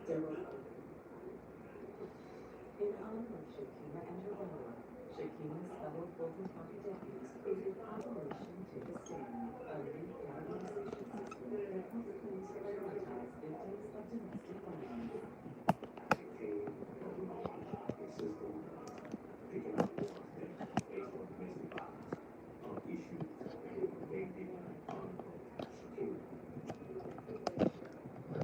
In honor of Shakira and her lover, Shakira's fellow full-time deputies created Operation Take a Stand, a new organization system that helps police prioritize victims of domestic violence.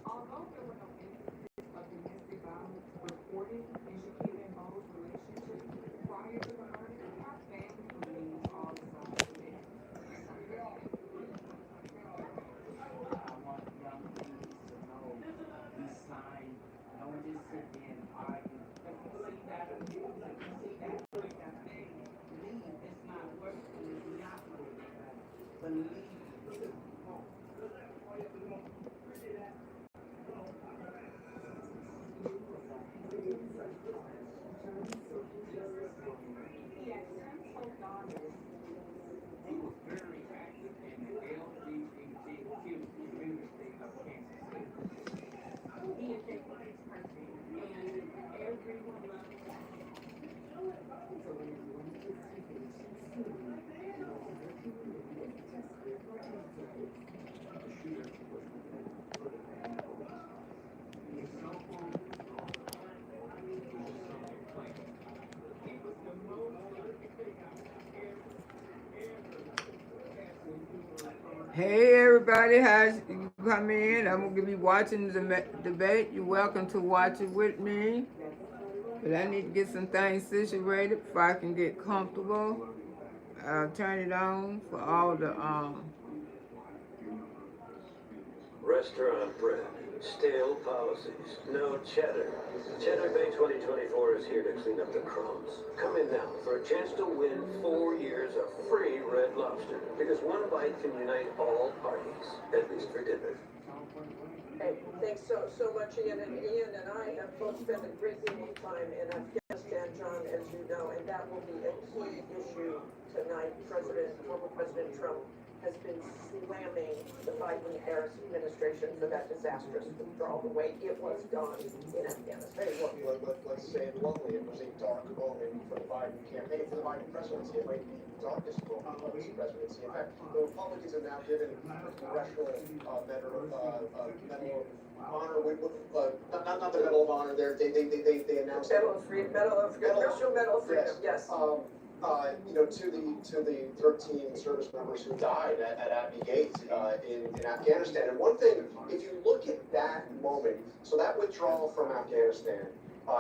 Although there were no instances of domestic violence reported in Shakira and Bo's relationship prior to the murder, our family believes all is well with it. I want young ladies to know we signed, no one just sit there and argue. If you see that abuse, if you see that break that thing, leave. It's not working, it's not working. Believe me. He had since hold daughters. He was very active in the LGBTQ community of Kansas City. He is a great person, and everyone loves him. So when everyone gets to him, she's soon, and all of her community is desperate for answers. His cell phone was gone. He was so complained. He was the most Hey everybody, how's you come in? I'm gonna be watching the debate. You're welcome to watch it with me. But I need to get some things situated before I can get comfortable. I'll turn it on for all the Restaurant bread, stale policies, no cheddar. Cheddar Bay 2024 is here to clean up the crumbs. Come in now for a chance to win 4 years of free Red Lobster, because one bite can unite all parties, at least for dinner. Hey, thanks so much, Ian. And Ian and I have both spent a great deal of time in Afghanistan, John, as you know, and that will be a key issue tonight. Former President Trump has been slamming the Biden-Harris administration for that disastrous withdrawal. The way it was done in Afghanistan. Hey, look, let's say it bluntly, it was a dark moment for the Biden campaign, for the Biden presidency. It might be the darkest moment for his presidency. In fact, the Republicans have now given the Congressional Medal of Honor, not the Medal of Honor, they announced Medal of Freedom, Congressional Medal of Freedom, yes. To the 13 service members who died at Abbey Gate in Afghanistan. And one thing, if you look at that moment, so that withdrawal from Afghanistan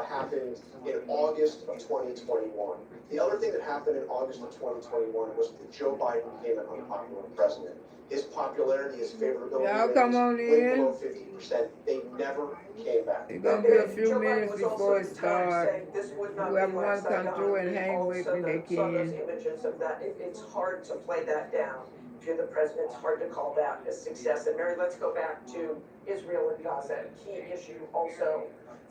happened in August of 2021. The other thing that happened in August of 2021 was that Joe Biden became an unpopular president. His popularity, his favorability way below 50%. They never came back. it's gonna be a few minutes before it starts. Whoever wants to come through and hang with me, they Saw those can. images of that. It's hard to play that down. If you're the president, it's hard to call that a success. And Mary, let's go back to Israel and Gaza, a key issue also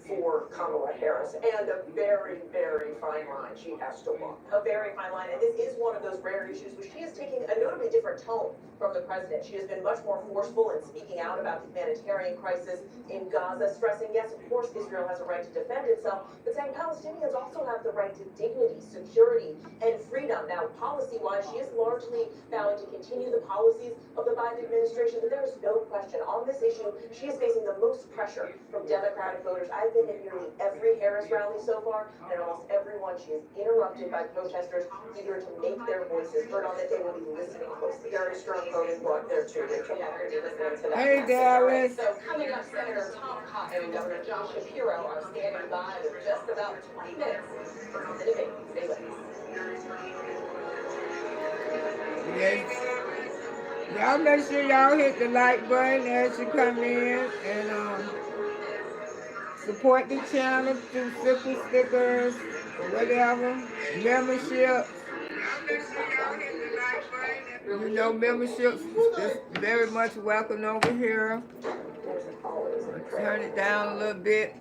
for Kamala Harris, and a very, very fine line she has to walk. A very fine line, and this is one of those rare issues where she is taking a notably different tone from the president. She has been much more forceful in speaking out about the humanitarian crisis in Gaza, stressing, yes, of course, Israel has a right to defend itself, but saying Palestinians also have the right to dignity, security, and freedom. Now, policy-wise, she is largely vowing to continue the policies of the Biden administration, but there is no question on this issue, she is facing the most pressure from Democratic voters. I've been at nearly every Harris rally so far, and almost every one she is interrupted by protesters eager to make their voices heard on that they will be listening closely. Very strong voting bloc there too. Rachel Hacker, you're listening to that. Hey, Dallas. So coming up, Senator Tom Cotton and Governor Josh Shapiro are standing by in just about 20 minutes for the debate. Stay with us. Yes. Y'all make sure y'all hit the like button as you come in and support the channel through super stickers, whatever, membership. You know, memberships is very much welcome over here. Turn it down a little bit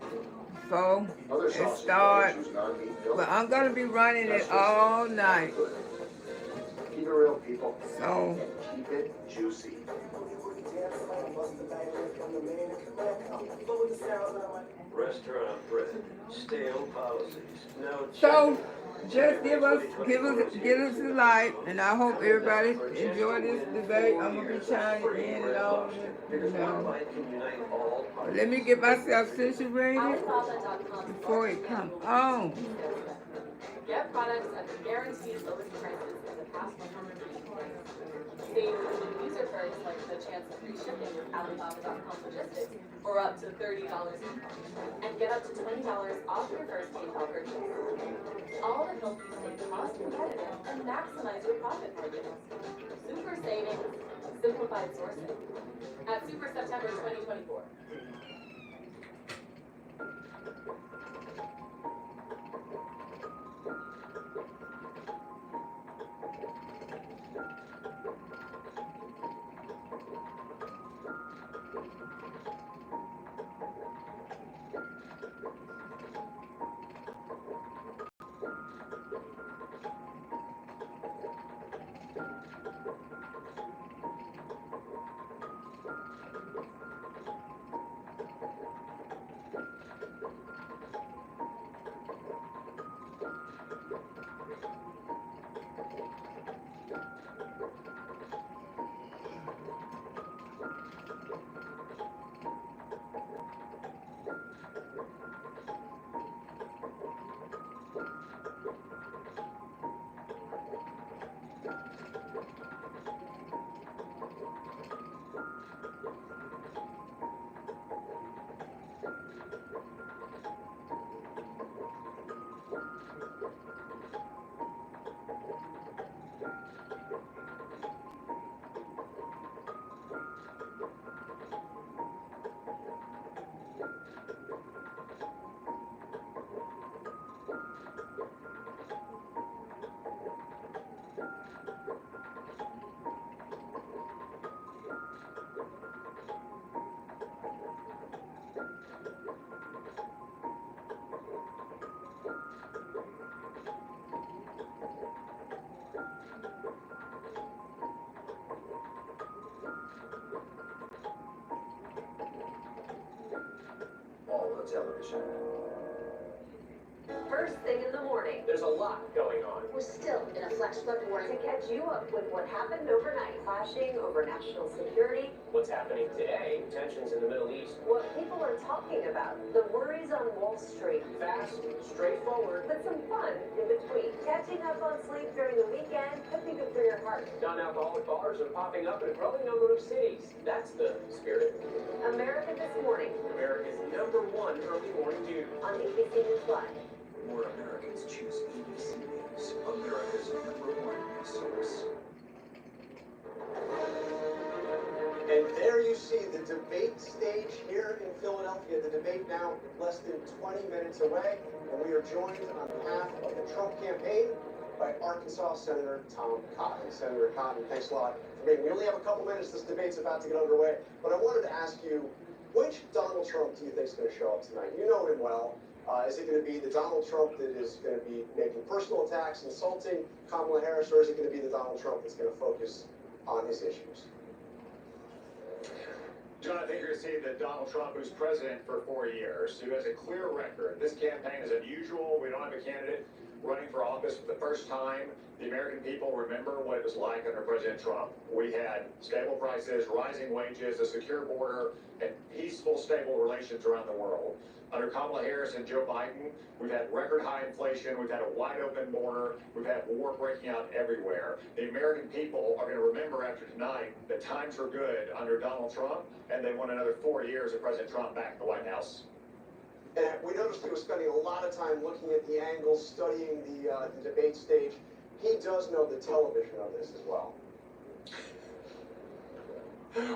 before it starts. But I'm going to be running it all night. Keep it real, people. So, keep it juicy. Restaurant bread, stale policies, no So cheddar. just give us a like, and I hope everybody enjoy this debate. I'm gonna be chiming in on it. Let me get myself situated before it comes on. Get products at the guaranteed lowest prices in the past 100 days. Save user perks like the chance of free shipping with Alibaba.com logistics, or up to $30 off, and get up to $20 off your first PayPal purchase. All to help you stay cost competitive and maximize your profit margins. Super savings, simplified sourcing. At Super September 2024. Television. First thing in the morning. There's a lot going on. We're still in a flash flood warning to catch you up with what happened overnight. Clashing over national security. What's happening today? Tensions in the Middle East. What people are talking about. The worries on Wall Street. Fast, straightforward. But some fun in between. Catching up on sleep during the weekend could be good for your heart. Non-alcoholic bars are popping up in a growing number of cities. That's the spirit. America This Morning America's #1 early morning news. on ABC News Live. More Americans choose ABC News, America's #1 news source. And there you see the debate stage here in Philadelphia. The debate now less than 20 minutes away, and we are joined on behalf of the Trump campaign by Arkansas Senator Tom Cotton. Senator Cotton, thanks a lot for being. We only have a couple minutes. This debate's about to get underway, but I wanted to ask you, which Donald Trump do you think is going to show up tonight? You know him well. Is it going to be the Donald Trump that is going to be making personal attacks, insulting Kamala Harris, or is it going to be the Donald Trump that's going to focus on his issues? John, I think you're going to see the Donald Trump who's president for 4 years, who has a clear record. This campaign is unusual. We don't have a candidate running for office for the first time. The American people remember what it was like under President Trump. We had stable prices, rising wages, a secure border, and peaceful, stable relations around the world. Under Kamala Harris and Joe Biden, we've had record high inflation, we've had a wide open border, we've had war breaking out everywhere. The American people are going to remember after tonight that times were good under Donald Trump, and they want another 4 years of President Trump back in the White House. And we noticed he was spending a lot of time looking at the angles, studying the debate stage. He does know the television of this as well.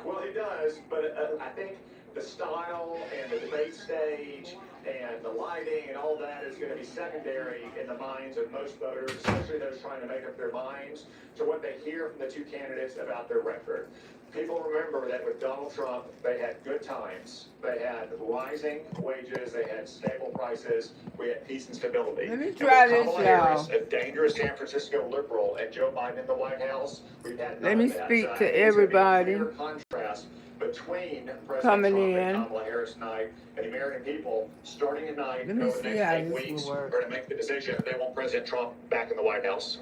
Well, he does, but I think the style and the debate stage and the lighting and all that is going to be secondary in the minds of most voters, especially those trying to make up their minds to what they hear from the two candidates about their record. People remember that with Donald Trump, they had good times. They had rising wages. They had stable prices. We had peace and stability. Let me try this, Kamala y'all. Harris, a dangerous San Francisco liberal, and Joe Biden in the White House, we've had Let none me of that. speak So I to think it's gonna be a everybody. clear contrast between between President Coming Trump in. and Kamala Harris tonight, and the American people, starting tonight, Let me over the see next how 8 this weeks, will are work. going to make the decision if they want President Trump back in the White House.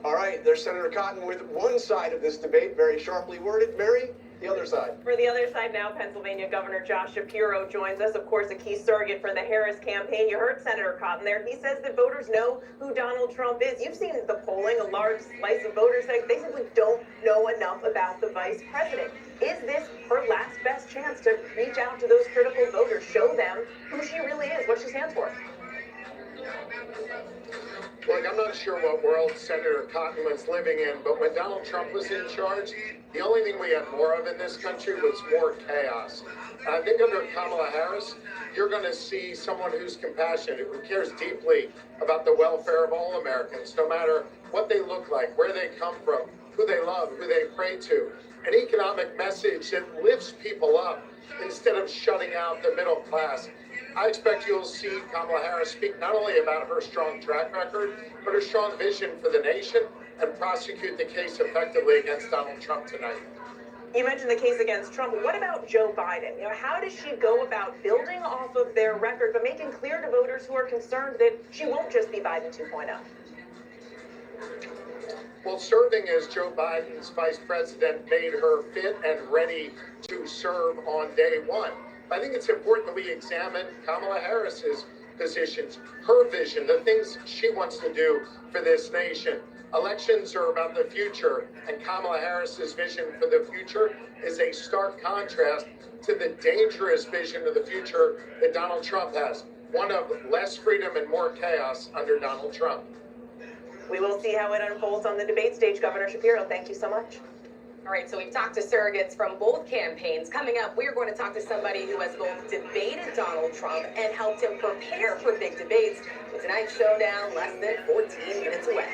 All right, there's Senator Cotton with one side of this debate, very sharply worded. Mary, the other side. For the other side now, Pennsylvania Governor Josh Shapiro joins us, of course, a key surrogate for the Harris campaign. You heard Senator Cotton there. He says that voters know who Donald Trump is. You've seen the polling. A large slice of voters say they simply don't know enough about the vice president. Is this her last best chance to reach out to those critical voters, show them who she really is, what she stands for? Look, I'm not sure what world Senator Cotton was living in, but when Donald Trump was in charge, the only thing we had more of in this country was more chaos. I think under Kamala Harris, you're going to see someone who's compassionate, who cares deeply about the welfare of all Americans, no matter what they look like, where they come from, who they love, who they pray to. An economic message that lifts people up instead of shutting out the middle class. I expect you'll see Kamala Harris speak not only about her strong track record, but her strong vision for the nation and prosecute the case effectively against Donald Trump tonight. You mentioned the case against Trump. What about Joe Biden? You know, how does she go about building off of their record, but making clear to voters who are concerned that she won't just be Biden 2.0? Well, serving as Joe Biden's vice president made her fit and ready to serve on day one. I think it's important that we examine Kamala Harris's positions, her vision, the things she wants to do for this nation. Elections are about the future, and Kamala Harris's vision for the future is a stark contrast to the dangerous vision of the future that Donald Trump has, one of less freedom and more chaos under Donald Trump. We will see how it unfolds on the debate stage. Governor Shapiro, thank you so much. All right, so we've talked to surrogates from both campaigns. Coming up, we're going to talk to somebody who has both debated Donald Trump and helped him prepare for big debates. With tonight's showdown less than 14 minutes away.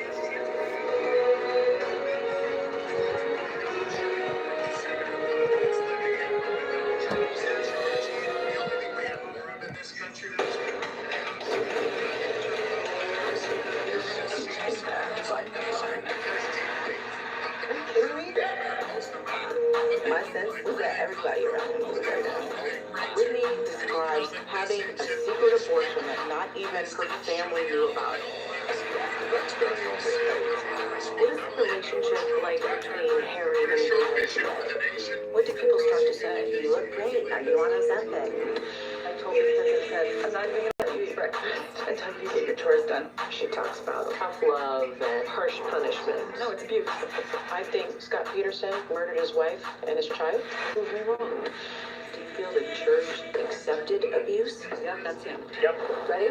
My sense was that everybody around him was very down. Whitney describes having a secret abortion that not even her family knew about. What is the relationship like between Harry and Loretta today? What do people start to say? You look great. Are you on Ozempic? I told this person, said, I'm not even gonna let you eat breakfast until you get your chores done. She talks about tough love and harsh punishment. No, it's abuse. I think Scott Peterson murdered his wife and his child. Prove me wrong. Do you feel the church accepted abuse? Yeah, that's him. Yep. Ready?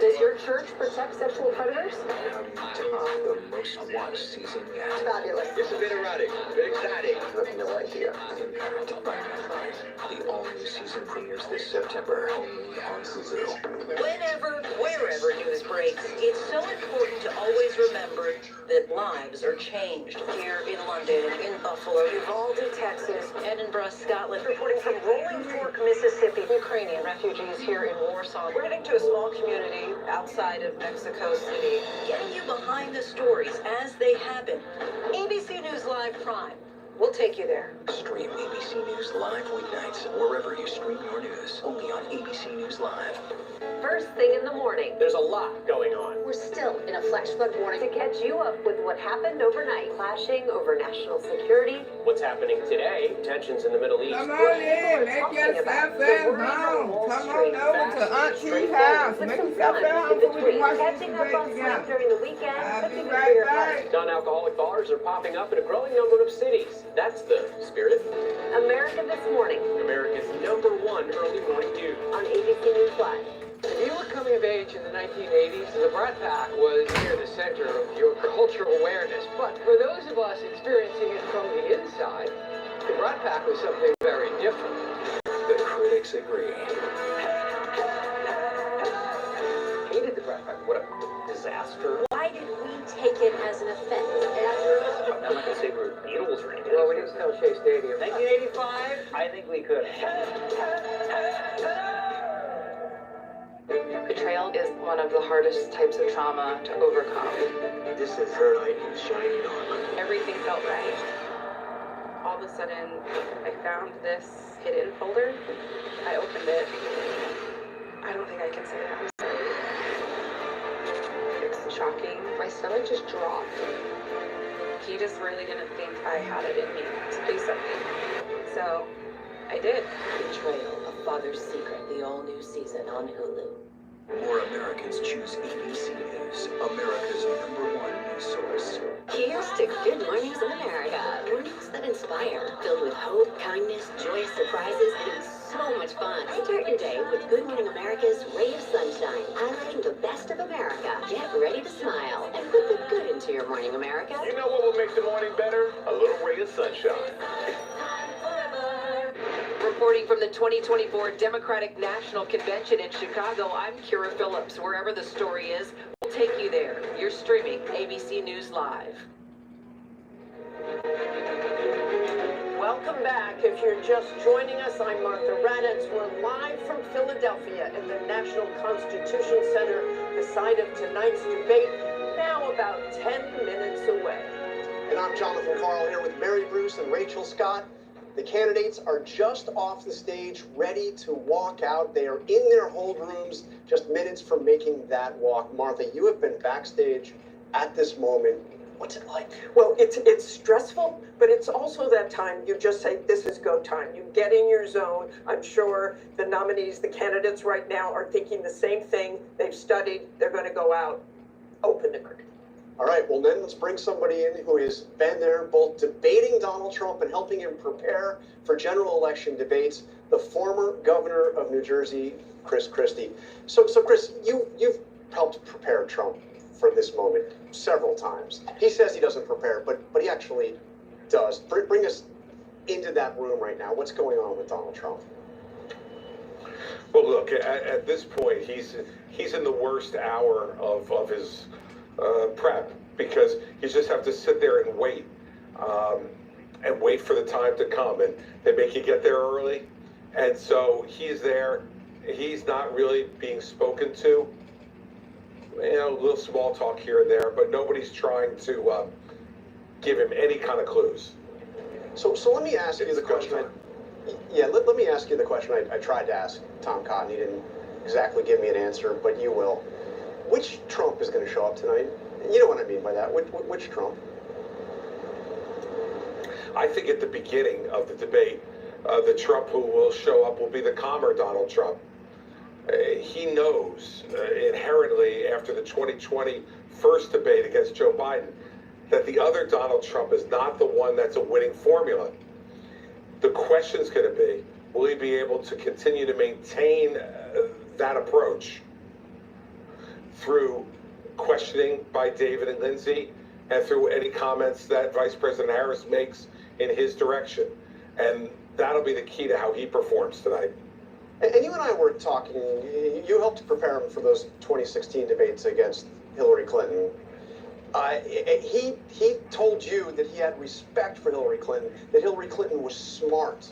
Does your church protect sexual predators? The most watched season yet. Fabulous. It's a bit erratic, a bit exciting. You have no idea. Impacted by Midnight. The all-new season premieres this September, only on Hulu. Whenever, wherever news breaks, it's so important to always remember that lives are changed. Here in London, in Buffalo, Uvalde, Texas, Edinburgh, Scotland, reporting from Rolling Fork, Mississippi, Ukrainian refugees here in Warsaw. We're heading to a small community outside of Mexico City, getting you behind the stories as they happen. ABC News Live Prime. We'll take you there. Stream ABC News Live weeknights wherever you stream your news. Only on ABC News Live. First thing in the morning. There's a lot going on. We're still in a flash flood warning to catch you up with what happened overnight. Clashing over national security. What's happening today? Tensions in the Middle East. Come on in, make yourself at home. Come on over to Auntie's house. Make yourself at home so we can watch this debate together. During the weekend. I'll be right back. Non-alcoholic bars are popping up in a growing number of cities. That's the spirit. America This Morning America's #1 early morning news. on ABC News Live. If you were coming of age in the 1980s, the Brat Pack was near the center of your cultural awareness. But for those of us experiencing it from the inside, the Brat Pack was something very different. The critics agree. Hated the Brat Pack. What a disaster. Why did we take it as an offense? I'm not going to say we're Beatles or anything. Well, we didn't sell Shea Stadium. 1985? I think we could. Betrayal is one of the hardest types of trauma to overcome. This is her light shining on. Everything felt right. All all of a sudden, I found this hidden folder. I opened it. I don't think I can say that. I'm sorry. It's shocking. My stomach just dropped. He just really didn't think I had it in me to do something. So, I did. Betrayal, A Father's Secret, the all-new season on Hulu. More Americans choose ABC News, America's #1 news source. Here's to Good Mornings in America. Mornings that inspire, filled with hope, kindness, joyous surprises, and so much fun. Start your day with Good Morning America's Ray of Sunshine, highlighting the best of America. Get ready to smile and put the good into your morning, America. You know what will make the morning better? A little ray of sunshine. Reporting from the 2024 Democratic National Convention in Chicago, I'm Kira Phillips. Wherever the story is, we'll take you there. You're streaming ABC News Live. Welcome back. If you're just joining us, I'm Martha Raddatz. We're live from Philadelphia at the National Constitution Center, the site of tonight's debate, now about 10 minutes away. And I'm Jonathan Carl here with Mary Bruce and Rachel Scott. The candidates are just off the stage, ready to walk out. They are in their hold rooms, just minutes from making that walk. Martha, you have been backstage at this moment. What's it like? Well, it's stressful, but it's also that time you just say, this is go time. You get in your zone. I'm sure the nominees, the candidates right now are thinking the same thing. They've studied. They're going to go out. Open the curtain. All right, well then let's bring somebody in who has been there both debating Donald Trump and helping him prepare for general election debates, the former governor of New Jersey, Chris Christie. So Chris, you've helped prepare Trump for this moment several times. He says he doesn't prepare, but he actually does. Bring us into that room right now. What's going on with Donald Trump? Well, look, at this point, he's in the worst hour of his prep, because you just have to sit there and wait for the time to come, and they make you get there early, and so he's there. He's not really being spoken to. You know, a little small talk here and there, but nobody's trying to give him any kind of clues. So let me ask you the question. Let me ask you the question I tried to ask Tom Cotton. He didn't exactly give me an answer, but you will. Which Trump is going to show up tonight? You know what I mean by that. Which Trump? I think at the beginning of the debate, the Trump who will show up will be the calmer Donald Trump. He knows inherently after the 2020 first debate against Joe Biden that the other Donald Trump is not the one that's a winning formula. The question's going to be, will he be able to continue to maintain that approach through questioning by David and Lindsay and through any comments that Vice President Harris makes in his direction? And that'll be the key to how he performs tonight. And you and I were talking, you helped prepare him for those 2016 debates against Hillary Clinton. He told you that he had respect for Hillary Clinton, that Hillary Clinton was smart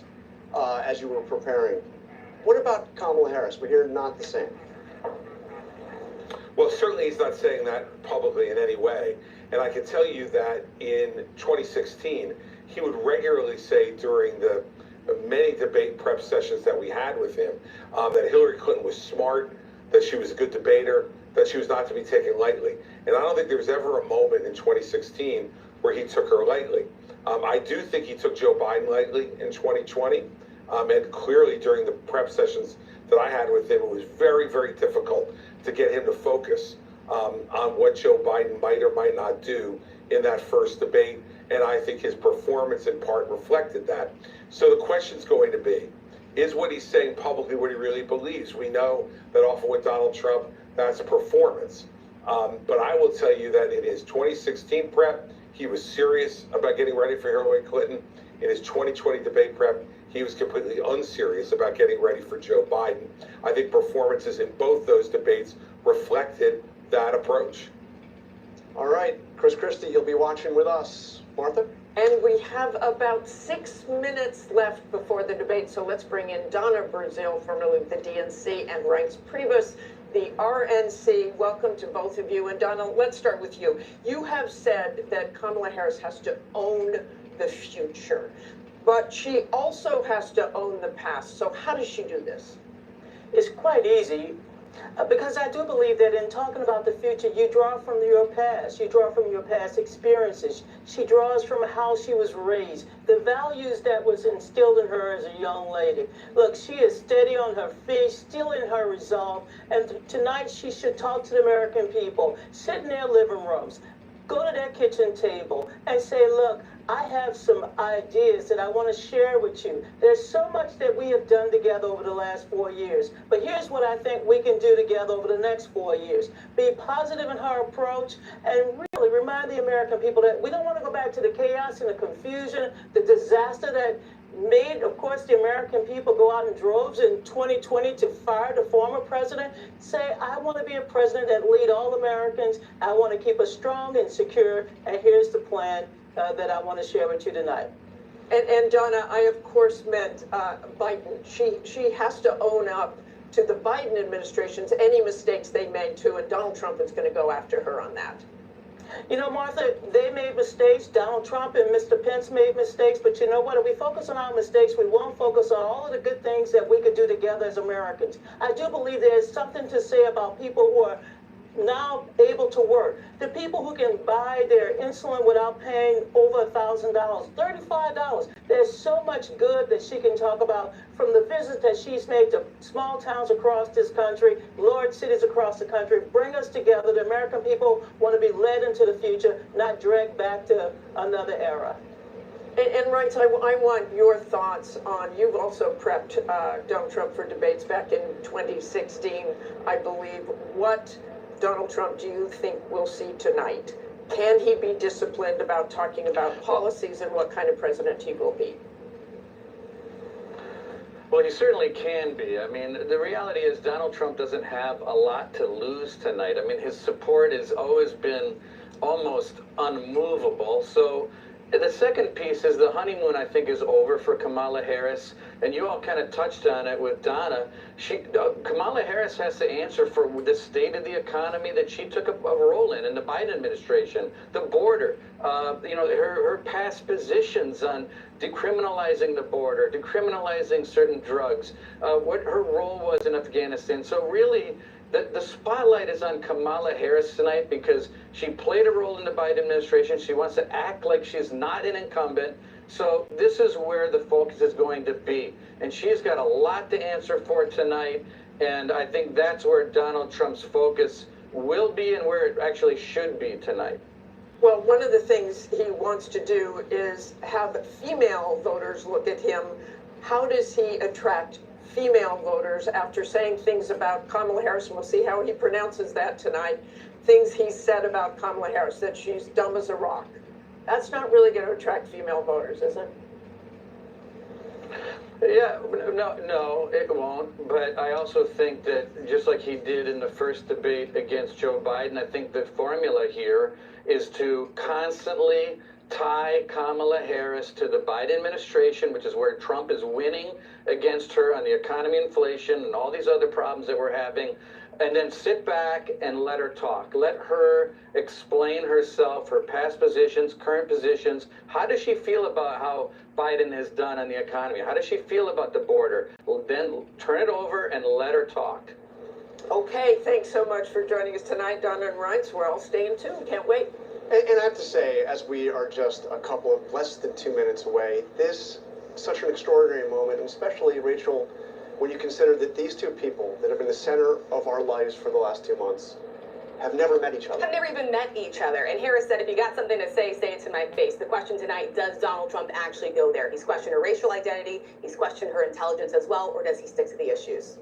as you were preparing. What about Kamala Harris? We hear not the same. Well, certainly he's not saying that publicly in any way. And I can tell you that in 2016, he would regularly say during the many debate prep sessions that we had with him that Hillary Clinton was smart, that she was a good debater, that she was not to be taken lightly. And I don't think there was ever a moment in 2016 where he took her lightly. I do think he took Joe Biden lightly in 2020. And clearly during the prep sessions that I had with him, it was very, very difficult to get him to focus on what Joe Biden might or might not do in that first debate. And I think his performance in part reflected that. So the question's going to be, is what he's saying publicly what he really believes? We know that often with Donald Trump, that's a performance. But I will tell you that in his 2016 prep, he was serious about getting ready for Hillary Clinton. In his 2020 debate prep, he was completely unserious about getting ready for Joe Biden. I think performances in both those debates reflected that approach. All right, Chris Christie, you'll be watching with us. Martha? And we have about 6 minutes left before the debate, so let's bring in Donna Brazil, formerly of the DNC, and Reince Priebus, the RNC. Welcome to both of you. And Donna, let's start with you. You have said that Kamala Harris has to own the future. but she also has to own the past. So how does she do this? It's quite easy. Because I do believe that in talking about the future, you draw from your past. You draw from your past experiences. She draws from how she was raised, the values that was instilled in her as a young lady. Look, she is steady on her feet, still in her resolve. And tonight she should talk to the American people, sit in their living rooms, go to their kitchen table and say, look, I have some ideas that I want to share with you. There's so much that we have done together over the last 4 years, but here's what I think we can do together over the next 4 years. Be positive in her approach and really remind the American people that we don't want to go back to the chaos and the confusion, the disaster that made, of course, the American people go out in droves in 2020 to fire the former president. Say, I want to be a president that lead all Americans. I want to keep us strong and secure, and here's the plan that I want to share with you tonight. And Donna, I of course meant Biden. She has to own up to the Biden administration's any mistakes they made too, and Donald Trump is going to go after her on that. You know, Martha, they made mistakes. Donald Trump and Mr. Pence made mistakes. But you know what? If we focus on our mistakes, we won't focus on all of the good things that we could do together as Americans. I do believe there is something to say about people who are now able to work. The people who can buy their insulin without paying over $1,000, $35. There's so much good that she can talk about from the visits that she's made to small towns across this country, large cities across the country. Bring us together. The American people want to be led into the future, not dragged back to another era. And Reince, I want your thoughts on, you've also prepped Donald Trump for debates back in 2016, I believe. What Donald Trump do you think we'll see tonight? Can he be disciplined about talking about policies and what kind of president he will be? Well, he certainly can be. I mean, the reality is Donald Trump doesn't have a lot to lose tonight. I mean, his support has always been almost unmovable. So the second piece is the honeymoon, I think, is over for Kamala Harris. And you all kind of touched on it with Donna. Kamala Harris has to answer for the state of the economy that she took a role in the Biden administration, the border, you know, her past positions on decriminalizing the border, decriminalizing certain drugs, what her role was in Afghanistan. So really, the spotlight is on Kamala Harris tonight because she played a role in the Biden administration. She wants to act like she's not an incumbent. So this is where the focus is going to be. And she's got a lot to answer for tonight. And I think that's where Donald Trump's focus will be and where it actually should be tonight. Well, one of the things he wants to do is have female voters look at him. How does he attract female voters after saying things about Kamala Harris? And we'll see how he pronounces that tonight. Things he said about Kamala Harris, that she's dumb as a rock. That's not really going to attract female voters, is it? Yeah, no, it won't. But I also think that just like he did in the first debate against Joe Biden, I think the formula here is to constantly tie Kamala Harris to the Biden administration, which is where Trump is winning against her on the economy, inflation, and all these other problems that we're having, and then sit back and let her talk. Let her explain herself, her past positions, current positions. How does she feel about how Biden has done on the economy? How does she feel about the border? Well, then turn it over and let her talk. Okay, thanks so much for joining us tonight, Donna and Reince. We're all staying tuned. Can't wait. And I have to say, as we are just a couple of less than 2 minutes away, this is such an extraordinary moment, and especially, Rachel, when you consider that these two people that have been the center of our lives for the last 2 months have never met each other. Have never even met each other. And Harris said, if you got something to say it to my face. The question tonight, does Donald Trump actually go there? He's questioned her racial identity, he's questioned her intelligence as well, or does he stick to the issues?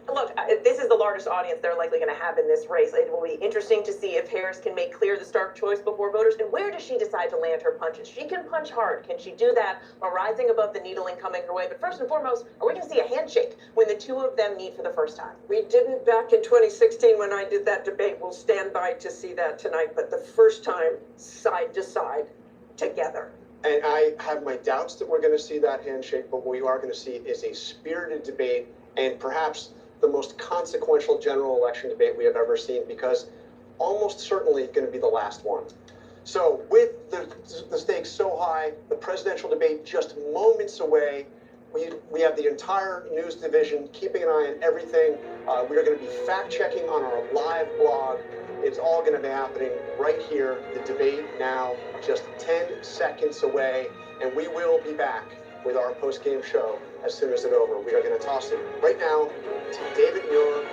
Look, this is the largest audience they're likely going to have in this race. It will be interesting to see if Harris can make clear the stark choice before voters. And where does she decide to land her punches? She can punch hard. Can she do that while rising above the needling coming her way? But first and foremost, are we going to see a handshake when the two of them meet for the first time? We didn't back in 2016 when I did that debate. We'll stand by to see that tonight. But the first time, side to side, together. And I have my doubts that we're going to see that handshake, but what we are going to see is a spirited debate, and perhaps the most consequential general election debate we have ever seen, because almost certainly it's going to be the last one. So with the stakes so high, the presidential debate just moments away, we have the entire news division keeping an eye on everything. We are going to be fact-checking on our live blog. It's all going to be happening right here. The debate now just 10 seconds away, and we will be back with our post-game show as soon as it's over. We are going to toss it right now to David Muir.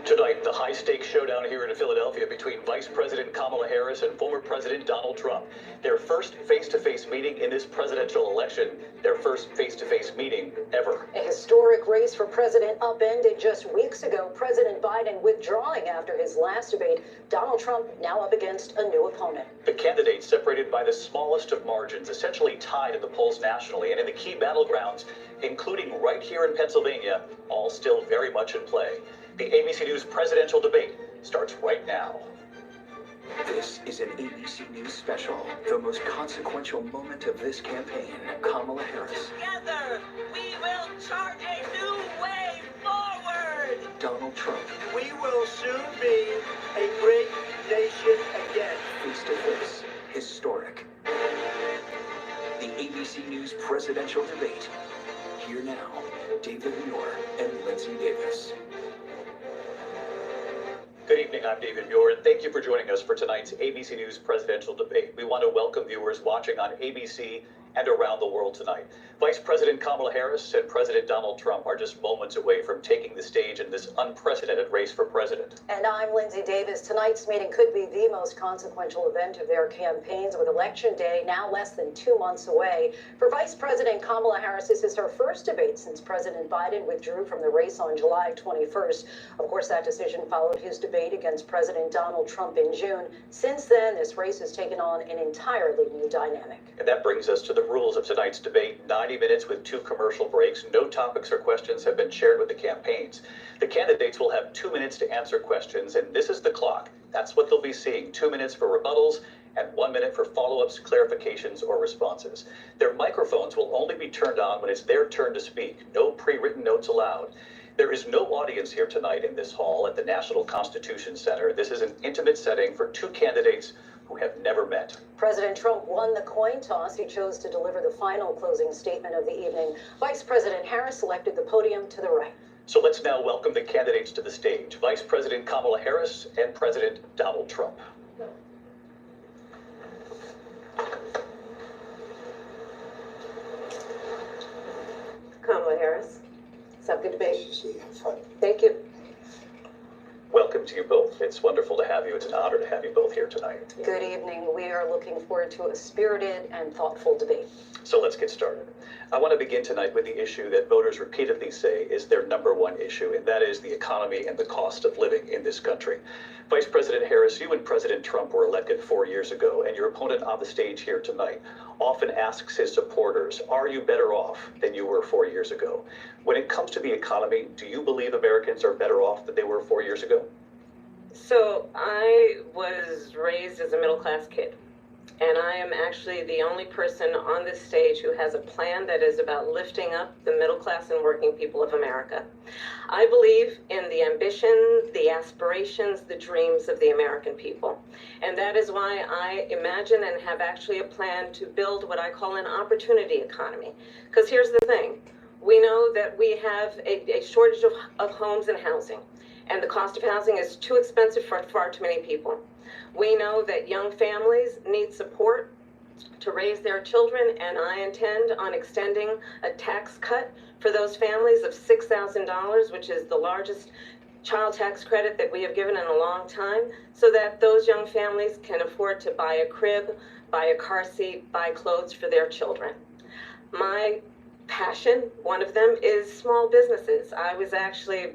Tonight, the high-stakes showdown here in Philadelphia between Vice President Kamala Harris and former President Donald Trump. Their first face-to-face meeting in this presidential election, their first face-to-face meeting ever. A historic race for president upended just weeks ago. President Biden withdrawing after his last debate. Donald Trump now up against a new opponent. The candidates separated by the smallest of margins, essentially tied in the polls nationally and in the key battlegrounds, including right here in Pennsylvania, all still very much in play. The ABC News presidential debate starts right now. This is an ABC News special, the most consequential moment of this campaign. Kamala Harris. Together, we will chart a new way forward. Donald Trump. We will soon be a great nation again. Face to face. Historic. The ABC News presidential debate. Here now, David Muir and Lindsay Davis. Good evening, I'm David Muir, and thank you for joining us for tonight's ABC News presidential debate. We want to welcome viewers watching on ABC and around the world tonight. Vice President Kamala Harris and President Donald Trump are just moments away from taking the stage in this unprecedented race for president. And I'm Lindsay Davis. Tonight's meeting could be the most consequential event of their campaigns, with Election Day now less than 2 months away. For Vice President Kamala Harris, this is her first debate since President Biden withdrew from the race on July 21st. Of course, that decision followed his debate against President Donald Trump in June. Since then, this race has taken on an entirely new dynamic. And that brings us to the rules of tonight's debate. 90 minutes with 2 commercial breaks. No topics or questions have been shared with the campaigns. The candidates will have 2 minutes to answer questions, and this is the clock. That's what they'll be seeing. 2 minutes for rebuttals and 1 minute for follow-ups, clarifications, or responses. Their microphones will only be turned on when it's their turn to speak. No pre-written notes allowed. There is no audience here tonight in this hall at the National Constitution Center. This is an intimate setting for 2 candidates who have never met. President Trump won the coin toss. He chose to deliver the final closing statement of the evening. Vice President Harris selected the podium to the right. So let's now welcome the candidates to the stage. Vice President Kamala Harris and President Donald Trump. Kamala Harris. Let's have a good debate. Fun. Thank you. Welcome to you both. It's wonderful to have you. It's an honor to have you both here tonight. Good evening. We are looking forward to a spirited and thoughtful debate. So let's get started. I want to begin tonight with the issue that voters repeatedly say is their #1 issue, and that is the economy and the cost of living in this country. Vice President Harris, you and President Trump were elected 4 years ago, and your opponent on the stage here tonight often asks his supporters, are you better off than you were 4 years ago? When it comes to the economy, do you believe Americans are better off than they were 4 years ago? So I was raised as a middle-class kid, and I am actually the only person on this stage who has a plan that is about lifting up the middle class and working people of America. I believe in the ambition, the aspirations, the dreams of the American people. And that is why I imagine and have actually a plan to build what I call an opportunity economy. Because here's the thing. We know that we have a shortage of homes and housing, and the cost of housing is too expensive for far too many people. We know that young families need support to raise their children, and I intend on extending a tax cut for those families of $6,000, which is the largest child tax credit that we have given in a long time, so that those young families can afford to buy a crib, buy a car seat, buy clothes for their children. My passion, one of them, is small businesses.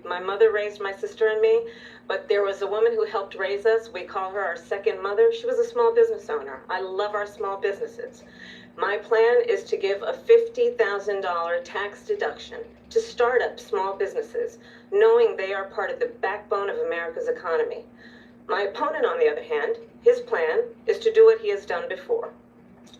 My mother raised my sister and me, but there was a woman who helped raise us. We call her our second mother. She was a small business owner. I love our small businesses. My plan is to give a $50,000 tax deduction to start up small businesses, knowing they are part of the backbone of America's economy. My opponent, on the other hand, his plan is to do what he has done before,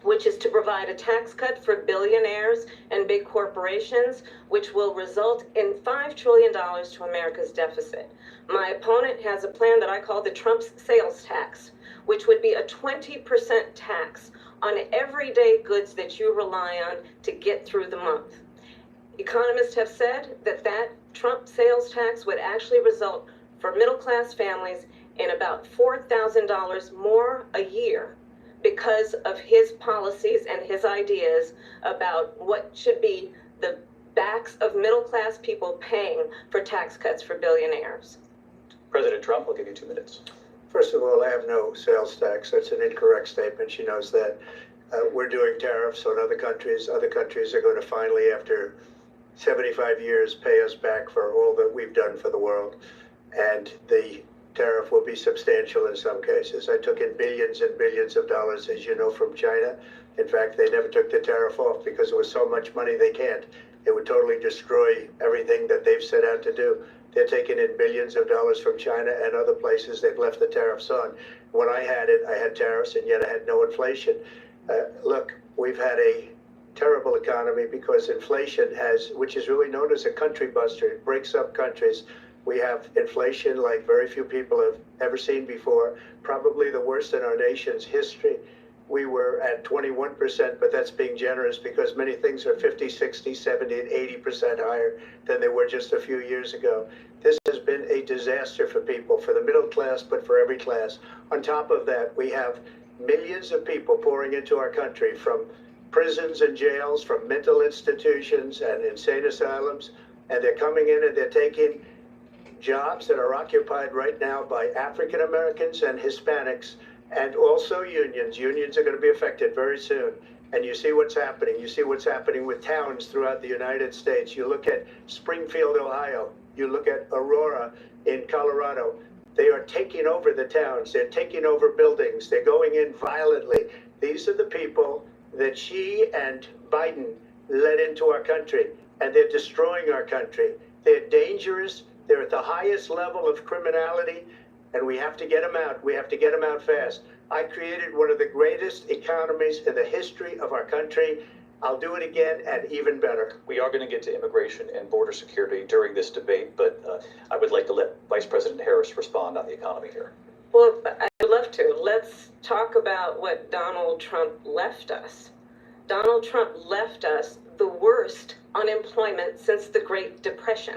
which is to provide a tax cut for billionaires and big corporations, which will result in $5 trillion to America's deficit. My opponent has a plan that I call the Trump's sales tax, which would be a 20% tax on everyday goods that you rely on to get through the month. Economists have said that that Trump sales tax would actually result for middle-class families in about $4,000 more a year because of his policies and his ideas about what should be the backs of middle-class people paying for tax cuts for billionaires. President Trump, I'll give you 2 minutes. First of all, I have no sales tax. That's an incorrect statement. She knows that. We're doing tariffs on other countries. Other countries are going to finally, after 75 years, pay us back for all that we've done for the world. And the tariff will be substantial in some cases. I took in billions and billions of dollars, as you know, from China. In fact, they never took the tariff off because it was so much money they can't. It would totally destroy everything that they've set out to do. They're taking in billions of dollars from China and other places they've left the tariffs on. When I had it, I had tariffs, and yet I had no inflation. Look, we've had a terrible economy because inflation has, which is really known as a country buster. It breaks up countries. We have inflation like very few people have ever seen before, probably the worst in our nation's history. We were at 21%, but that's being generous because many things are 50, 60, 70, and 80% higher than they were just a few years ago. This has been a disaster for people, for the middle class, but for every class. On top of that, we have millions of people pouring into our country from prisons and jails, from mental institutions and insane asylums, and they're coming in and they're taking jobs that are occupied right now by African Americans and Hispanics, and also unions. Unions are going to be affected very soon. And you see what's happening. You see what's happening with towns throughout the United States. You look at Springfield, Ohio. You look at Aurora in Colorado. They are taking over the towns. They're taking over buildings. They're going in violently. These are the people that Xi and Biden led into our country, and they're destroying our country. They're dangerous. They're at the highest level of criminality, and we have to get them out. We have to get them out fast. I created one of the greatest economies in the history of our country. I'll do it again and even better. We are going to get to immigration and border security during this debate, but I would like to let Vice President Harris respond on the economy here. Well, I'd love to. Let's talk about what Donald Trump left us. Donald Trump left us the worst unemployment since the Great Depression.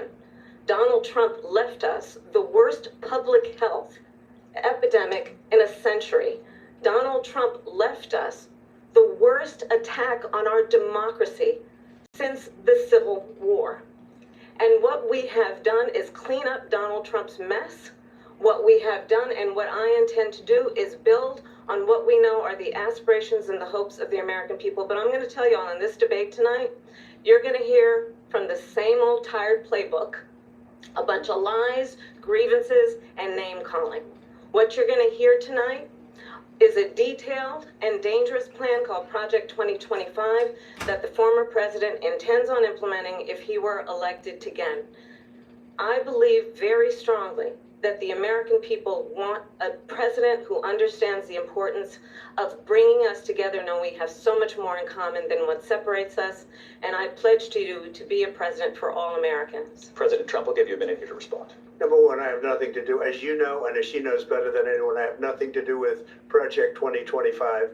Donald Trump left us the worst public health epidemic in a century. Donald Trump left us the worst attack on our democracy since the Civil War. And what we have done is clean up Donald Trump's mess. What we have done and what I intend to do is build on what we know are the aspirations and the hopes of the American people. But I'm going to tell you all in this debate tonight, you're going to hear from the same old tired playbook, a bunch of lies, grievances, and name-calling. What you're going to hear tonight is a detailed and dangerous plan called Project 2025 that the former president intends on implementing if he were elected again. I believe very strongly that the American people want a president who understands the importance of bringing us together, knowing we have so much more in common than what separates us. And I pledge to you to be a president for all Americans. President Trump, will give you a minute here to respond. Number one, I have nothing to do, as you know, and as she knows better than anyone, I have nothing to do with Project 2025.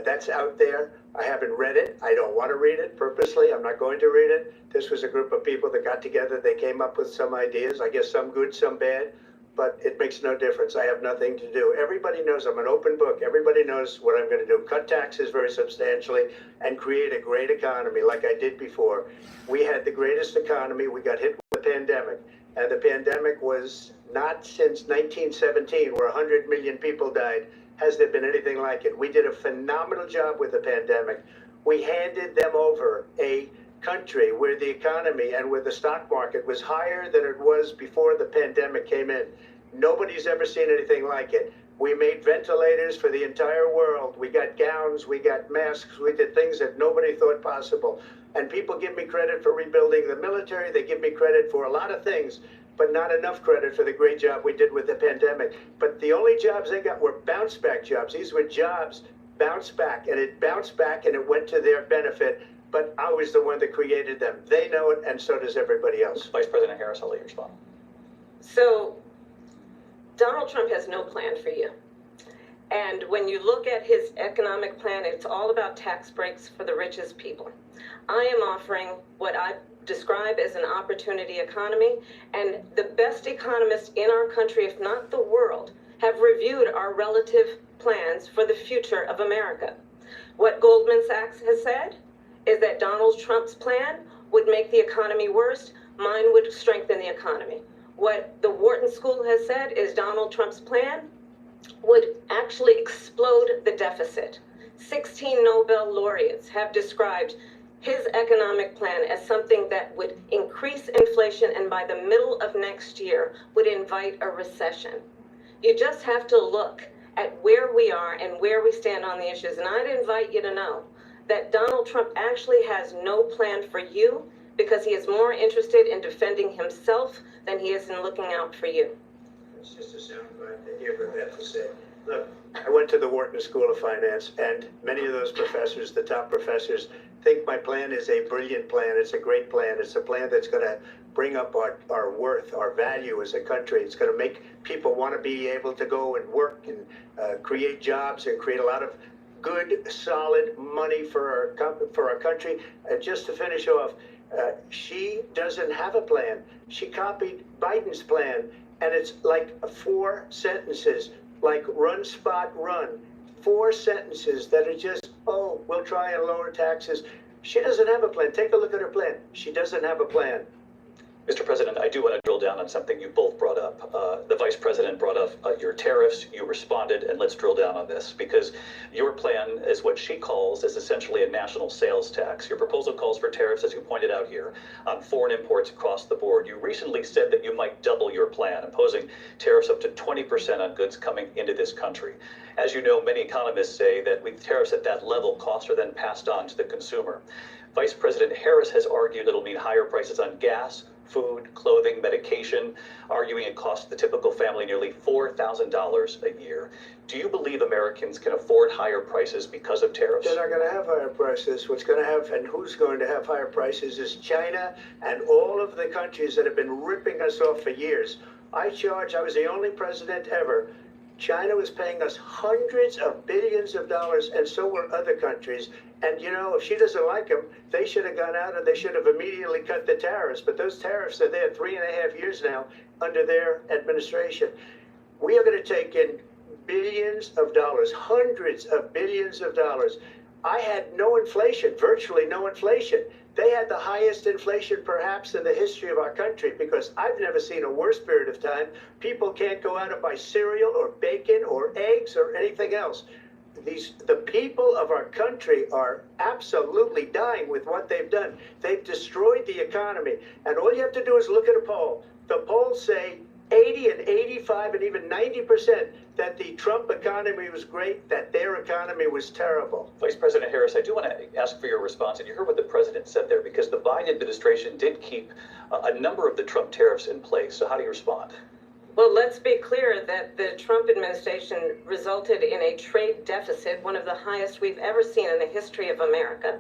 That's out there. I haven't read it. I don't want to read it purposely. I'm not going to read it. This was a group of people that got together. They came up with some ideas, I guess some good, some bad, but it makes no difference. I have nothing to do. Everybody knows I'm an open book. Everybody knows what I'm going to do. Cut taxes very substantially and create a great economy like I did before. We had the greatest economy. We got hit with the pandemic. And the pandemic was not since 1917, where 100 million people died, has there been anything like it. We did a phenomenal job with the pandemic. We handed them over a country where the economy and where the stock market was higher than it was before the pandemic came in. Nobody's ever seen anything like it. We made ventilators for the entire world. We got gowns, we got masks, we did things that nobody thought possible. And people give me credit for rebuilding the military. They give me credit for a lot of things, but not enough credit for the great job we did with the pandemic. But the only jobs they got were bounce back jobs. These were jobs bounce back, and it bounced back, and it went to their benefit. But I was the one that created them. They know it, and so does everybody else. Vice President Harris, I'll let you respond. So, Donald Trump has no plan for you. And when you look at his economic plan, it's all about tax breaks for the richest people. I am offering what I describe as an opportunity economy, and the best economists in our country, if not the world, have reviewed our relative plans for the future of America. What Goldman Sachs has said is that Donald Trump's plan would make the economy worse, mine would strengthen the economy. What the Wharton School has said is Donald Trump's plan would actually explode the deficit. 16 Nobel laureates have described his economic plan as something that would increase inflation and by the middle of next year would invite a recession. You just have to look at where we are and where we stand on the issues. And I'd invite you to know that Donald Trump actually has no plan for you because he is more interested in defending himself than he is in looking out for you. It's just a soundbite to hear what that to say. Look, I went to the Wharton School of Finance, and many of those professors, the top professors, think my plan is a brilliant plan. It's a great plan. It's a plan that's going to bring up our worth, our value as a country. It's going to make people want to be able to go and work and create jobs and create a lot of good, solid money for our country. And just to finish off, she doesn't have a plan. She copied Biden's plan, and it's like 4 sentences, like run, spot, run. 4 sentences that are just, oh, we'll try and lower taxes. She doesn't have a plan. Take a look at her plan. She doesn't have a plan. Mr. President, I do want to drill down on something you both brought up. The Vice President brought up your tariffs. You responded, and let's drill down on this, because your plan is what she calls is essentially a national sales tax. Your proposal calls for tariffs, as you pointed out here, on foreign imports across the board. You recently said that you might double your plan, imposing tariffs up to 20% on goods coming into this country. As you know, many economists say that with tariffs at that level, costs are then passed on to the consumer. Vice President Harris has argued it'll mean higher prices on gas, food, clothing, medication, arguing it costs the typical family nearly $4,000 a year. Do you believe Americans can afford higher prices because of tariffs? They're not going to have higher prices. What's going to have, and who's going to have higher prices, is China and all of the countries that have been ripping us off for years. I was the only president ever. China was paying us hundreds of billions of dollars, and so were other countries. And, you know, if she doesn't like them, they should have gone out and they should have immediately cut the tariffs. But those tariffs are there 3.5 years now under their administration. We are going to take in billions of dollars, hundreds of billions of dollars. I had no inflation, virtually no inflation. They had the highest inflation perhaps in the history of our country, because I've never seen a worse period of time. People can't go out and buy cereal or bacon or eggs or anything else. The people of our country are absolutely dying with what they've done. They've destroyed the economy. And all you have to do is look at a poll. The polls say 80 and 85 and even 90% that the Trump economy was great, that their economy was terrible. Vice President Harris, I do want to ask for your response, and you heard what the president said there, because the Biden administration did keep a number of the Trump tariffs in place. So how do you respond? Well, let's be clear that the Trump administration resulted in a trade deficit, one of the highest we've ever seen in the history of America.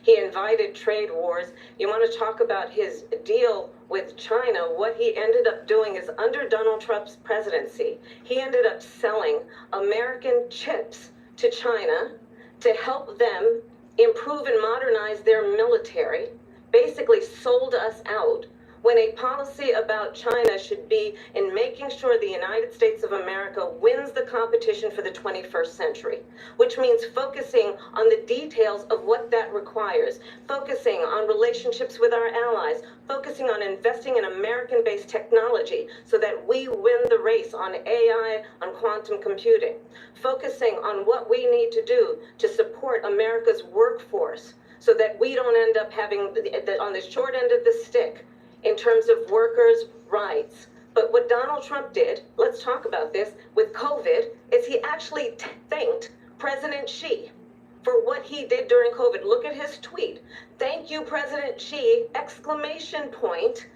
He invited trade wars. You want to talk about his deal with China? What he ended up doing is, under Donald Trump's presidency, he ended up selling American chips to China to help them improve and modernize their military, basically sold us out, when a policy about China should be in making sure the United States of America wins the competition for the 21st century, which means focusing on the details of what that requires, focusing on relationships with our allies, focusing on investing in American-based technology so that we win the race on AI, on quantum computing, focusing on what we need to do to support America's workforce so that we don't end up having on the short end of the stick in terms of workers' rights. But what Donald Trump did, let's talk about this, with COVID, is he actually thanked President Xi for what he did during COVID. Look at his tweet. Thank you, President Xi, exclamation point.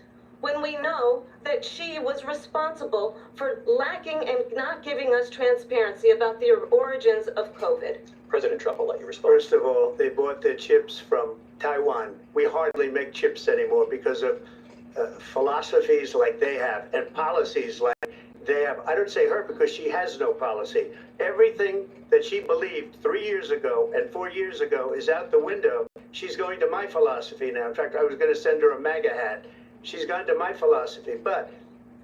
when we know that she was responsible for lacking and not giving us transparency about the origins of COVID? President Trump, I'll let you respond. First of all, they bought their chips from Taiwan. We hardly make chips anymore because of philosophies like they have and policies like they have. I don't say her because she has no policy. Everything that she believed 3 years ago and 4 years ago is out the window. She's going to my philosophy now. In fact, I was going to send her a MAGA hat. She's gone to my philosophy. But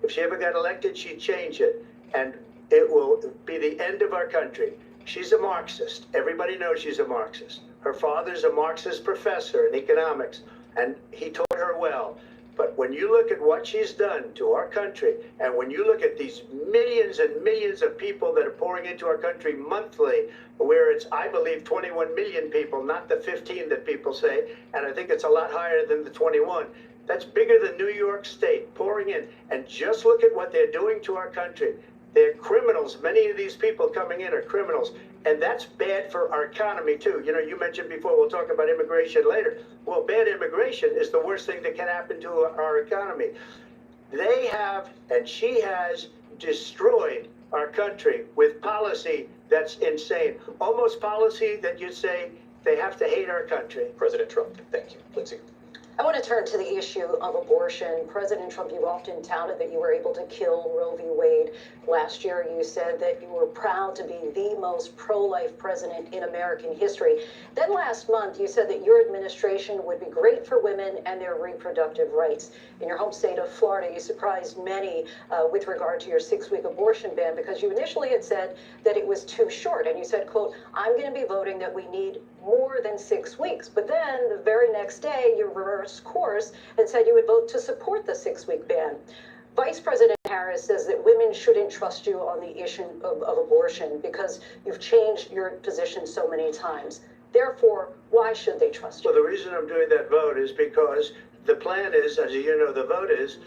if she ever got elected, she'd change it. And it will be the end of our country. She's a Marxist. Everybody knows she's a Marxist. Her father's a Marxist professor in economics, and he taught her well. But when you look at what she's done to our country, and when you look at these millions and millions of people that are pouring into our country monthly, where it's, I believe, 21 million people, not the 15 that people say, and I think it's a lot higher than the 21. That's bigger than New York State pouring in. And just look at what they're doing to our country. They're criminals. Many of these people coming in are criminals. And that's bad for our economy, too. You know, you mentioned before, we'll talk about immigration later. Well, bad immigration is the worst thing that can happen to our economy. They have, and she has, destroyed our country with policy that's insane. Almost policy that you'd say they have to hate our country. President Trump, thank you. Lindsay. I want to turn to the issue of abortion. President Trump, you often touted that you were able to kill Roe v. Wade. Last year, you said that you were proud to be the most pro-life president in American history. Then last month, you said that your administration would be great for women and their reproductive rights. In your home state of Florida, you surprised many with regard to your 6-week abortion ban because you initially had said that it was too short. And you said, quote, I'm going to be voting that we need more than 6 weeks. But then the very next day, you reversed course and said you would vote to support the 6-week ban. Vice President Harris says that women shouldn't trust you on the issue of abortion because you've changed your position so many times. Therefore, why should they trust you? Well, the reason I'm doing that vote is because the plan is, as you know, the vote is,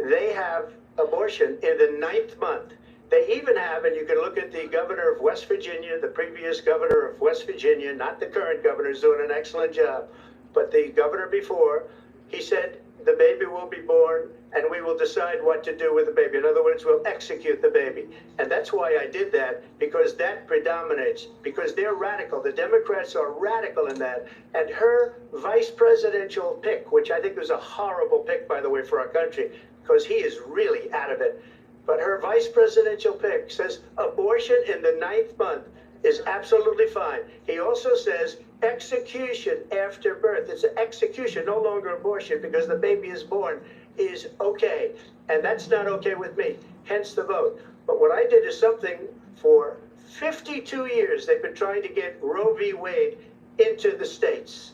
they have abortion in the 9th month. They even have, and you can look at the governor of West Virginia, the previous governor of West Virginia, not the current governor, is doing an excellent job, but the governor before, he said the baby will be born and we will decide what to do with the baby. In other words, we'll execute the baby. And that's why I did that, because that predominates, because they're radical. The Democrats are radical in that. And her vice presidential pick, which I think was a horrible pick, by the way, for our country, because he is really out of it. But her vice presidential pick says abortion in the 9th month is absolutely fine. He also says execution after birth. It's an execution, no longer abortion, because the baby is born, is okay. And that's not okay with me, hence the vote. But what I did is something for 52 years, they've been trying to get Roe v. Wade into the states.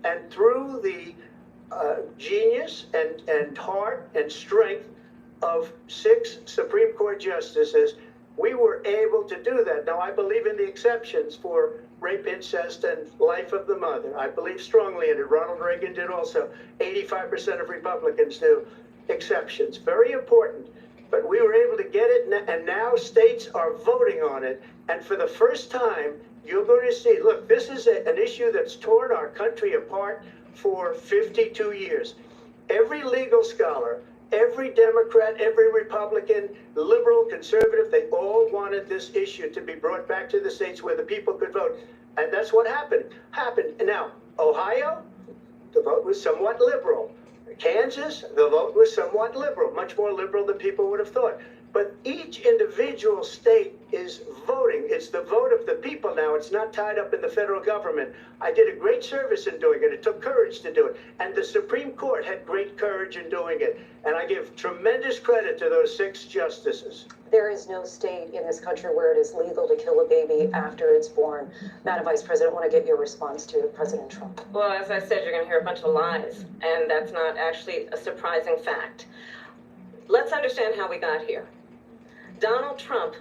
And through the genius and heart and strength of 6 Supreme Court justices, we were able to do that. Now, I believe in the exceptions for rape, incest, and life of the mother. I believe strongly in it. Ronald Reagan did also. 85% of Republicans do. Exceptions. Very important. But we were able to get it, and now states are voting on it. And for the first time, you're going to see, look, this is an issue that's torn our country apart for 52 years. Every legal scholar, every Democrat, every Republican, liberal, conservative, they all wanted this issue to be brought back to the states where the people could vote. And that's what happened. And now, Ohio, the vote was somewhat liberal. Kansas, the vote was somewhat liberal, much more liberal than people would have thought. But each individual state is voting. It's the vote of the people now. It's not tied up in the federal government. I did a great service in doing it. It took courage to do it. And the Supreme Court had great courage in doing it. And I give tremendous credit to those 6 justices. There is no state in this country where it is legal to kill a baby after it's born. Madam Vice President, I want to get your response to President Trump. Well, as I said, you're going to hear a bunch of lies, and that's not actually a surprising fact. Let's understand how we got here. Donald Trump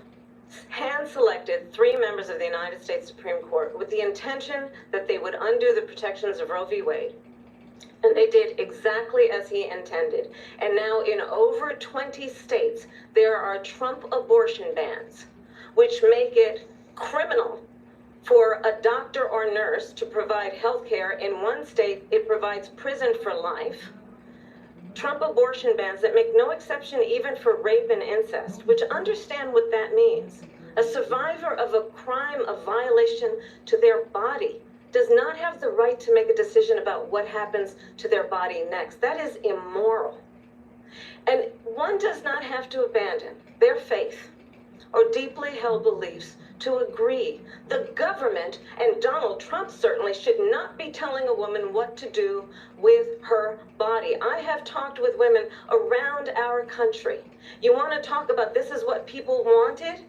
hand-selected 3 members of the United States Supreme Court with the intention that they would undo the protections of Roe v. Wade. And they did exactly as he intended. And now in over 20 states, there are Trump abortion bans, which make it criminal for a doctor or nurse to provide health care. In one state, it provides prison for life. Trump abortion bans that make no exception even for rape and incest, which understand what that means. A survivor of a crime of violation to their body does not have the right to make a decision about what happens to their body next. That is immoral. And one does not have to abandon their faith or deeply held beliefs to agree. The government, and Donald Trump certainly, should not be telling a woman what to do with her body. I have talked with women around our country. You want to talk about this is what people wanted?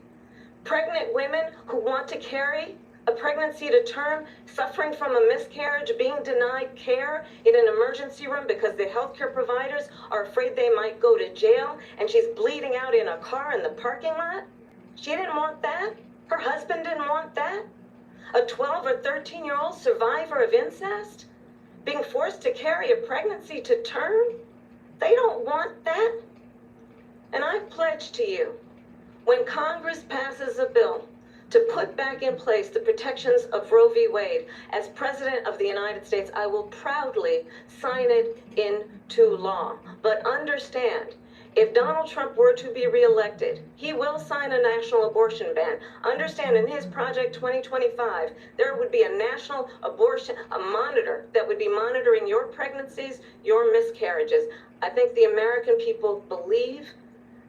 Pregnant women who want to carry a pregnancy to term, suffering from a miscarriage, being denied care in an emergency room because the healthcare providers are afraid they might go to jail, and she's bleeding out in a car in the parking lot. She didn't want that. Her husband didn't want that. A 12 or 13-year-old survivor of incest being forced to carry a pregnancy to term. They don't want that. And I pledge to you, when Congress passes a bill to put back in place the protections of Roe v. Wade, as President of the United States, I will proudly sign it into law. But understand, if Donald Trump were to be reelected, he will sign a national abortion ban. Understand, in his Project 2025, there would be a national abortion, a monitor that would be monitoring your pregnancies, your miscarriages. I think the American people believe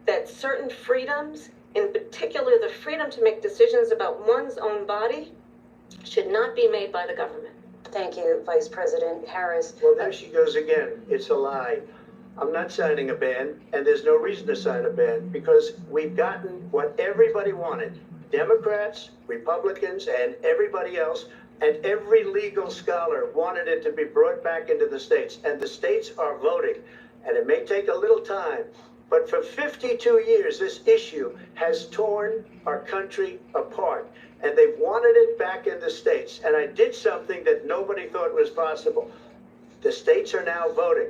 that certain freedoms, in particular the freedom to make decisions about one's own body, should not be made by the government. Thank you, Vice President Harris. Well, there she goes again. It's a lie. I'm not signing a ban, and there's no reason to sign a ban, because we've gotten what everybody wanted. Democrats, Republicans, and everybody else, and every legal scholar wanted it to be brought back into the states, and the states are voting. And it may take a little time, but for 52 years, this issue has torn our country apart, and they've wanted it back in the states. And I did something that nobody thought was possible. The states are now voting.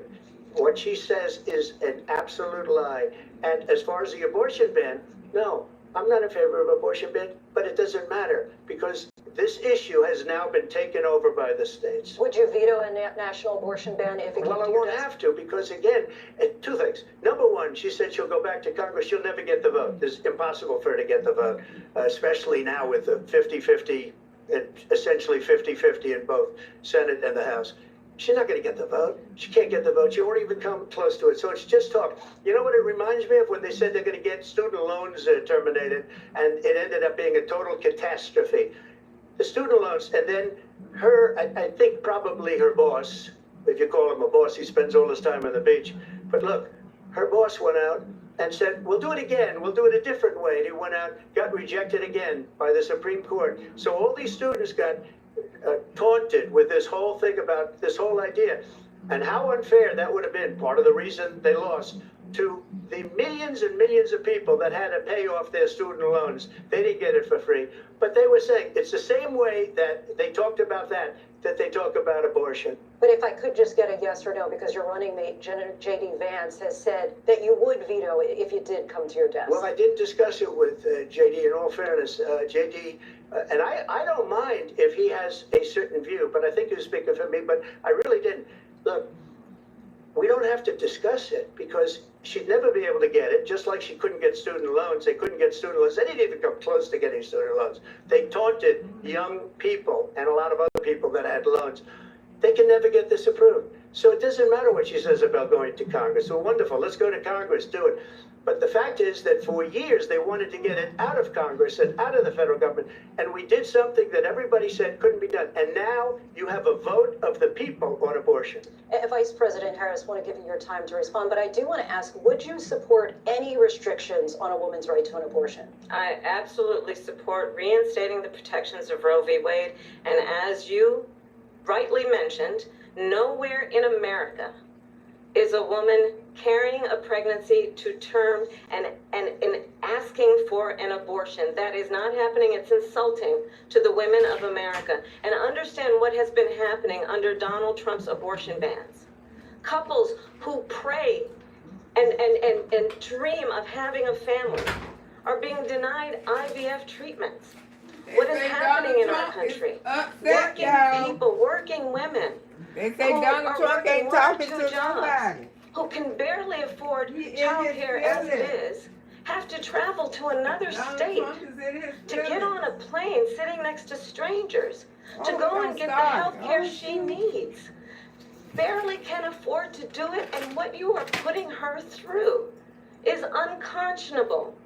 What she says is an absolute lie. And as far as the abortion ban, no, I'm not in favor of abortion ban, but it doesn't matter, because this issue has now been taken over by the states. Would you veto a national abortion ban if it came to your desk? Well, I won't have to, because again, two things. Number one, she said she'll go back to Congress. She'll never get the vote. It's impossible for her to get the vote, especially now with the 50-50, essentially 50-50 in both Senate and the House. She's not going to get the vote. She can't get the vote. She won't even come close to it. So it's just talk. You know what it reminds me of? When they said they're going to get student loans terminated, and it ended up being a total catastrophe. The student loans, and then her, I think probably her boss, if you call him a boss, he spends all his time on the beach. But look, her boss went out and said, we'll do it again. We'll do it a different way. And he went out, got rejected again by the Supreme Court. So all these students got taunted with this whole thing about this whole idea. And how unfair that would have been, part of the reason they lost, to the millions and millions of people that had to pay off their student loans. They didn't get it for free. But they were saying it's the same way that they talked about that they talk about abortion. But if I could just get a yes or no, because your running mate, J.D. Vance, has said that you would veto it if it did come to your desk. Well, I didn't discuss it with J.D. in all fairness. J.D., and I don't mind if he has a certain view, but I think he was speaking for me, but I really didn't. Look, we don't have to discuss it, because she'd never be able to get it, just like she couldn't get student loans. They couldn't get student loans. They didn't even come close to getting student loans. They taunted young people and a lot of other people that had loans. They can never get this approved. So it doesn't matter what she says about going to Congress. Well, wonderful. Let's go to Congress. Do it. But the fact is that for years, they wanted to get it out of Congress and out of the federal government. And we did something that everybody said couldn't be done. And now you have a vote of the people on abortion. Vice President Harris, I want to give you your time to respond, but I do want to ask, would you support any restrictions on a woman's right to an abortion? I absolutely support reinstating the protections of Roe v. Wade. And as you rightly mentioned, nowhere in America is a woman carrying a pregnancy to term and asking for an abortion. That is not happening. It's insulting to the women of America. And understand what has been happening under Donald Trump's abortion bans. Couples who pray and dream of having a family are being denied IVF treatments. What is happening in our country? Working people, working women. They say Donald Trump ain't talking to nobody. who can barely afford childcare as it is, have to travel to another state to get on a plane sitting next to strangers to go and get the health care she needs. Barely can afford to do it, and what you are putting her through is unconscionable.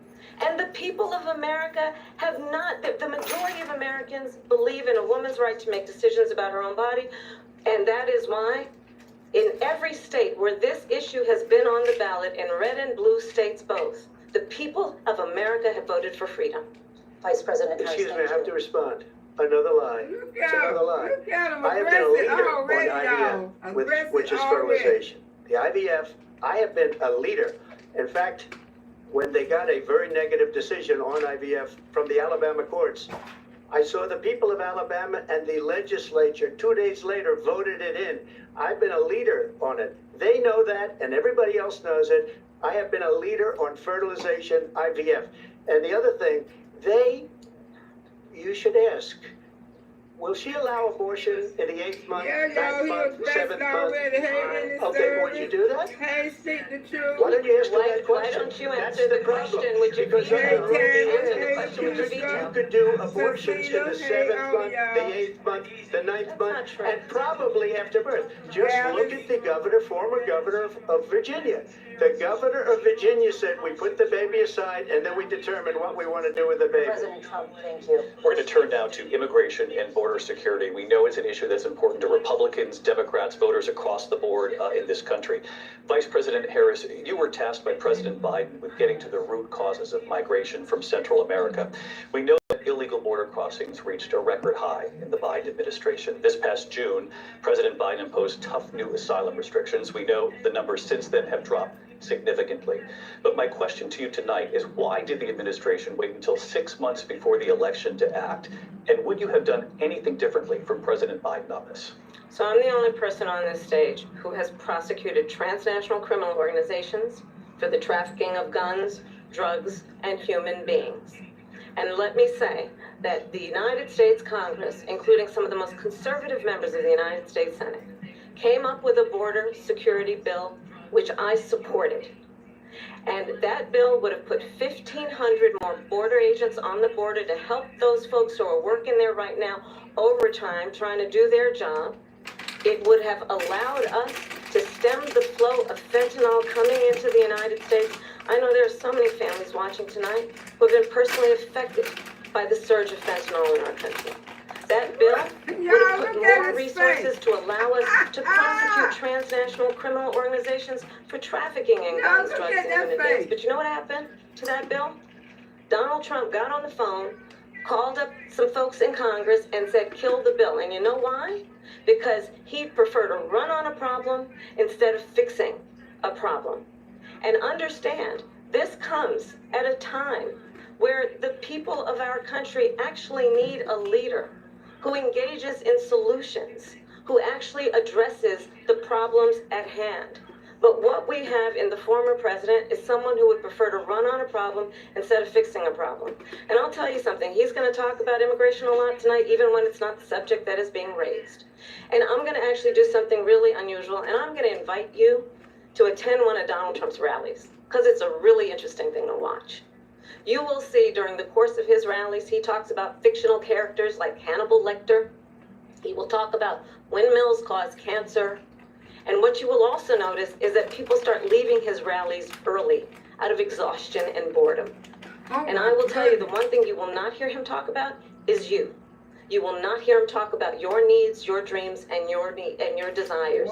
And the people of America have not, the majority of Americans believe in a woman's right to make decisions about her own body, and that is why in every state where this issue has been on the ballot, in red and blue states both, the people of America have voted for freedom. Vice President Harris, Excuse me, I have to respond. Another lie. It's another lie. I have been a leader on IVF, which is fertilization. The IVF, I have been a leader. In fact, when they got a very negative decision on IVF from the Alabama courts, I saw the people of Alabama and the legislature 2 days later voted it in. I've been a leader on it. They know that, and everybody else knows it. I have been a leader on fertilization, IVF. And the other thing, you should ask, will she allow abortion in the 8th month, 9th month, 7th month? Okay, would you do that? Hey, speak the truth. Why don't you ask her that question? Why don't you answer the question? Would you Because answer the question with you detail? could do abortions in the 7th month, the 8th month, the 9th month, and probably after birth. Just look at the governor, former governor of Virginia. The governor of Virginia said we put the baby aside and then we determine what we want to do with the baby. President Trump, thank you. We're going to turn now to immigration and border security. We know it's an issue that's important to Republicans, Democrats, voters across the board in this country. Vice President Harris, you were tasked by President Biden with getting to the root causes of migration from Central America. We know that illegal border crossings reached a record high in the Biden administration. This past June, President Biden imposed tough new asylum restrictions. We know the numbers since then have dropped significantly. But my question to you tonight is, why did the administration wait until 6 months before the election to act? And would you have done anything differently from President Biden on this? So I'm the only person on this stage who has prosecuted transnational criminal organizations for the trafficking of guns, drugs, and human beings. And let me say that the United States Congress, including some of the most conservative members of the United States Senate, came up with a border security bill which I supported. And that bill would have put 1,500 more border agents on the border to help those folks who are working there right now overtime trying to do their job. It would have allowed us to stem the flow of fentanyl coming into the United States. I know there are so many families watching tonight who have been personally affected by the surge of fentanyl in our country. That bill would have put more resources to allow us to prosecute transnational criminal organizations for trafficking in guns, drugs, and human beings. But you know what happened to that bill? Donald Trump got on the phone, called up some folks in Congress, and said, kill the bill. And you know why? Because he'd prefer to run on a problem instead of fixing a problem. And understand, this comes at a time where the people of our country actually need a leader who engages in solutions, who actually addresses the problems at hand. But what we have in the former president is someone who would prefer to run on a problem instead of fixing a problem. And I'll tell you something, he's going to talk about immigration a lot tonight, even when it's not the subject that is being raised. And I'm going to actually do something really unusual, and I'm going to invite you to attend one of Donald Trump's rallies, because it's a really interesting thing to watch. You will see during the course of his rallies, he talks about fictional characters like Hannibal Lecter. He will talk about windmills cause cancer. And what you will also notice is that people start leaving his rallies early out of exhaustion and boredom. And I will tell you, the one thing you will not hear him talk about is you. You will not hear him talk about your needs, your dreams, and your desires.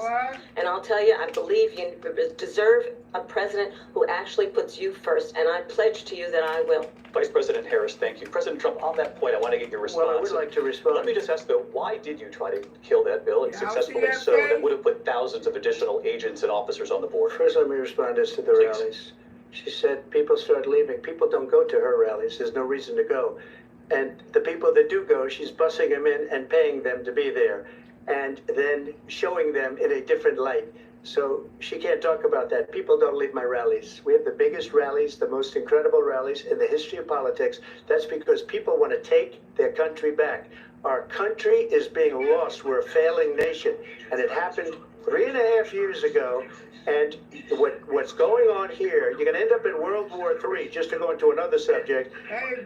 And I'll tell you, I believe you deserve a president who actually puts you first, and I pledge to you that I will. Vice President Harris, thank you. President Trump, on that point, I want to get your response. Well, I would like to respond. Let me just ask, though, why did you try to kill that bill, and successfully so, that would have put thousands of additional agents and officers on the board? First, let me respond as to the rallies. She said people start leaving. People don't go to her rallies. There's no reason to go. And the people that do go, she's bussing them in and paying them to be there, and then showing them in a different light. So she can't talk about that. People don't leave my rallies. We have the biggest rallies, the most incredible rallies in the history of politics. That's because people want to take their country back. Our country is being lost. We're a failing nation. And it happened 3.5 years ago. And what's going on here, you're going to end up in World War III, just to go into another subject.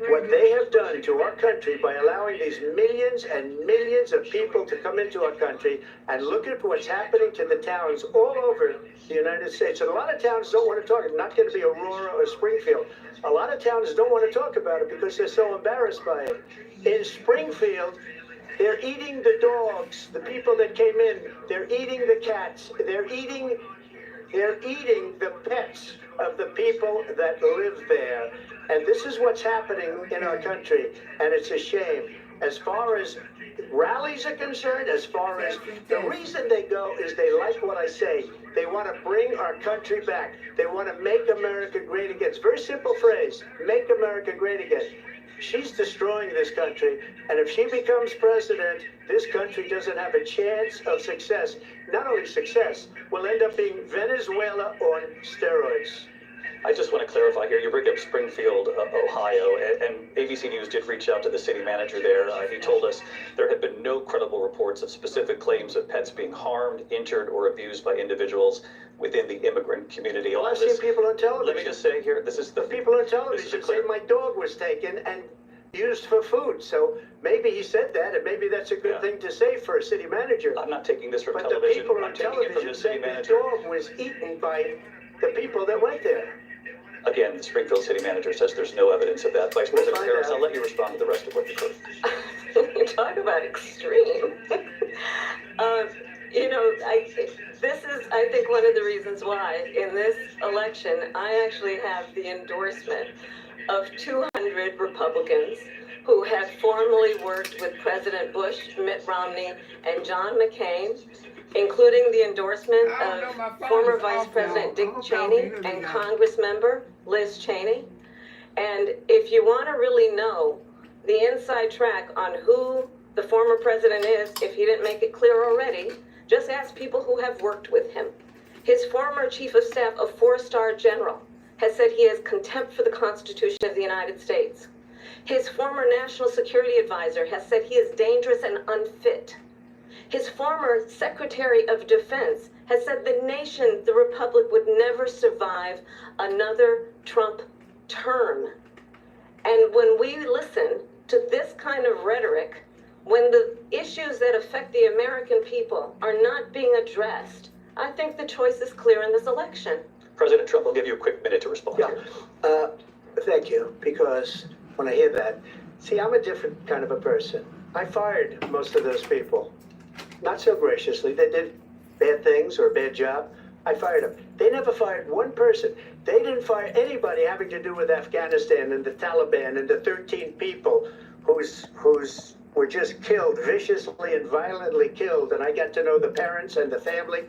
What they have done to our country by allowing these millions and millions of people to come into our country, and look at what's happening to the towns all over the United States. And a lot of towns don't want to talk. It's not going to be Aurora or Springfield. A lot of towns don't want to talk about it because they're so embarrassed by it. In Springfield, they're eating the dogs, the people that came in. They're eating the cats. They're eating the pets of the people that live there. And this is what's happening in our country, and it's a shame. As far as rallies are concerned, as far as the reason they go is they like what I say. They want to bring our country back. They want to make America great again. It's a very simple phrase, make America great again. She's destroying this country, and if she becomes president, this country doesn't have a chance of success. Not only success, we'll end up being Venezuela on steroids. I just want to clarify here, you bring up Springfield, Ohio, and ABC News did reach out to the city manager there. He told us there have been no credible reports of specific claims of pets being harmed, injured, or abused by individuals within the immigrant community. Well, I've seen people on television. Let me just say here, this is the people on television say my dog was taken and used for food. So maybe he said that, and maybe that's a good thing to say for a city manager. I'm not taking this from but television. The people I'm on taking it from television the city say the manager. dog was eaten by the people that went there. Again, the Springfield city manager says there's no evidence of that. Vice President Harris, out. I'll let you respond to the rest of what you've heard. You talk about extreme. This is, I think, one of the reasons why in this election, I actually have the endorsement of 200 Republicans who have formerly worked with President Bush, Mitt Romney, and John McCain, including the endorsement of former Vice President Dick Cheney and Congress member Liz Cheney. And if you want to really know the inside track on who the former president is, if he didn't make it clear already, just ask people who have worked with him. His former chief of staff, a 4-star general, has said he has contempt for the Constitution of the United States. His former national security advisor has said he is dangerous and unfit. His former Secretary of Defense has said the nation, the Republic, would never survive another Trump term. And when we listen to this kind of rhetoric, when the issues that affect the American people are not being addressed, I think the choice is clear in this election. President Trump will give you a quick minute to respond here. Thank you, because when I hear that, see, I'm a different kind of a person. I fired most of those people. Not so graciously. They did bad things or a bad job. I fired them. They never fired one person. They didn't fire anybody having to do with Afghanistan and the Taliban and the 13 people whose were just killed, viciously and violently killed. And I got to know the parents and the family.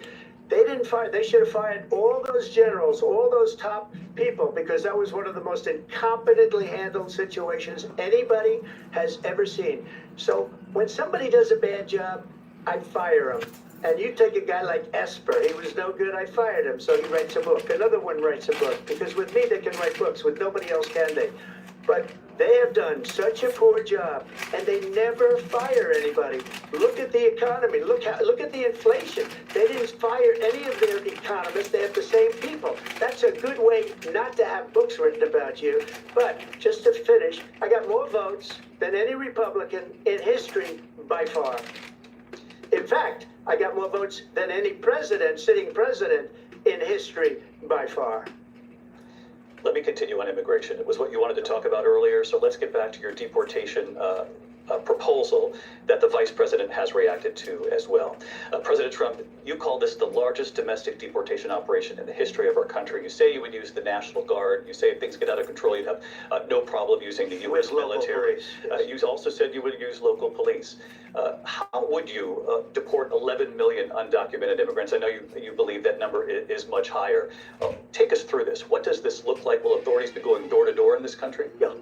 They didn't fire. They should have fired all those generals, all those top people, because that was one of the most incompetently handled situations anybody has ever seen. So when somebody does a bad job, I fire him. And you take a guy like Esper, he was no good, I fired him, so he writes a book. Another one writes a book, because with me they can write books, with nobody else can they. But they have done such a poor job, and they never fire anybody. Look at the economy, look at the inflation. They didn't fire any of their economists, they have the same people. That's a good way not to have books written about you. But just to finish, I got more votes than any Republican in history by far. In fact, I got more votes than any president, sitting president in history by far. Let me continue on immigration. It was what you wanted to talk about earlier, so let's get back to your deportation proposal that the vice president has reacted to as well. President Trump, you call this the largest domestic deportation operation in the history of our country. You say you would use the National Guard. You say if things get out of control, you'd have no problem using the U.S. military. You also said you would use local police. How would you deport 11 million undocumented immigrants? I know you believe that number is much higher. Take us through this. What does this look like? Will authorities be going door to door in this country? Yeah,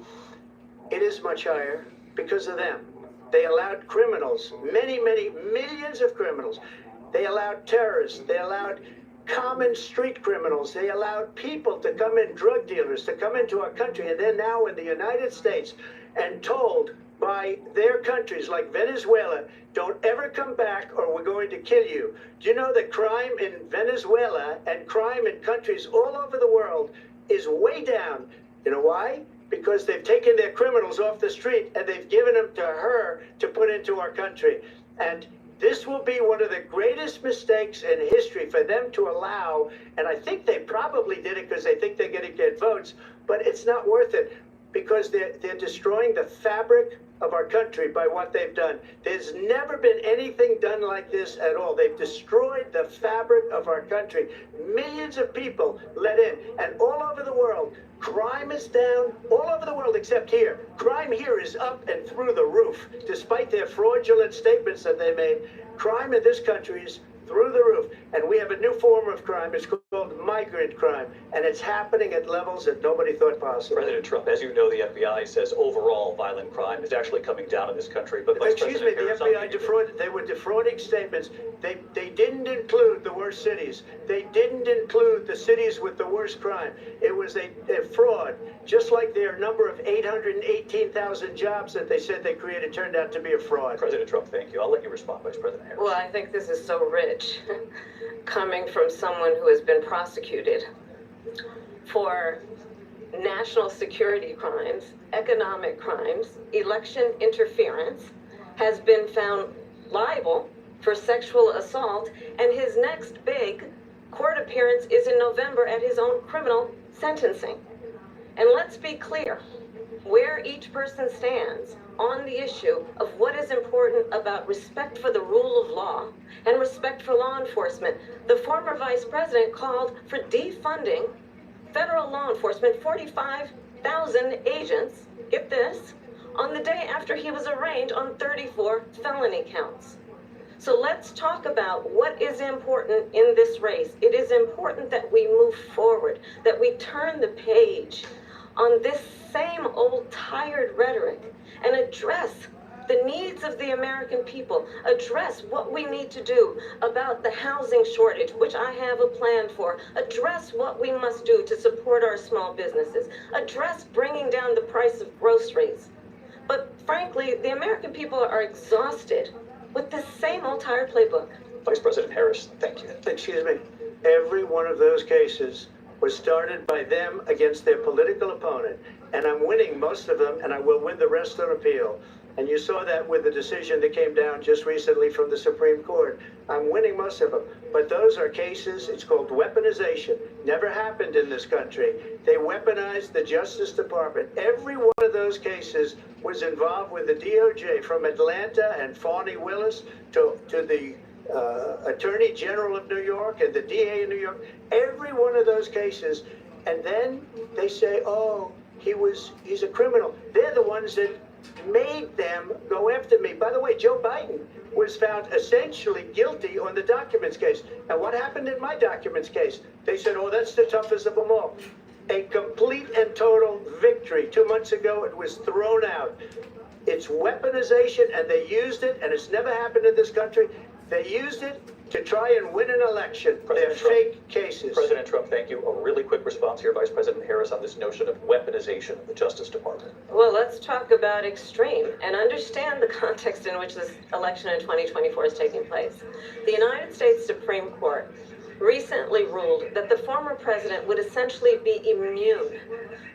it is much higher because of them. They allowed criminals, many, many millions of criminals. They allowed terrorists. They allowed common street criminals. They allowed people to come in, drug dealers, to come into our country. And they're now in the United States and told by their countries like Venezuela, don't ever come back or we're going to kill you. Do you know that crime in Venezuela and crime in countries all over the world is way down? You know why? Because they've taken their criminals off the street and they've given them to her to put into our country. And this will be one of the greatest mistakes in history for them to allow. And I think they probably did it because they think they're going to get votes, but it's not worth it because they're destroying the fabric of our country by what they've done. There's never been anything done like this at all. They've destroyed the fabric of our country. Millions of people let in, and all over the world, crime is down all over the world except here. Crime here is up and through the roof. Despite their fraudulent statements that they made, crime in this country is through the roof. And we have a new form of crime. It's called migrant crime. And it's happening at levels that nobody thought possible. President Trump, as you know, the FBI says overall violent crime is actually coming down in this country. But excuse me, the FBI defrauded. They were defrauding statements. They didn't include the worst cities. They didn't include the cities with the worst crime. It was a fraud. Just like their number of 818,000 jobs that they said they created turned out to be a fraud. President Trump, thank you. I'll let you respond, Vice President Harris. Well, I think this is so rich, coming from someone who has been prosecuted for national security crimes, economic crimes, election interference, has been found liable for sexual assault, and his next big court appearance is in November at his own criminal sentencing. And let's be clear, where each person stands on the issue of what is important about respect for the rule of law and respect for law enforcement. The former vice president called for defunding federal law enforcement, 45,000 agents, get this, on the day after he was arraigned on 34 felony counts. So let's talk about what is important in this race. It is important that we move forward, that we turn the page on this same old tired rhetoric and address the needs of the American people, address what we need to do about the housing shortage, which I have a plan for, address what we must do to support our small businesses, address bringing down the price of groceries. But frankly, the American people are exhausted with the same old tired playbook. Vice President Harris, thank you. Excuse me. Every one of those cases was started by them against their political opponent. And I'm winning most of them, and I will win the rest on appeal. And you saw that with the decision that came down just recently from the Supreme Court. I'm winning most of them. But those are cases, it's called weaponization. Never happened in this country. They weaponized the Justice Department. Every one of those cases was involved with the DOJ, from Atlanta and Fani Willis to the Attorney General of New York and the DA in New York. Every one of those cases. And then they say, oh, he's a criminal. They're the ones that made them go after me. By the way, Joe Biden was found essentially guilty on the documents case. And what happened in my documents case? They said, oh, that's the toughest of them all. A complete and total victory. 2 months ago, it was thrown out. It's weaponization, and they used it, and it's never happened in this country. They used it to try and win an election. They're fake cases. President Trump, thank you. A really quick response here, Vice President Harris, on this notion of weaponization of the Justice Department. Well, let's talk about extreme and understand the context in which this election in 2024 is taking place. The United States Supreme Court recently ruled that the former president would essentially be immune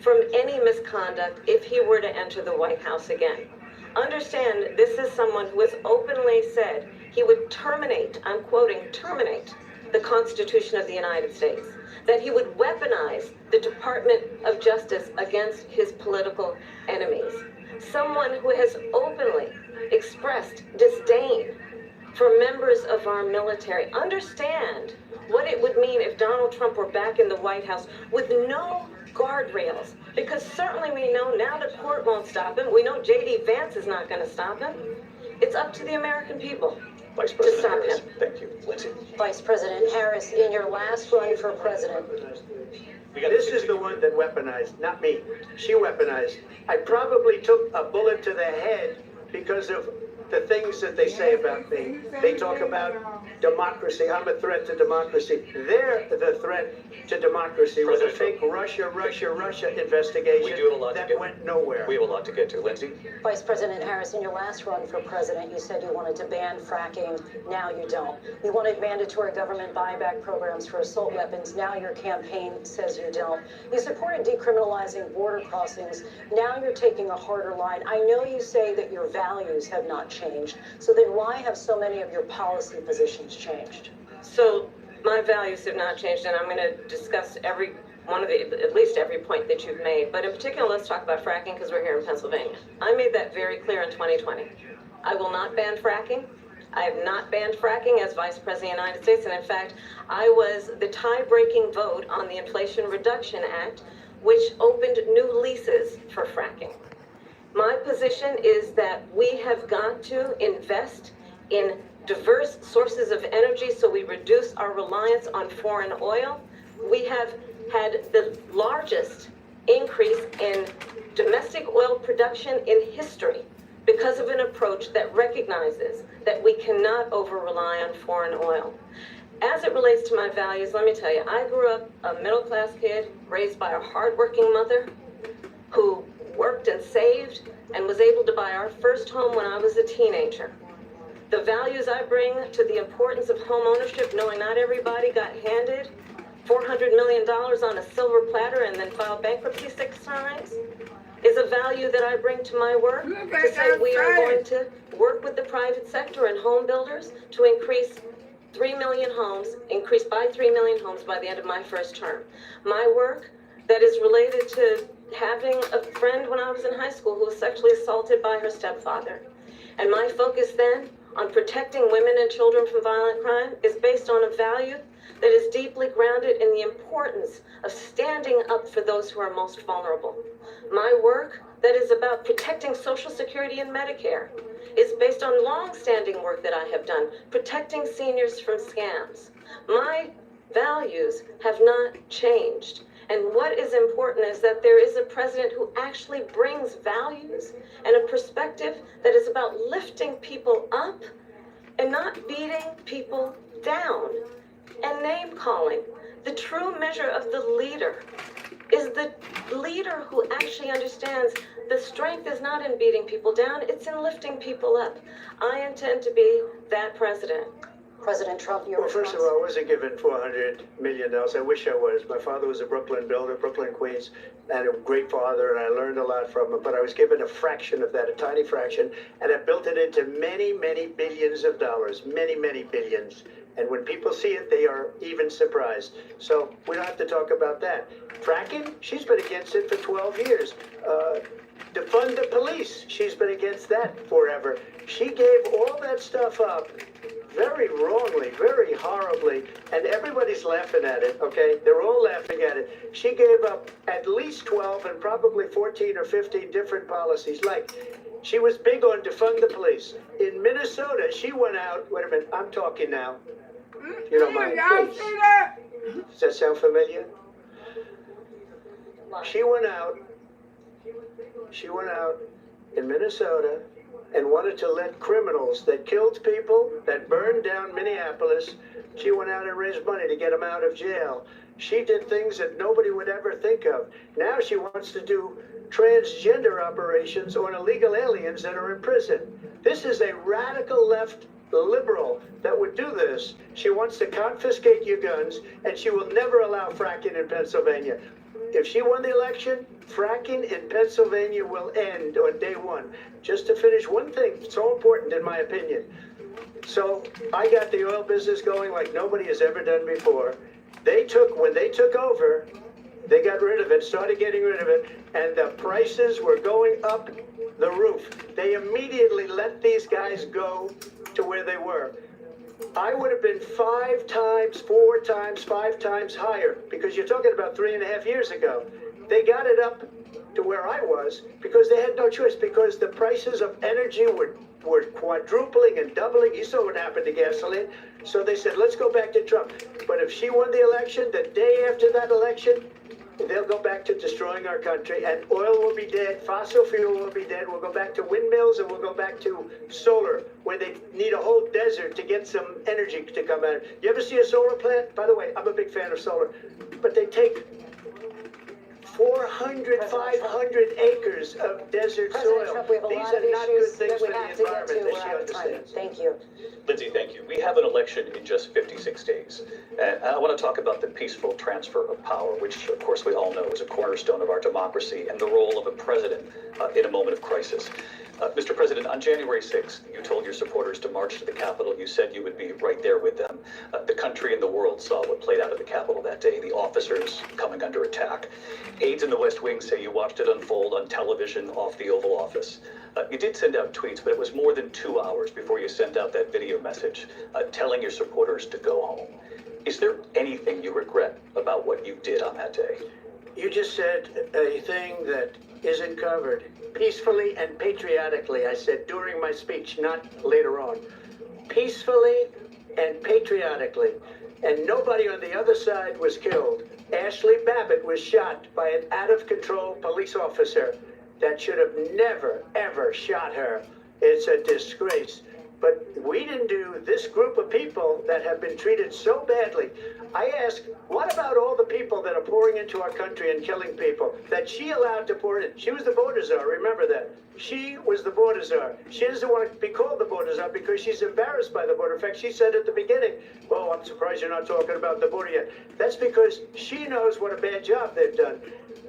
from any misconduct if he were to enter the White House again. Understand, this is someone who has openly said he would terminate, I'm quoting, terminate the Constitution of the United States, that he would weaponize the Department of Justice against his political enemies. Someone who has openly expressed disdain for members of our military. Understand what it would mean if Donald Trump were back in the White House with no guardrails, because certainly we know now the court won't stop him. We know J.D. Vance is not going to stop him. It's up to the American people Vice President to stop Harris, him. thank you. Lindsay. Vice President Harris, in your last run for president. This is the one that weaponized, not me. She weaponized. I probably took a bullet to the head because of the things that they say about me. They talk about democracy. I'm a threat to democracy. They're the threat to democracy with a fake Russia investigation We do have a lot to that get. went nowhere. We have a lot to get to. Lindsay? Vice President Harris, in your last run for president, you said you wanted to ban fracking. Now you don't. You wanted mandatory government buyback programs for assault weapons. Now your campaign says you don't. You supported decriminalizing border crossings. Now you're taking a harder line. I know you say that your values have not changed. So then why have so many of your policy positions changed? So my values have not changed, and I'm going to discuss every one of at least every point that you've made. But in particular, let's talk about fracking because we're here in Pennsylvania. I made that very clear in 2020. I will not ban fracking. I have not banned fracking as Vice President of the United States, and in fact, I was the tie-breaking vote on the Inflation Reduction Act, which opened new leases for fracking. My position is that we have got to invest in diverse sources of energy so we reduce our reliance on foreign oil. We have had the largest increase in domestic oil production in history because of an approach that recognizes that we cannot over-rely on foreign oil. As it relates to my values, let me tell you, I grew up a middle-class kid raised by a hardworking mother who worked and saved and was able to buy our first home when I was a teenager. The values I bring to the importance of home ownership, knowing not everybody got handed $400 million on a silver platter and then filed bankruptcy 6 times, is a value that I bring to my work to say we are going to work with the private sector and home builders to increase 3 million homes, increase by 3 million homes by the end of my first term. My work that is related to having a friend when I was in high school who was sexually assaulted by her stepfather. And my focus then on protecting women and children from violent crime is based on a value that is deeply grounded in the importance of standing up for those who are most vulnerable. My work that is about protecting Social Security and Medicare is based on long-standing work that I have done, protecting seniors from scams. My values have not changed. And what is important is that there is a president who actually brings values and a perspective that is about lifting people up and not beating people down and name-calling. The true measure of the leader is the leader who actually understands the strength is not in beating people down, it's in lifting people up. I intend to be that president. President Trump, your Well, first of all, I wasn't given $400 million. I wish I was. My father was a Brooklyn builder, Brooklyn, Queens, and a great father, and I learned a lot from him. But I was given a fraction of that, a tiny fraction, and I built it into many, many billions of dollars, many, many billions. And when people see it, they are even surprised. So we don't have to talk about that. Fracking, she's been against it for 12 years. Defund the police, she's been against that forever. She gave all that stuff up very wrongly, very horribly, and everybody's laughing at it, okay? They're all laughing at it. She gave up at least 12 and probably 14 or 15 different policies. Like, she was big on defund the police. In Minnesota, she went out, wait a minute, I'm talking now. If you don't mind, please. Does that sound familiar? She went out in Minnesota and wanted to let criminals that killed people, that burned down Minneapolis, she went out and raised money to get them out of jail. She did things that nobody would ever think of. Now she wants to do transgender operations on illegal aliens that are in prison. This is a radical left liberal that would do this. She wants to confiscate your guns, and she will never allow fracking in Pennsylvania. If she won the election, fracking in Pennsylvania will end on day one. Just to finish one thing, so important in my opinion. So I got the oil business going like nobody has ever done before. When they took over, they got rid of it, started getting rid of it, and the prices were going up the roof. They immediately let these guys go to where they were. I would have been 5 times, 4 times, 5 times higher, because you're talking about 3.5 years ago. They got it up to where I was because they had no choice, because the prices of energy were quadrupling and doubling. You saw what happened to gasoline. So they said, let's go back to Trump. But if she won the election, the day after that election, they'll go back to destroying our country, and oil will be dead, fossil fuel will be dead, we'll go back to windmills, and we'll go back to solar, where they need a whole desert to get some energy to come out. You ever see a solar plant? By the way, I'm a big fan of solar, but they take 400, 500 acres of desert President soil. Trump, we have a These lot are of not good issues things that for we the have to get to. environment that We're she out of time. understands. Thank you. Lindsay, thank you. We have an election in just 56 days. And I want to talk about the peaceful transfer of power, which, of course, we all know is a cornerstone of our democracy, and the role of a president in a moment of crisis. Mr. President, on January 6th, you told your supporters to march to the Capitol. You said you would be right there with them. The country and the world saw what played out at the Capitol that day, the officers coming under attack. Aides in the West Wing say you watched it unfold on television off the Oval Office. You did send out tweets, but it was more than 2 hours before you sent out that video message telling your supporters to go home. Is there anything you regret about what you did on that day? You just said a thing that isn't covered. Peacefully and patriotically, I said during my speech, not later on. Peacefully and patriotically. And nobody on the other side was killed. Ashley Babbitt was shot by an out-of-control police officer that should have never, ever shot her. It's a disgrace. But we didn't do this group of people that have been treated so badly. I ask, what about all the people that are pouring into our country and killing people that she allowed to pour in? She was the border czar, remember that. She was the border czar. She doesn't want to be called the border czar because she's embarrassed by the border. In fact, she said at the beginning, well, I'm surprised you're not talking about the border yet. That's because she knows what a bad job they've done.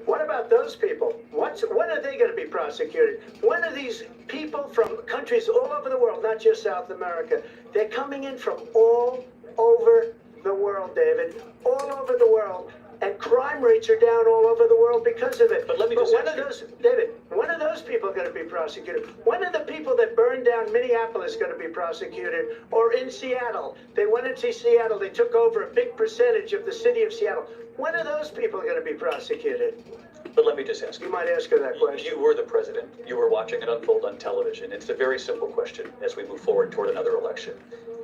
What about those people? When are they going to be prosecuted? When are these people from countries all over the world, not just South America, they're coming in from all over the world, David, all over the world, and crime rates are down all over the world because of it. But let me just ask you, David, when are those people going to be prosecuted? When are the people that burned down Minneapolis going to be prosecuted? Or in Seattle? They went into Seattle, they took over a big percentage of the city of Seattle. When are those people going to be prosecuted? But let me just ask you. You might ask her that question. You were the president. You were watching it unfold on television. It's a very simple question as we move forward toward another election.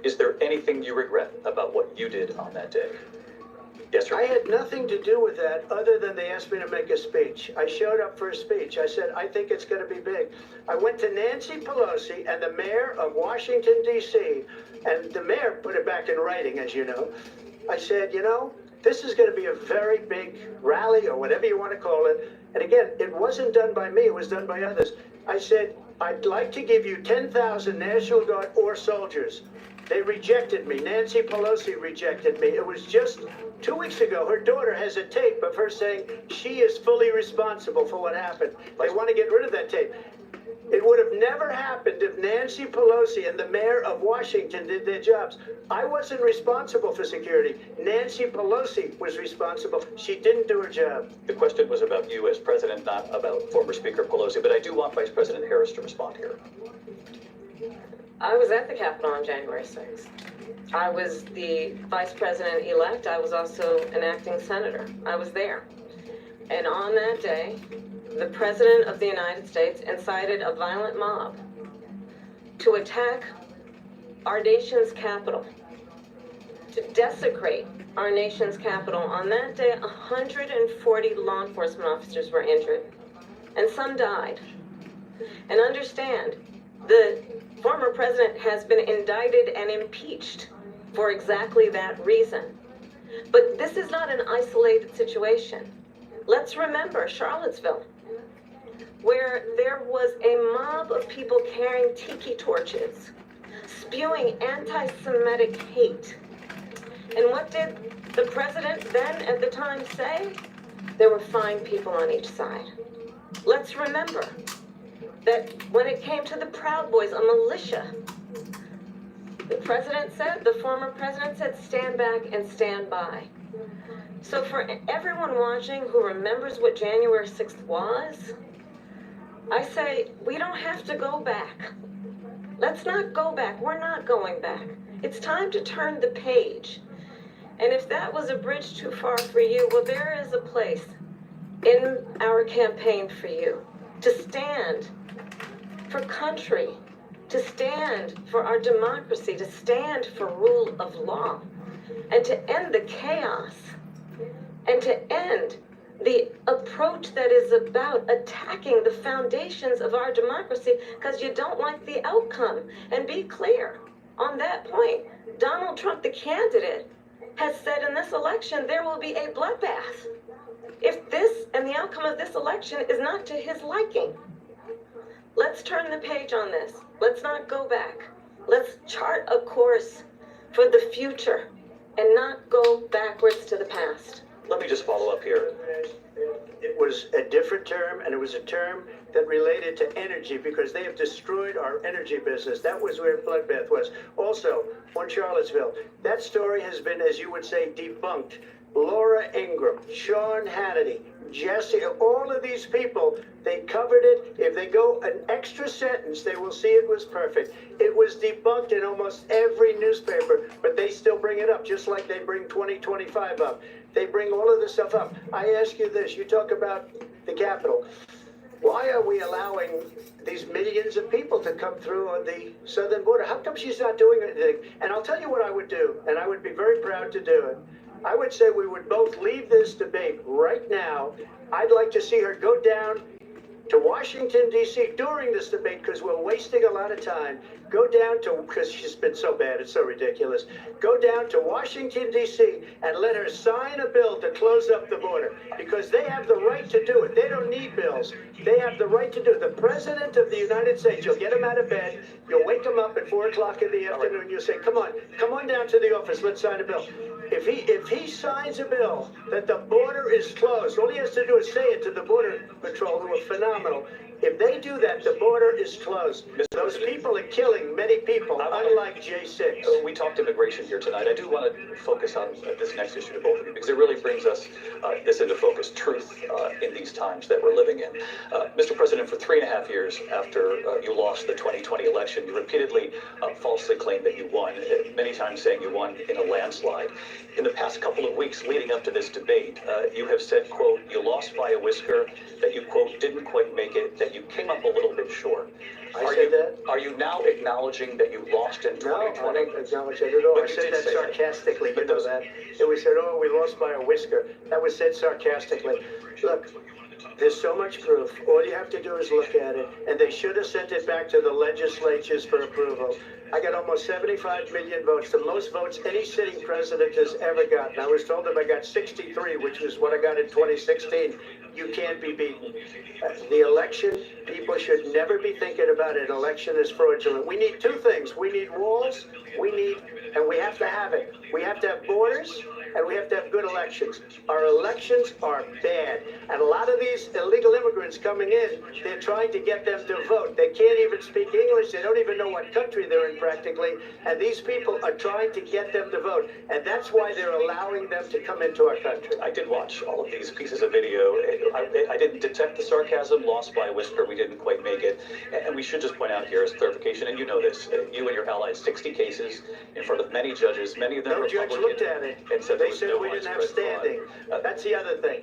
Is there anything you regret about what you did on that day? Yes, sir. I had nothing to do with that other than they asked me to make a speech. I showed up for a speech. I said, I think it's going to be big. I went to Nancy Pelosi and the mayor of Washington, D.C., and the mayor put it back in writing, as you know. I said, you know, this is going to be a very big rally or whatever you want to call it. And again, it wasn't done by me. It was done by others. I said, I'd like to give you 10,000 National Guard or soldiers. They rejected me. Nancy Pelosi rejected me. It was just 2 weeks ago. Her daughter has a tape of her saying she is fully responsible for what happened. They want to get rid of that tape. It would have never happened if Nancy Pelosi and the mayor of Washington did their jobs. I wasn't responsible for security. Nancy Pelosi was responsible. She didn't do her job. The question was about you as president, not about former Speaker Pelosi, but I do want Vice President Harris to respond here. I was at the Capitol on January 6th. I was the vice president-elect. I was also an acting senator. I was there. And on that day, the President of the United States incited a violent mob to attack our nation's capital, to desecrate our nation's capital. On that day, 140 law enforcement officers were injured, and some died. And understand, the former president has been indicted and impeached for exactly that reason. But this is not an isolated situation. Let's remember Charlottesville, where there was a mob of people carrying tiki torches, spewing anti-Semitic hate. And what did the president then at the time say? There were fine people on each side. Let's remember that when it came to the Proud Boys, a militia, the former president said, stand back and stand by. So for everyone watching who remembers what January 6th was, I say, we don't have to go back. Let's not go back. We're not going back. It's time to turn the page. And if that was a bridge too far for you, well, there is a place in our campaign for you to stand for country, to stand for our democracy, to stand for rule of law, and to end the chaos, and to end the approach that is about attacking the foundations of our democracy because you don't like the outcome. And be clear on that point. Donald Trump, the candidate, has said in this election there will be a bloodbath if this and the outcome of this election is not to his liking. Let's turn the page on this. Let's not go back. Let's chart a course for the future and not go backwards to the past. Let me just follow up here. It was a different term, and it was a term that related to energy because they have destroyed our energy business. That was where bloodbath was. Also, on Charlottesville, that story has been, as you would say, debunked. Laura Ingraham, Sean Hannity, Jesse, all of these people, they covered it. If they go an extra sentence, they will see it was perfect. It was debunked in almost every newspaper, but they still bring it up, just like they bring 2025 up. They bring all of this stuff up. I ask you this, you talk about the Capitol. Why are we allowing these millions of people to come through on the southern border? How come she's not doing anything? And I'll tell you what I would do, and I would be very proud to do it. I would say we would both leave this debate right now. I'd like to see her go down to Washington, D.C. during this debate because we're wasting a lot of time. Go down to, because she's been so bad, it's so ridiculous. Go down to Washington, D.C. and let her sign a bill to close up the border because they have the right to do it. They don't need bills. They have the right to do it. The President of the United States, you'll get him out of bed, you'll wake him up at 4 o'clock in the afternoon, you'll say, come on down to the office, let's sign a bill. If he signs a bill that the border is closed, all he has to do is say it to the Border Patrol, who are phenomenal. If they do that, the border is closed. Those people are killing many people, unlike J6. We talked immigration here tonight. I do want to focus on this next issue to both of you because it really brings us this into focus, truth in these times that we're living in. Mr. President, for 3.5 years after you lost the 2020 election, you repeatedly falsely claimed that you won, many times saying you won in a landslide. In the past couple of weeks leading up to this debate, you have said, quote, you lost by a whisker, that you, quote, didn't quite make it, that you came up a little bit short. Are you now acknowledging that you lost in 2020? No, I don't acknowledge that at all. I said that sarcastically, you know that. And we said, oh, we lost by a whisker. That was said sarcastically. Look, there's so much proof. All you have to do is look at it. And they should have sent it back to the legislatures for approval. I got almost 75 million votes, the most votes any sitting president has ever gotten. I was told if I got 63, which is what I got in 2016, you can't be beaten. The election, people should never be thinking about an election as fraudulent. We need two things. We need walls, and we have to have it. We have to have borders, and we have to have good elections. Our elections are bad. And a lot of these illegal immigrants coming in, they're trying to get them to vote. They can't even speak English. They don't even know what country they're in practically. And these people are trying to get them to vote. And that's why they're allowing them to come into our country. I did watch all of these pieces of video. I didn't detect the sarcasm, lost by a whisker. We didn't quite make it. And we should just point out here as clarification, and you know this, you and your allies, 60 cases in front of many judges, many of them Republican. No judge looked at it. And said they said we didn't have standing. That's the other thing.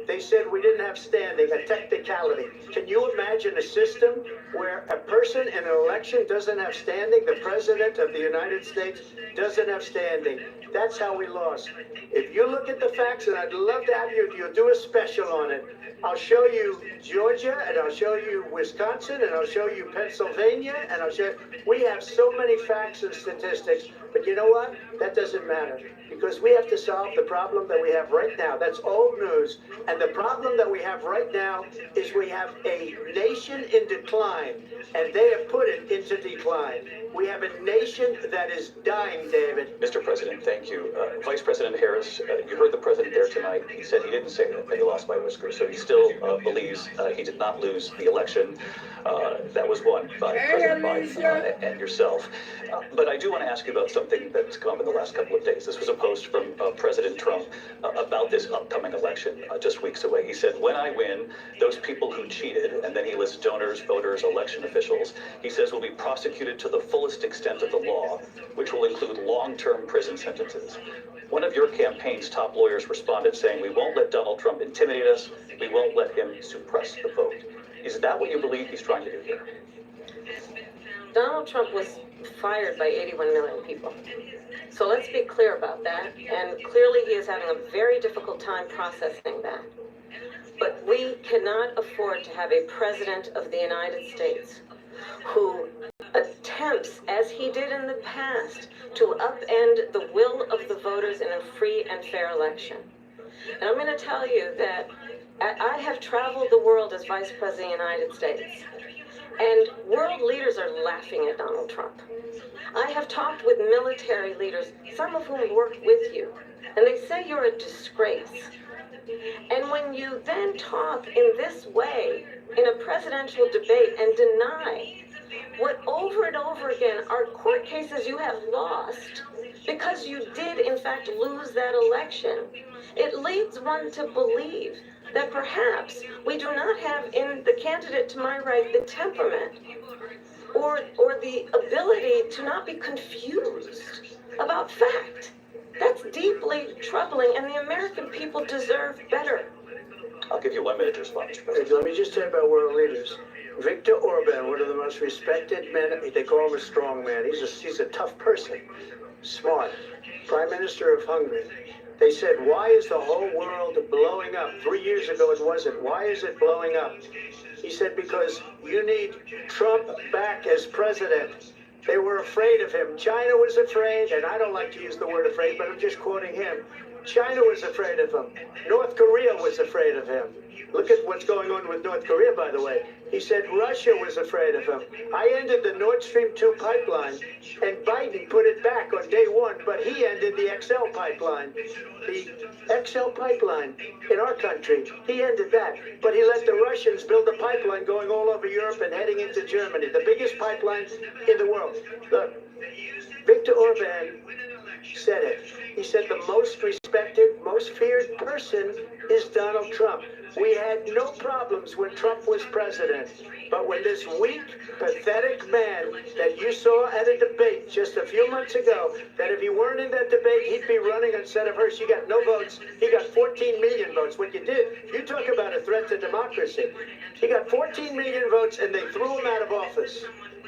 They said we didn't have standing, a technicality. Can you imagine a system where a person in an election doesn't have standing? The President of the United States doesn't have standing. That's how we lost. If you look at the facts, and I'd love to have you do a special on it, I'll show you Georgia, and I'll show you Wisconsin, and I'll show you Pennsylvania, and I'll show you. We have so many facts and statistics, but you know what? That doesn't matter. Because we have to solve the problem that we have right now. That's old news. And the problem that we have right now is we have a nation in decline, and they have put it into decline. We have a nation that is dying, David. Mr. President, thank you. Vice President Harris, you heard the president there tonight. He said he didn't say that he lost by whisker, so he still believes he did not lose the election. That was won by President Biden and yourself. But I do want to ask you about something that's come in the last couple of days. This was a post from President Trump about this upcoming election just weeks away. He said, when I win, those people who cheated, and then he lists donors, voters, election officials, he says will be prosecuted to the fullest extent of the law, which will include long-term prison sentences. One of your campaign's top lawyers responded saying, we won't let Donald Trump intimidate us, we won't let him suppress the vote. Is that what you believe he's trying to do here? Donald Trump was fired by 81 million people. So let's be clear about that. And clearly he is having a very difficult time processing that. But we cannot afford to have a president of the United States who attempts, as he did in the past, to upend the will of the voters in a free and fair election. And I'm going to tell you that I have traveled the world as Vice President of the United States, and world leaders are laughing at Donald Trump. I have talked with military leaders, some of whom worked with you, and they say you're a disgrace. And when you then talk in this way in a presidential debate and deny what over and over again are court cases you have lost because you did in fact lose that election, it leads one to believe that perhaps we do not have in the candidate to my right the temperament or the ability to not be confused about fact. That's deeply troubling, and the American people deserve better. I'll give you 1 minute to respond, Mr. President. Let me just say about world leaders. Viktor Orban, one of the most respected men, they call him a strong man. He's a tough person, smart. Prime Minister of Hungary. They said, why is the whole world blowing up? 3 years ago it wasn't. Why is it blowing up? He said, because you need Trump back as president. They were afraid of him. China was afraid, and I don't like to use the word afraid, but I'm just quoting him. China was afraid of him. North Korea was afraid of him. Look at what's going on with North Korea, by the way. He said Russia was afraid of him. I ended the Nord Stream 2 pipeline, and Biden put it back on day one, but he ended the XL pipeline. The XL pipeline in our country, he ended that. But he let the Russians build a pipeline going all over Europe and heading into Germany, the biggest pipeline in the world. Look, Viktor Orban said it. He said the most respected, most feared person is Donald Trump. We had no problems when Trump was president. But when this weak, pathetic man that you saw at a debate just a few months ago, that if he weren't in that debate, he'd be running instead of her. She got no votes. He got 14 million votes. What you did, you talk about a threat to democracy. He got 14 million votes, and they threw him out of office.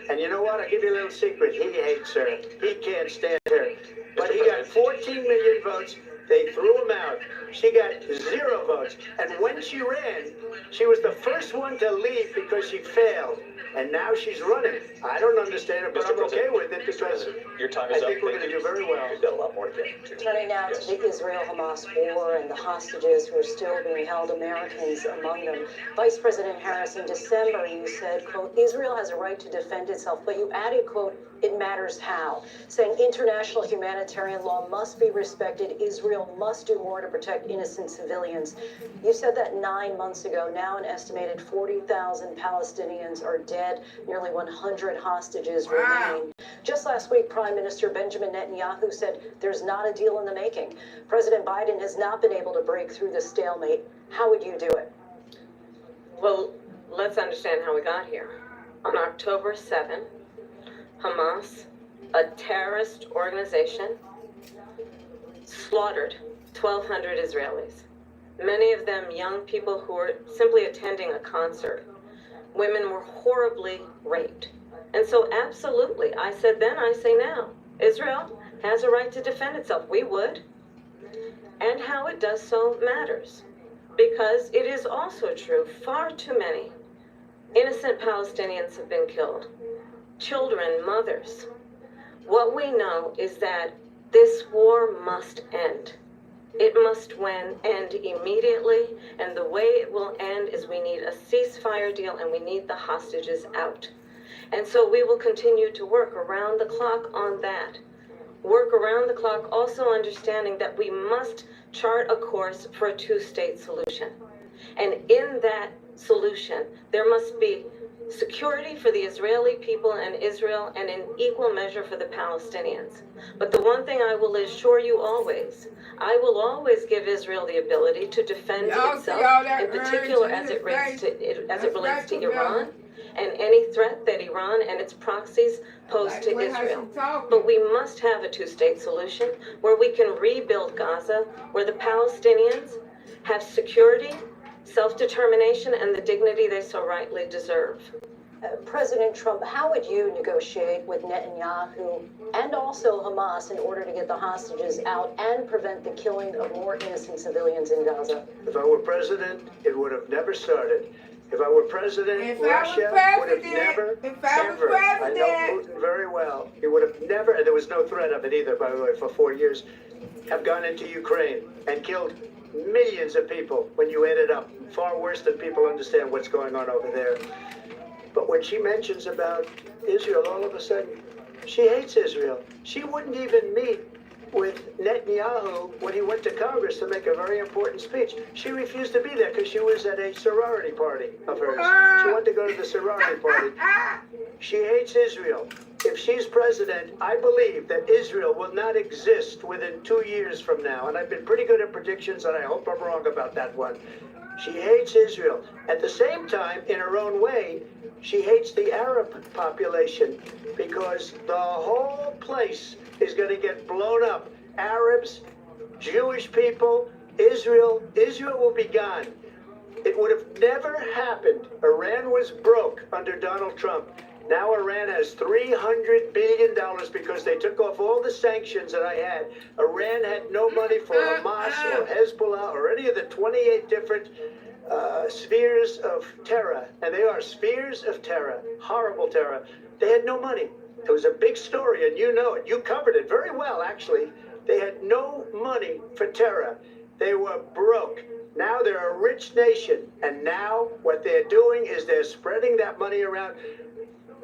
And you know what? I'll give you a little secret. He hates her. He can't stand her. But he got 14 million votes. They threw him out. She got 0 votes. And when she ran, she was the first one to leave because she failed. And now she's running. I don't understand it, but I'm okay with it because your time is I think we're going to do very well. We've got a lot more to get to. Turning now to the Israel-Hamas war and the hostages who are still being held, Americans among them. Vice President Harris, in December, you said, quote, Israel has a right to defend itself, but you added, quote, it matters how, saying international humanitarian law must be respected. Israel must do more to protect innocent civilians. You said that 9 months ago. Now an estimated 40,000 Palestinians are dead. Nearly 100 hostages remain. Just last week, Prime Minister Benjamin Netanyahu said there's not a deal in the making. President Biden has not been able to break through the stalemate. How would you do it? Well, let's understand how we got here. On October 7th, Hamas, a terrorist organization, slaughtered 1,200 Israelis. Many of them young people who were simply attending a concert. Women were horribly raped. And so absolutely, I said then, I say now, Israel has a right to defend itself. We would. And how it does so matters. Because it is also true, far too many innocent Palestinians have been killed. Children, mothers. What we know is that this war must end. It must end immediately, and the way it will end is we need a ceasefire deal and we need the hostages out. And so we will continue to work around the clock on that. Work around the clock, also understanding that we must chart a course for a two-state solution. And in that solution, there must be security for the Israeli people and Israel, and in equal measure for the Palestinians. But the one thing I will assure you always, I will always give Israel the ability to defend itself, in particular as it relates to Iran and any threat that Iran and its proxies pose to Israel. But we must have a two-state solution where we can rebuild Gaza, where the Palestinians have security, self-determination, and the dignity they so rightly deserve. President Trump, how would you negotiate with Netanyahu and also Hamas in order to get the hostages out and prevent the killing of more innocent civilians in Gaza? If I were president, it would have never started. If I were president, Russia would have never, ever, I know Putin very well, he would have never, and there was no threat of it either, by the way, for 4 years, have gone into Ukraine and killed millions of people when you add it up. Far worse than people understand what's going on over there. But when she mentions about Israel, all of a sudden, she hates Israel. She wouldn't even meet with Netanyahu when he went to Congress to make a very important speech. She refused to be there because she was at a sorority party of hers. She wanted to go to the sorority party. She hates Israel. If she's president, I believe that Israel will not exist within 2 years from now. And I've been pretty good at predictions, and I hope I'm wrong about that one. She hates Israel. At the same time, in her own way, she hates the Arab population because the whole place is going to get blown up. Arabs, Jewish people, Israel will be gone. It would have never happened. Iran was broke under Donald Trump. Now Iran has $300 billion because they took off all the sanctions that I had. Iran had no money for Hamas or Hezbollah or any of the 28 different spheres of terror. And they are spheres of terror, horrible terror. They had no money. It was a big story, and you know it. You covered it very well, actually. They had no money for terror. They were broke. Now they're a rich nation. And now what they're doing is they're spreading that money around.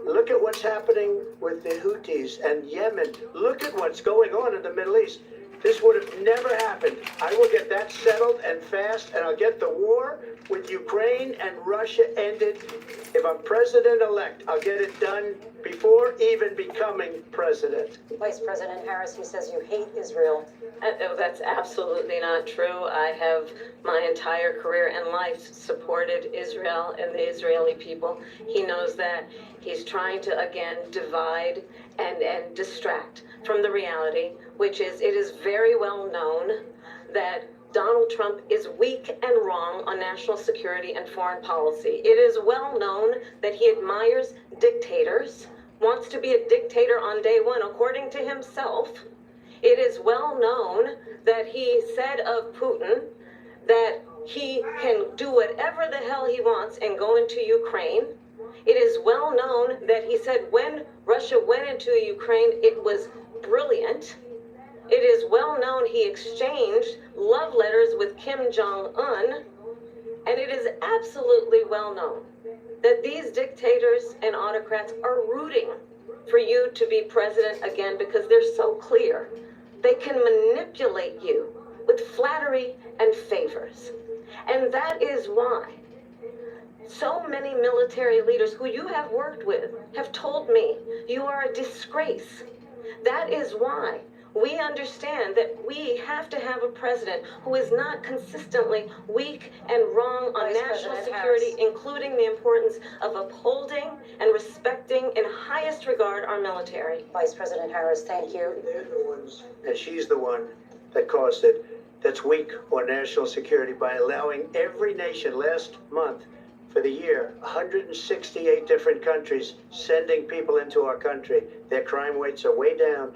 Look at what's happening with the Houthis and Yemen. Look at what's going on in the Middle East. This would have never happened. I will get that settled and fast, and I'll get the war with Ukraine and Russia ended. If I'm president-elect, I'll get it done before even becoming president. Vice President Harris, he says you hate Israel. That's absolutely not true. I have my entire career and life supported Israel and the Israeli people. He knows that. He's trying to, again, divide and distract from the reality, which is it is very well known that Donald Trump is weak and wrong on national security and foreign policy. It is well known that he admires dictators, wants to be a dictator on day one, according to himself. It is well known that he said of Putin that he can do whatever the hell he wants and go into Ukraine. It is well known that he said when Russia went into Ukraine, it was brilliant. It is well known he exchanged love letters with Kim Jong-un. And it is absolutely well known that these dictators and autocrats are rooting for you to be president again because they're so clear. They can manipulate you with flattery and favors. And that is why so many military leaders who you have worked with have told me you are a disgrace. That is why we understand that we have to have a president who is not consistently weak and wrong on national security, including the importance of upholding and respecting in highest regard our military. Vice President Harris, thank you. They're the ones, and she's the one that caused it, that's weak on national security by allowing every nation last month for the year, 168 different countries sending people into our country. Their crime rates are way down.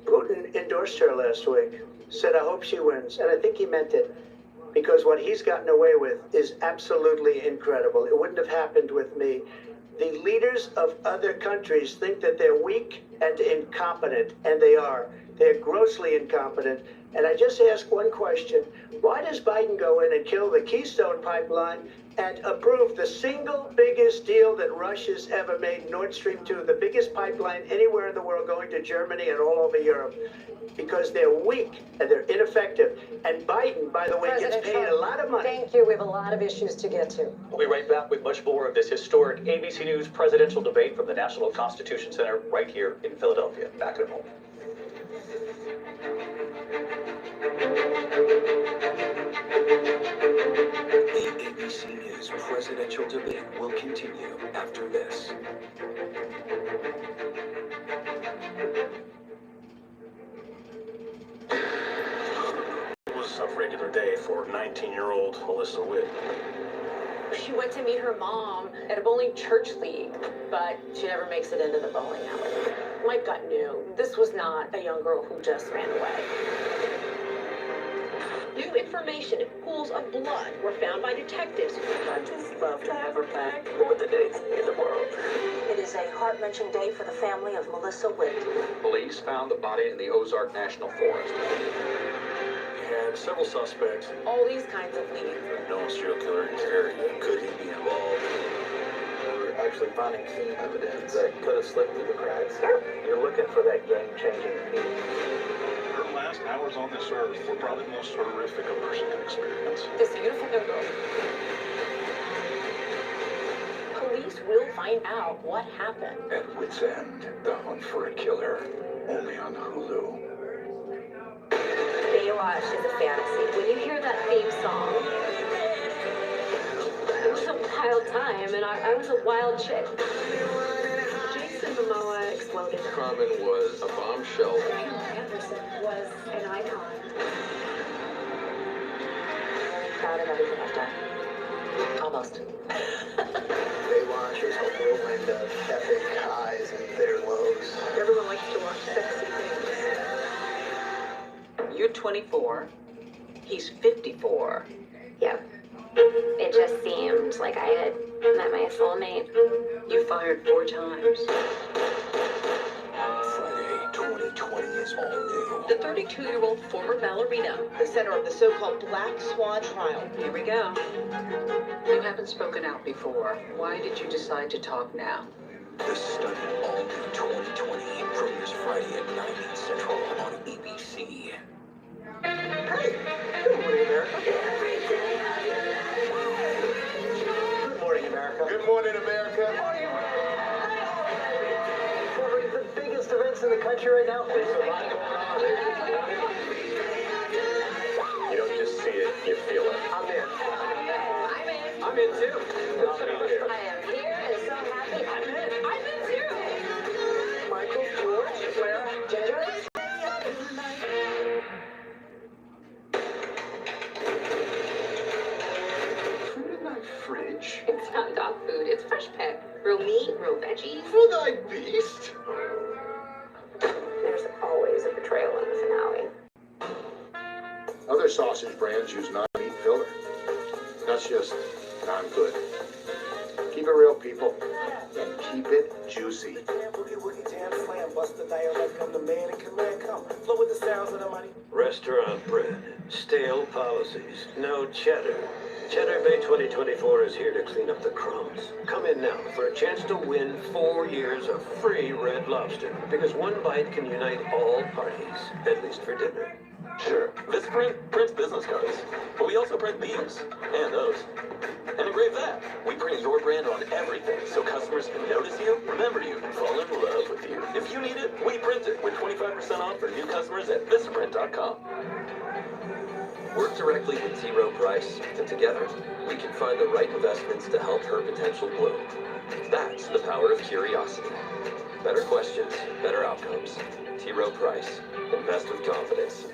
Putin endorsed her last week, said, I hope she wins. And I think he meant it, because what he's gotten away with is absolutely incredible. It wouldn't have happened with me. The leaders of other countries think that they're weak and incompetent, and they are. They're grossly incompetent. And I just ask one question. Why does Biden go in and kill the Keystone Pipeline and approve the single biggest deal that Russia's ever made, Nord Stream 2, the biggest pipeline anywhere in the world going to Germany and all over Europe? Because they're weak and they're ineffective. And Biden, by the way, gets paid a lot of money. Thank you. We have a lot of issues to get to. We'll be right back with much more of this historic ABC News presidential debate from the National Constitution Center right here in Philadelphia. Back in a moment. The ABC News presidential debate will continue after this. It was a regular day for 19-year-old Melissa Witt. She went to meet her mom at a bowling church league, but she never makes it into the bowling alley. My gut knew this was not a young girl who just ran away. New information and pools of blood were found by detectives. I just love to have her back more than anything in the world. It is a heart-wrenching day for the family of Melissa Witt. Police found the body in the Ozark National Forest. We had several suspects. All these kinds of leads. No serial killer in this area. Could he be involved? We're actually finding key evidence that could have slipped through the cracks. You're looking for that game-changing piece. Her last hours on this earth were probably the most horrific a person can experience. This beautiful young girl. Police will find out what happened. At Wit's End, the hunt for a killer. Only on Hulu. Baywatch is a fantasy. When you hear that theme song, it was a wild time, and I was a wild chick. Jason Momoa exploded. Common was a bombshell. Anderson was an icon. Very proud of everything I've done. Almost. Baywatch is a whirlwind of epic highs and bitter lows. Everyone likes to watch sexy things. You're 24. He's 54. Yeah. It just seemed like I had met my soulmate. You fired 4 times. Friday 2020 is all new. The 32-year-old former ballerina. The center of the so-called Black Swan trial. Here we go. You haven't spoken out before. Why did you decide to talk now? The stunning all new 2020 premieres Friday at 9 Central on ABC. Hey, good morning, America. Good morning, America. Good morning, America. Covering the biggest events in the country right now. There's a lot going on. You don't just see it, you feel it. I'm in. I'm in too. I am here and so happy. I'm in too. Michael, George, Clara, Ginger. Food in my fridge. It's not dog food. It's fresh pet. Real meat, real veggies. For thy beast. There's always a betrayal in the finale. Other sausage brands use non-meat filler. That's just not good. Keep it real, people, and keep it juicy. Restaurant bread, stale policies, no cheddar. Cheddar Bay 2024 is here to clean up the crumbs. Come in now for a chance to win 4 years of free Red Lobster, because one bite can unite all parties, at least for dinner. Sure. This prints business cards, but we also print these and those. And engrave that. We print your brand on everything so customers can notice you, remember you, and fall in love with you. If you need it, we print it with 25% off for new customers at visprint.com. Work directly with T. Rowe Price, and together, we can find the right investments to help her potential bloom. That's the power of curiosity. Better questions, better outcomes. T. Rowe Price. Invest with confidence.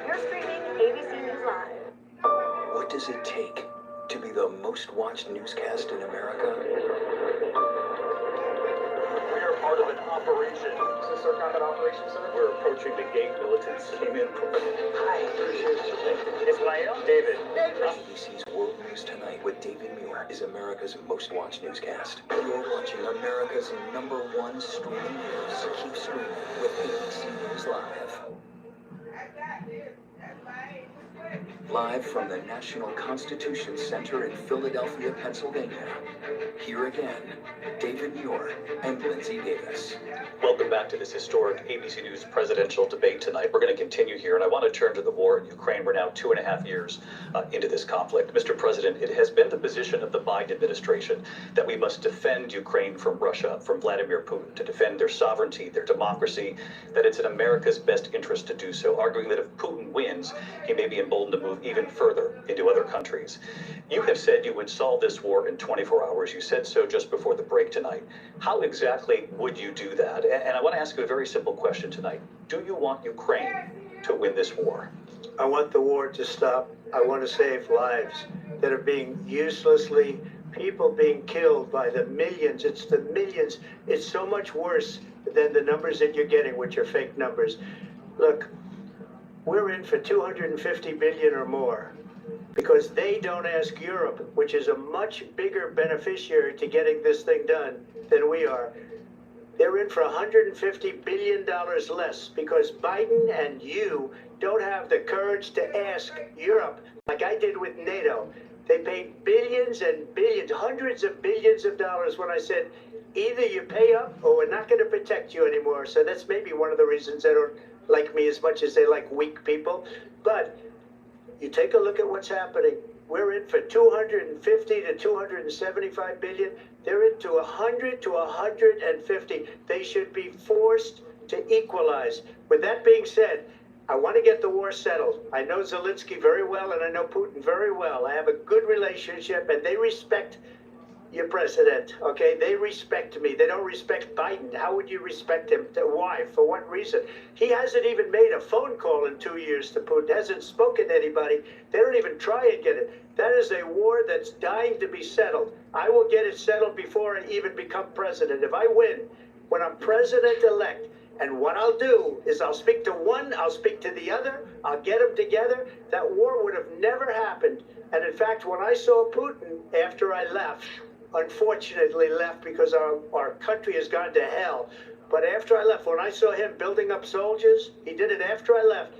You're streaming ABC News Live. What does it take to be the most watched newscast in America? We are part of an operation. Is this our combat operations center? We're approaching the gate. Militants came in. Hi. Ismael? David. ABC's World News Tonight with David Muir is America's most watched newscast. You're watching America's #1 streaming news. Keep streaming with ABC News Live. Live from the National Constitution Center in Philadelphia, Pennsylvania. Here again, David Muir and Lindsay Davis. Welcome back to this historic ABC News presidential debate tonight. We're going to continue here, and I want to turn to the war in Ukraine. We're now 2.5 years into this conflict. Mr. President, it has been the position of the Biden administration that we must defend Ukraine from Russia, from Vladimir Putin, to defend their sovereignty, their democracy, that it's in America's best interest to do so, arguing that if Putin wins, he may be emboldened to move move even further into other countries. You have said you would solve this war in 24 hours. You said so just before the break tonight. How exactly would you do that? And I want to ask you a very simple question tonight. Do you want Ukraine to win this war? I want the war to stop. I want to save lives that are being uselessly, people being killed by the millions. It's the millions. It's so much worse than the numbers that you're getting, which are fake numbers. Look, we're in for 250 billion or more because they don't ask Europe, which is a much bigger beneficiary to getting this thing done than we are. They're in for $150 billion less because Biden and you don't have the courage to ask Europe like I did with NATO. They paid billions and billions, hundreds of billions of dollars when I said, either you pay up or we're not going to protect you anymore. So that's maybe one of the reasons they don't like me as much as they like weak people. But you take a look at what's happening. We're in for 250 to 275 billion. They're into 100 to 150. They should be forced to equalize. With that being said, I want to get the war settled. I know Zelensky very well, and I know Putin very well. I have a good relationship, and they respect your president, okay? They respect me. They don't respect Biden. How would you respect him? Why? For what reason? He hasn't even made a phone call in 2 years to Putin, hasn't spoken to anybody. They don't even try and get it. That is a war that's dying to be settled. I will get it settled before I even become president. If I win, when I'm president-elect, and what I'll do is I'll speak to one, I'll speak to the other, I'll get them together. That war would have never happened. And in fact, when I saw Putin after I left, unfortunately left because our country has gone to hell. But after I left, when I saw him building up soldiers, he did it after I left,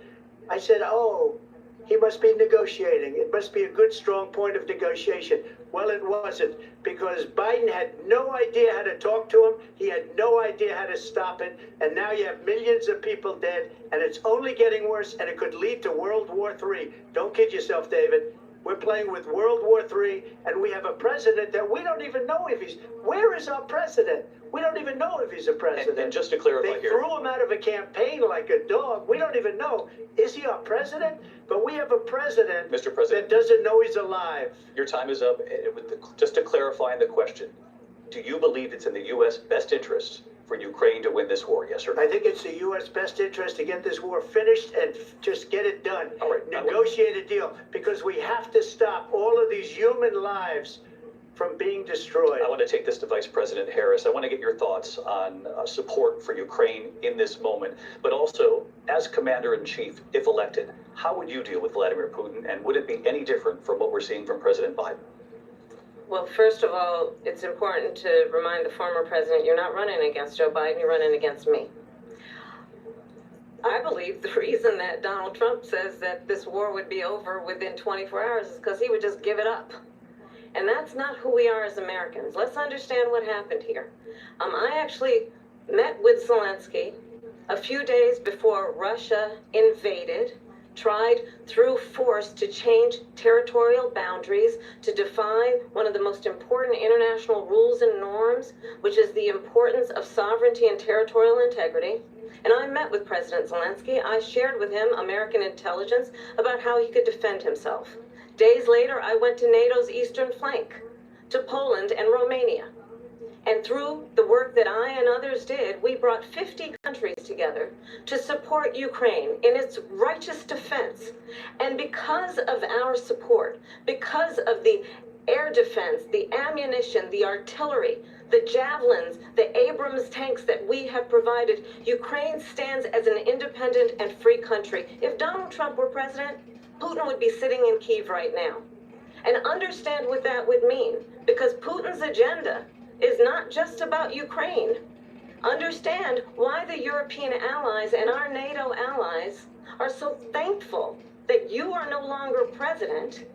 I said, oh, he must be negotiating. It must be a good, strong point of negotiation. Well, it wasn't, because Biden had no idea how to talk to him. He had no idea how to stop it. And now you have millions of people dead, and it's only getting worse, and it could lead to World War III. Don't kid yourself, David. We're playing with World War III, and we have a president that we don't even know if he's... Where is our president? We don't even know if he's a president. And just to clarify they here... threw him out of a campaign like a dog. We don't even know. Is he our president? But we have a president, Mr. President, that doesn't know he's alive. Your time is up. Just to clarify the question, do you believe it's in the U.S. best interest for Ukraine to win this war, yes or no? I think it's the U.S. best interest to get this war finished and just get it done. All right. Negotiate a deal, because we have to stop all of these human lives from being destroyed. I want to take this to Vice President Harris. I want to get your thoughts on support for Ukraine in this moment, but also, as Commander-in-Chief, if elected, how would you deal with Vladimir Putin, and would it be any different from what we're seeing from President Biden? Well, first of all, it's important to remind the former president, you're not running against Joe Biden, you're running against me. I believe the reason that Donald Trump says that this war would be over within 24 hours is because he would just give it up. And that's not who we are as Americans. Let's understand what happened here. I actually met with Zelensky a few days before Russia invaded, tried through force to change territorial boundaries, to defy one of the most important international rules and norms, which is the importance of sovereignty and territorial integrity. And I met with President Zelensky. I shared with him American intelligence about how he could defend himself. Days later, I went to NATO's eastern flank, to Poland and Romania. And through the work that I and others did, we brought 50 countries together to support Ukraine in its righteous defense. And because of our support, because of the air defense, the ammunition, the artillery, the javelins, the Abrams tanks that we have provided, Ukraine stands as an independent and free country. If Donald Trump were president, Putin would be sitting in Kyiv right now. And understand what that would mean, because Putin's agenda is not just about Ukraine. Understand why the European allies and our NATO allies are so thankful that you are no longer president,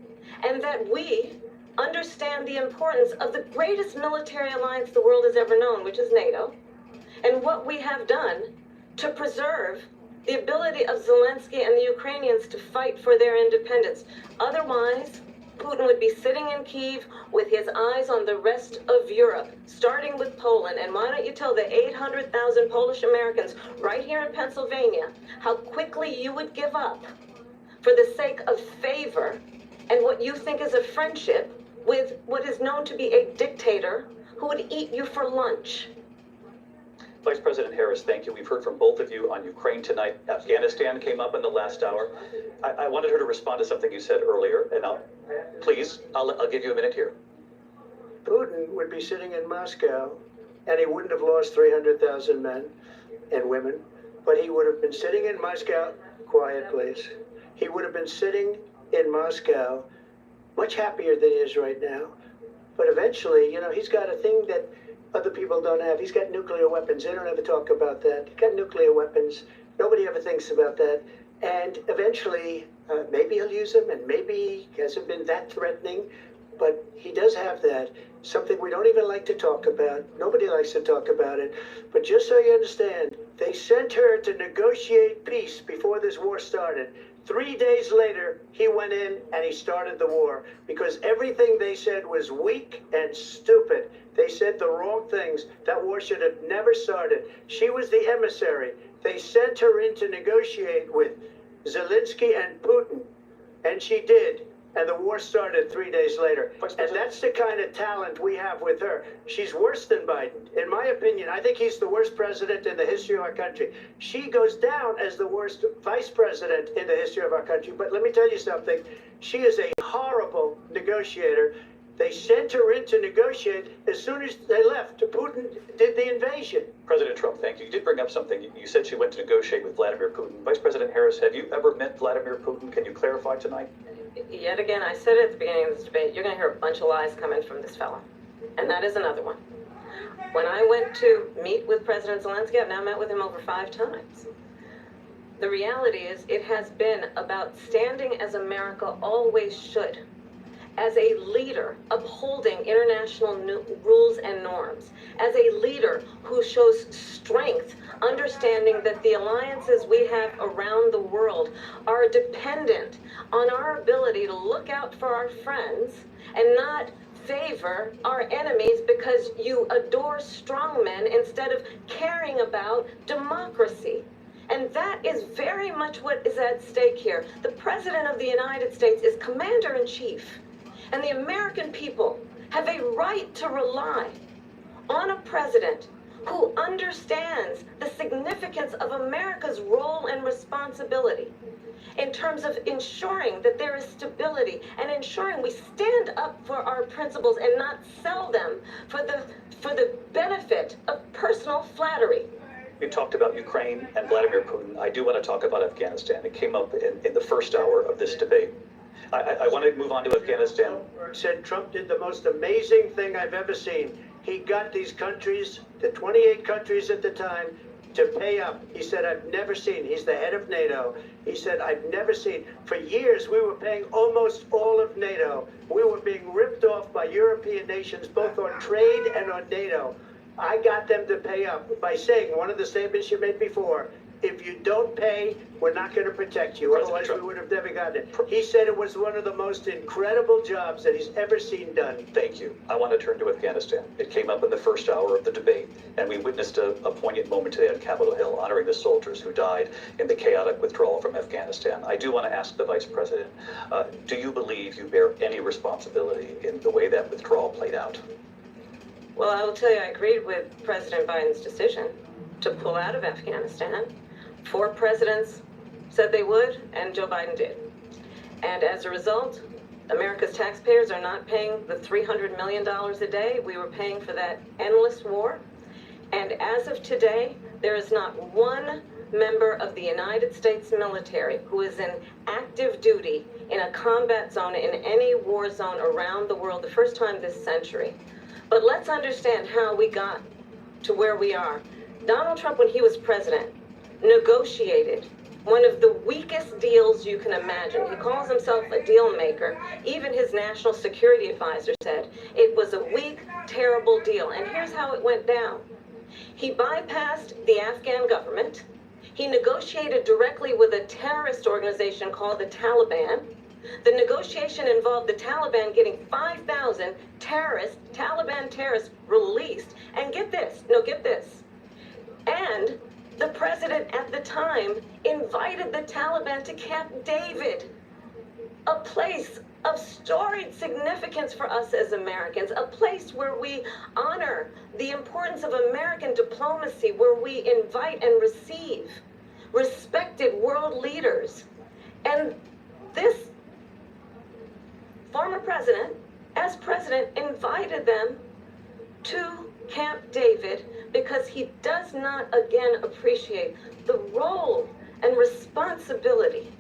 and that we understand the importance of the greatest military alliance the world has ever known, which is NATO, and what we have done to preserve the ability of Zelensky and the Ukrainians to fight for their independence. Otherwise, Putin would be sitting in Kyiv with his eyes on the rest of Europe, starting with Poland. And why don't you tell the 800,000 Polish Americans right here in Pennsylvania how quickly you would give up for the sake of favor and what you think is a friendship with what is known to be a dictator who would eat you for lunch. Vice President Harris, thank you. We've heard from both of you on Ukraine tonight. Afghanistan came up in the last hour. I wanted her to respond to something you said earlier, and I'll give you a minute here. Putin would be sitting in Moscow, and he wouldn't have lost 300,000 men and women, but he would have been sitting in Moscow, quiet please, he would have been sitting in Moscow much happier than he is right now. But eventually, you know, he's got a thing that other people don't have. He's got nuclear weapons. They don't ever talk about that. He's got nuclear weapons. Nobody ever thinks about that. And eventually, maybe he'll use them, and maybe he hasn't been that threatening, but he does have that. Something we don't even like to talk about. Nobody likes to talk about it. But just so you understand, they sent her to negotiate peace before this war started. 3 days later, he went in and he started the war because everything they said was weak and stupid. They said the wrong things. That war should have never started. She was the emissary. They sent her in to negotiate with Zelensky and Putin, and she did. And the war started 3 days later. And that's the kind of talent we have with her. She's worse than Biden. In my opinion, I think he's the worst president in the history of our country. She goes down as the worst vice president in the history of our country. But let me tell you something. She is a horrible negotiator. They sent her in to negotiate. As soon as they left, Putin did the invasion. President Trump, thank you. You did bring up something. You said she went to negotiate with Vladimir Putin. Vice President Harris, have you ever met Vladimir Putin? Can you clarify tonight? Yet again, I said at the beginning of this debate, you're going to hear a bunch of lies coming from this fellow. And that is another one. When I went to meet with President Zelensky, I've now met with him over 5 times. The reality is it has been about standing as America always should, as a leader upholding international rules and norms, as a leader who shows strength, understanding that the alliances we have around the world are dependent on our ability to look out for our friends and not favor our enemies because you adore strongmen instead of caring about democracy. And that is very much what is at stake here. The President of the United States is Commander-in-Chief. And the American people have a right to rely on a president who understands the significance of America's role and responsibility in terms of ensuring that there is stability and ensuring we stand up for our principles and not sell them for the benefit of personal flattery. We talked about Ukraine and Vladimir Putin. I do want to talk about Afghanistan. It came up in the first hour of this debate. I want to move on to Afghanistan. Said Trump did the most amazing thing I've ever seen. He got these countries, the 28 countries at the time, to pay up. He said, I've never seen. He's the head of NATO. He said, I've never seen. For years, we were paying almost all of NATO. We were being ripped off by European nations, both on trade and on NATO. I got them to pay up by saying one of the statements you made before, if you don't pay, we're not going to protect you. Otherwise, we would have never gotten it. He said it was one of the most incredible jobs that he's ever seen done. Thank you. I want to turn to Afghanistan. It came up in the first hour of the debate, and we witnessed a poignant moment today on Capitol Hill honoring the soldiers who died in the chaotic withdrawal from Afghanistan. I do want to ask the Vice President, do you believe you bear any responsibility in the way that withdrawal played out? Well, I will tell you, I agreed with President Biden's decision to pull out of Afghanistan. 4 presidents said they would, and Joe Biden did. And as a result, America's taxpayers are not paying the $300 million a day we were paying for that endless war. And as of today, there is not one member of the United States military who is in active duty in a combat zone in any war zone around the world, the first time this century. But let's understand how we got to where we are. Donald Trump, when he was president, negotiated one of the weakest deals you can imagine. He calls himself a deal maker. Even his national security advisor said it was a weak, terrible deal. And here's how it went down. He bypassed the Afghan government. He negotiated directly with a terrorist organization called the Taliban. The negotiation involved the Taliban getting 5,000 Taliban terrorists released. And get this. And the president at the time invited the Taliban to Camp David a place of storied significance for us as Americans, a place where we honor the importance of American diplomacy, where we invite and receive respected world leaders. And this former president, as president, invited them to Camp David because he does not again appreciate the role and responsibility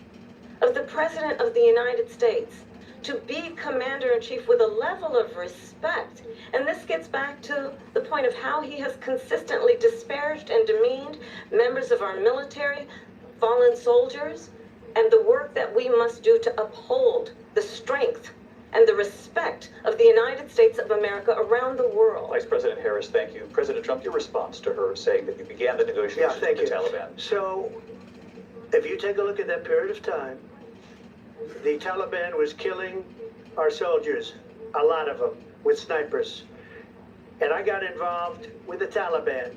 of the President of the United States to be Commander-in-Chief with a level of respect. And this gets back to the point of how he has consistently disparaged and demeaned members of our military, fallen soldiers, and the work that we must do to uphold the strength and the respect of the United States of America around the world. Vice President Harris, thank you. President Trump, your response to her saying that you began the negotiations with the Taliban. So, if you take a look at that period of time, the Taliban was killing our soldiers, a lot of them, with snipers. And I got involved with the Taliban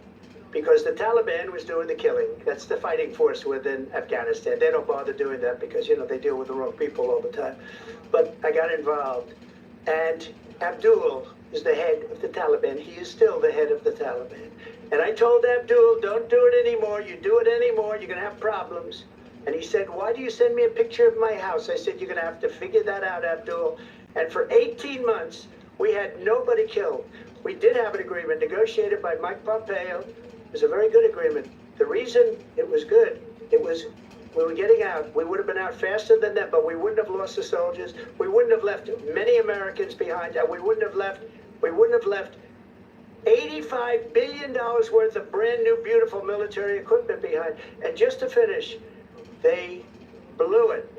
because the Taliban was doing the killing. That's the fighting force within Afghanistan. They don't bother doing that because, you know, they deal with the wrong people all the time. But I got involved. And Abdul is the head of the Taliban. He is still the head of the Taliban. And I told Abdul, don't do it anymore. You do it anymore, you're going to have problems. And he said, why do you send me a picture of my house? I said, you're going to have to figure that out, Abdul. And for 18 months, we had nobody killed. We did have an agreement negotiated by Mike Pompeo. It was a very good agreement. The reason it was good, it was we were getting out. We would have been out faster than them, but we wouldn't have lost the soldiers. We wouldn't have left many Americans behind. And we wouldn't have left $85 billion worth of brand new, beautiful military equipment behind. And just to finish, they blew it.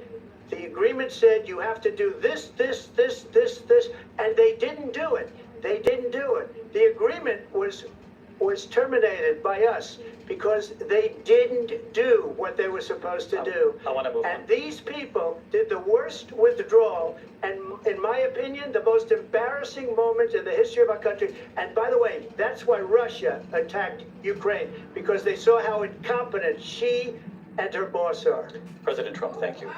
The agreement said you have to do this, and they didn't do it. They didn't do it. The agreement was terminated by us because they didn't do what they were supposed to do. I want to move on. These people did the worst withdrawal, and in my opinion, the most embarrassing moment in the history of our country. And by the way, that's why Russia attacked Ukraine, because they saw how incompetent she and her boss are. President Trump, thank you.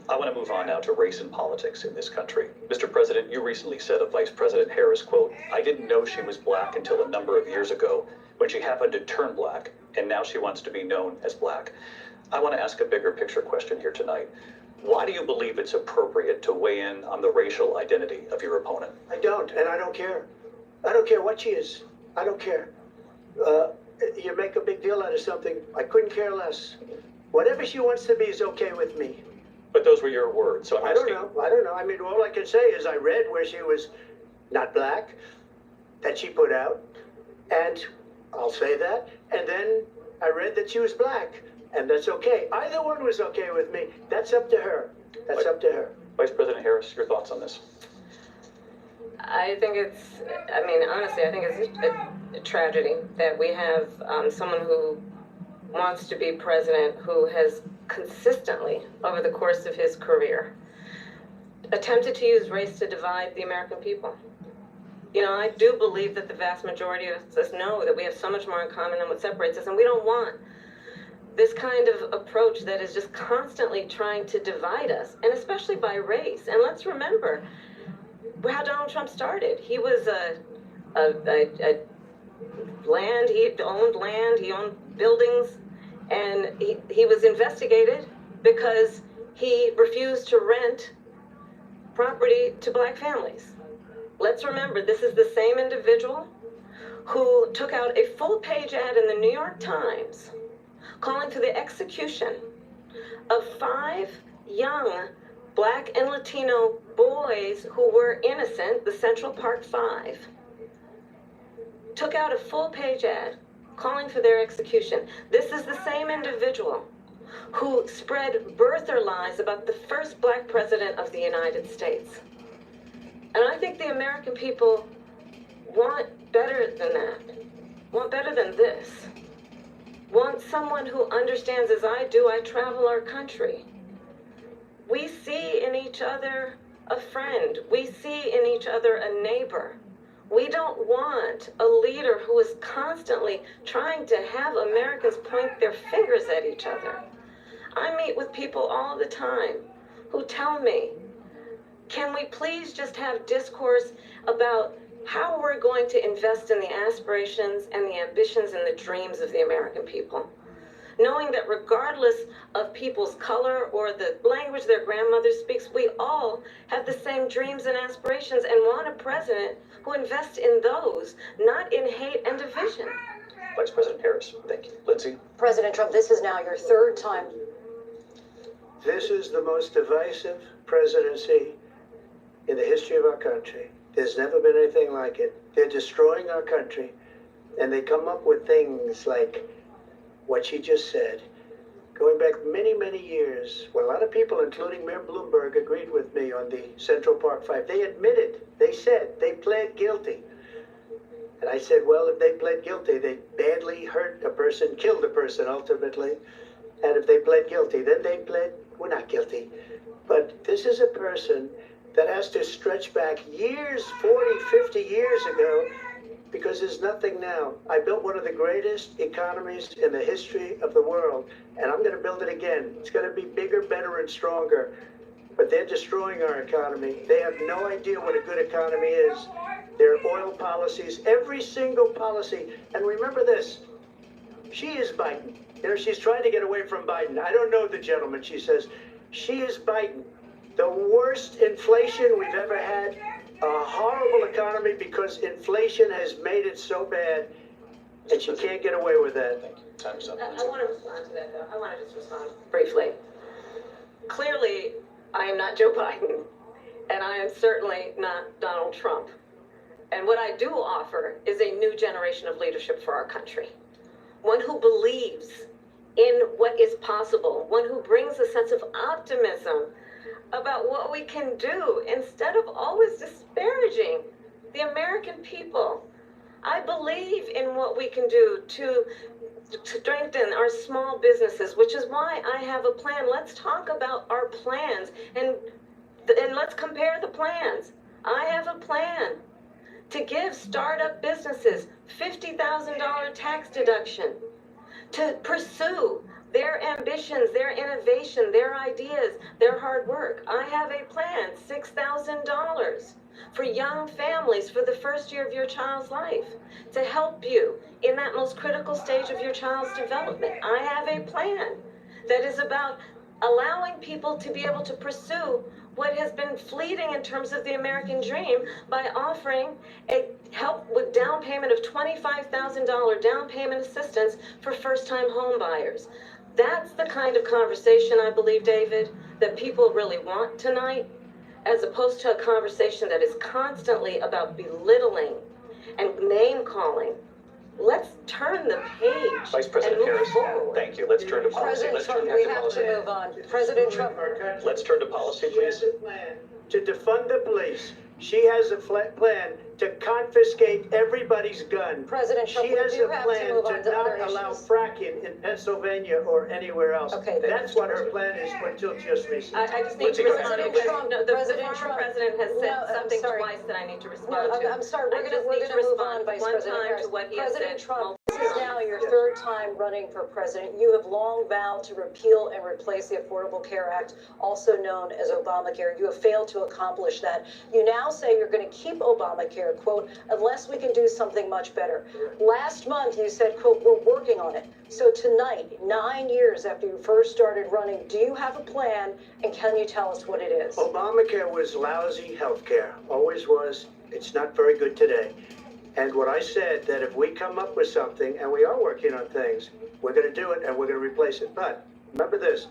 I want to move on now to race and politics in this country. Mr. President, you recently said of Vice President Harris, quote, I didn't know she was black until a number of years ago when she happened to turn black, and now she wants to be known as black. I want to ask a bigger picture question here tonight. Why do you believe it's appropriate to weigh in on the racial identity of your opponent? I don't, and I don't care. I don't care what she is. I don't care. You make a big deal out of something. I couldn't care less. Whatever she wants to be is okay with me. But those were your words, so I'm asking. I don't know. I mean, all I can say is I read where she was not black, that she put out, and I'll say that. And then I read that she was black, and that's okay. Either one was okay with me. That's up to her. That's up to her. Vice President Harris, your thoughts on this? I think honestly, I think it's a tragedy that we have someone who wants to be president who has consistently, over the course of his career, attempted to use race to divide the American people. You know, I do believe that the vast majority of us know that we have so much more in common than what separates us, and we don't want this kind of approach that is just constantly trying to divide us, and especially by race. And let's remember how Donald Trump started. He was he owned buildings, and he was investigated because he refused to rent property to black families. Let's remember, this is the same individual who took out a full-page ad in the New York Times calling for the execution of 5 young black and Latino boys who were innocent, the Central Park 5. Took out a full-page ad calling for their execution. This is the same individual who spread birther lies about the first black president of the United States. And I think the American people want better than that, want better than this, want someone who understands, as I do, I travel our country. We see in each other a friend. We see in each other a neighbor. We don't want a leader who is constantly trying to have Americans point their fingers at each other. I meet with people all the time who tell me, can we please just have discourse about how we're going to invest in the aspirations and the ambitions and the dreams of the American people? Knowing that regardless of people's color or the language their grandmother speaks, we all have the same dreams and aspirations and want a president who invests in those, not in hate and division. Vice President Harris, thank you. Lindsay? President Trump, this is now your third time. This is the most divisive presidency in the history of our country. There's never been anything like it. They're destroying our country, and they come up with things like what she just said. Going back many, many years, when a lot of people, including Mayor Bloomberg, agreed with me on the Central Park Five, they admitted, they said, they pled guilty. And I said, well, if they pled guilty, they badly hurt a person, killed a person ultimately. And if they pled guilty, then they pled, we're not guilty. But this is a person that has to stretch back years, 40, 50 years ago, because there's nothing now. I built one of the greatest economies in the history of the world, and I'm going to build it again. It's going to be bigger, better, and stronger. But they're destroying our economy. They have no idea what a good economy is. Their oil policies, every single policy. And remember this, she is Biden. You know, she's trying to get away from Biden. I don't know the gentleman, she says. She is Biden. The worst inflation we've ever had, a horrible economy because inflation has made it so bad, and she can't get away with that. Thank you. Time's up. I want to respond to that, though. I want to just respond briefly. Clearly, I am not Joe Biden, and I am certainly not Donald Trump. And what I do offer is a new generation of leadership for our country. One who believes in what is possible, one who brings a sense of optimism about what we can do instead of always disparaging the American people. I believe in what we can do to strengthen our small businesses, which is why I have a plan. Let's talk about our plans and let's compare the plans. I have a plan to give startup businesses $50,000 tax deduction, to pursue their ambitions, their innovation, their ideas, their hard work. I have a plan, $6,000 for young families for the first year of your child's life, to help you in that most critical stage of your child's development. I have a plan that is about allowing people to be able to pursue what has been fleeting in terms of the American dream by offering a help with down payment of $25,000 down payment assistance for first-time home buyers. That's the kind of conversation, I believe, David, that people really want tonight, as opposed to a conversation that is constantly about belittling and name-calling. Let's turn the page. Vice President and move Harris, forward. thank you. Let's turn to policy. President Let's Trump, turn we to have policy. to move on. President Trump. Let's turn to policy, She has please. a plan to defund the police. She has a plan to confiscate everybody's gun. President Trump, she has we do a have plan to move on to not other allow issues. fracking in Pennsylvania or anywhere else. Okay. That's what her plan is until just recently. I just need to Lindsay, go ahead. respond President because Trump, the President former Trump. president has said No, I'm something sorry. twice that I need to No, respond to. I'm sorry. I We're just going need to to move on, respond Vice one President time Harris. to what he has President said. Trump, this is now your third time running for president. You have long vowed to repeal and replace the Affordable Care Act, also known as Obamacare. You have failed to accomplish that. You now say you're going to keep Obamacare, quote, unless we can do something much better. Last month, you said, quote, we're working on it. So tonight, 9 years after you first started running, do you have a plan, and can you tell us what it is? Obamacare was lousy health care, always was. It's not very good today. And what I said, that if we come up with something, and we are working on things, we're going to do it and we're going to replace it. But remember this,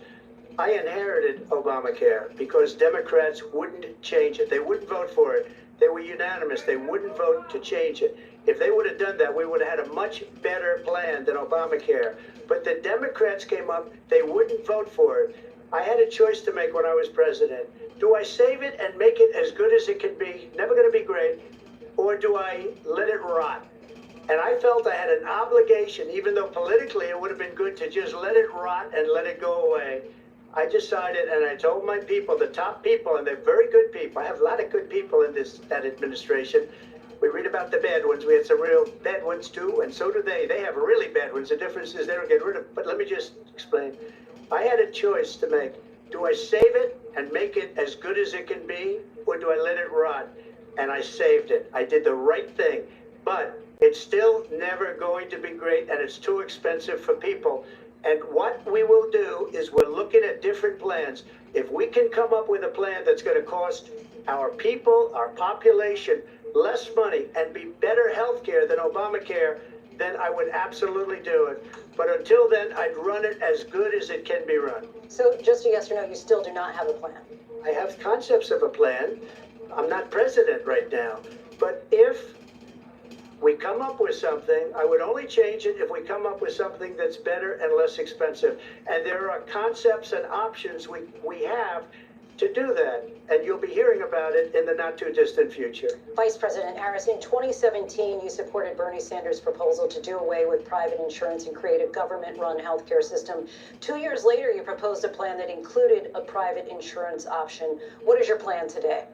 I inherited Obamacare because Democrats wouldn't change it. They wouldn't vote for it. They were unanimous. They wouldn't vote to change it. If they would have done that, we would have had a much better plan than Obamacare. But the Democrats came up, they wouldn't vote for it. I had a choice to make when I was president. Do I save it and make it as good as it can be? Never going to be great. Or do I let it rot? And I felt I had an obligation, even though politically it would have been good to just let it rot and let it go away. I decided, and I told my people, the top people, and they're very good people. I have a lot of good people in that administration. We read about the bad ones. We had some real bad ones too, and so do they. They have really bad ones. The difference is they don't get rid of. But let me just explain. I had a choice to make. Do I save it and make it as good as it can be, or do I let it rot? And I saved it. I did the right thing, but it's still never going to be great, and it's too expensive for people. And what we will do is we're looking at different plans. If we can come up with a plan that's going to cost our people, our population, less money and be better health care than Obamacare, then I would absolutely do it. But until then, I'd run it as good as it can be run. So just a yes or no, you still do not have a plan? I have concepts of a plan. I'm not president right now. But if we come up with something, I would only change it if we come up with something that's better and less expensive. And there are concepts and options we have to do that. And you'll be hearing about it in the not too distant future. Vice President Harris, in 2017, you supported Bernie Sanders' proposal to do away with private insurance and create a government-run healthcare system. 2 years later, you proposed a plan that included a private insurance option. What is your plan today?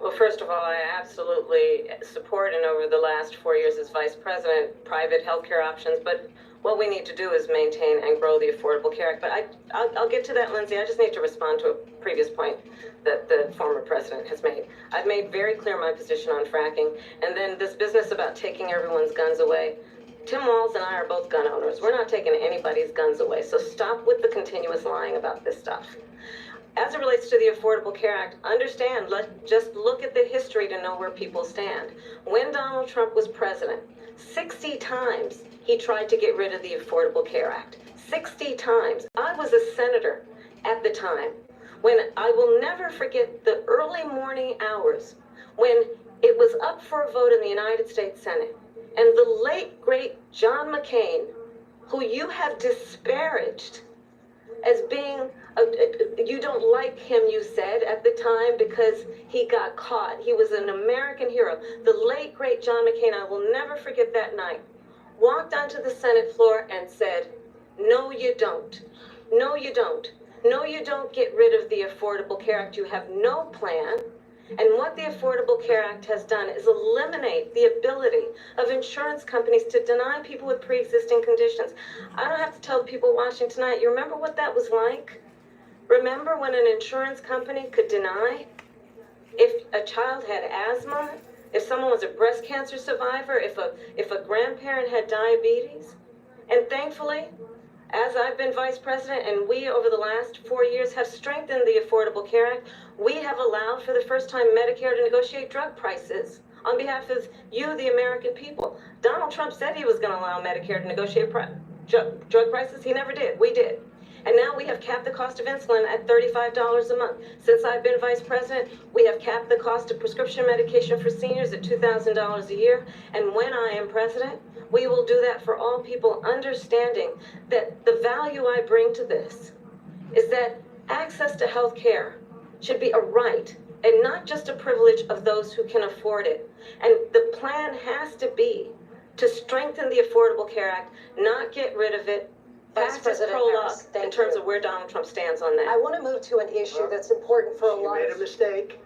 Well, first of all, I absolutely support, and over the last 4 years as vice president, private healthcare options. But what we need to do is maintain and grow the Affordable Care Act. But I'll get to that, Lindsay. I just need to respond to a previous point that the former president has made. I've made very clear my position on fracking, and then this business about taking everyone's guns away. Tim Walz and I are both gun owners. We're not taking anybody's guns away, so stop with the continuous lying about this stuff. As it relates to the Affordable Care Act, understand, just look at the history to know where people stand. When Donald Trump was president, 60 times he tried to get rid of the Affordable Care Act. 60 times. I was a senator at the time when I will never forget the early morning hours when it was up for a vote in the United States Senate. And the late, great John McCain, who you have disparaged as being, you don't like him, you said at the time, because he got caught. He was an American hero. The late, great John McCain, I will never forget that night, walked onto the Senate floor and said, no, you don't. No, you don't. No, you don't get rid of the Affordable Care Act. You have no plan. And what the Affordable Care Act has done is eliminate the ability of insurance companies to deny people with pre-existing conditions. I don't have to tell the people watching tonight, you remember what that was like? Remember when an insurance company could deny if a child had asthma, if someone was a breast cancer survivor, if a grandparent had diabetes? And thankfully, as I've been vice president and we over the last 4 years have strengthened the Affordable Care Act, we have allowed for the first time Medicare to negotiate drug prices on behalf of you, the American people. Donald Trump said he was going to allow Medicare to negotiate drug prices. He never did. We did. And now we have capped the cost of insulin at $35 a month. Since I've been vice president, we have capped the cost of prescription medication for seniors at $2,000 a year. And when I am president, we will do that for all people, understanding that the value I bring to this is that access to health care should be a right and not just a privilege of those who can afford it. And the plan has to be to strengthen the Affordable Care Act, not get rid of it. Vice President Harris, in terms of where Donald Trump stands on that. I want to move to an issue that's important for a lot of... You made a mistake.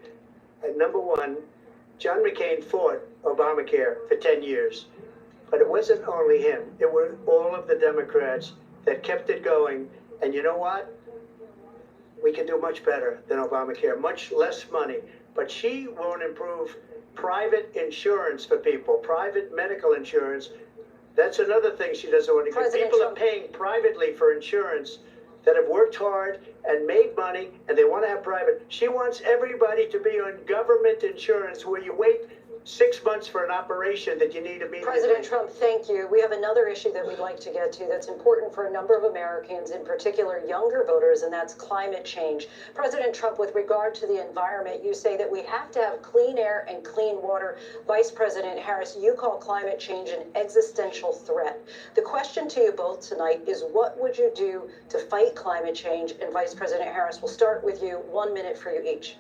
And number one, John McCain fought Obamacare for 10 years. But it wasn't only him. It were all of the Democrats that kept it going. And you know what? We can do much better than Obamacare, much less money. But she won't improve private insurance for people, private medical insurance. That's another thing she doesn't want to get. People are paying privately for insurance that have worked hard and made money, and they want to have private. She wants everybody to be on government insurance where you wait 6 months for an operation that you need immediately. President Trump, thank you. We have another issue that we'd like to get to that's important for a number of Americans, in particular younger voters, and that's climate change. President Trump, with regard to the environment, you say that we have to have clean air and clean water. Vice President Harris, you call climate change an existential threat. The question to you both tonight is, what would you do to fight climate change? And Vice President Harris, we'll start with you. 1 minute for you each.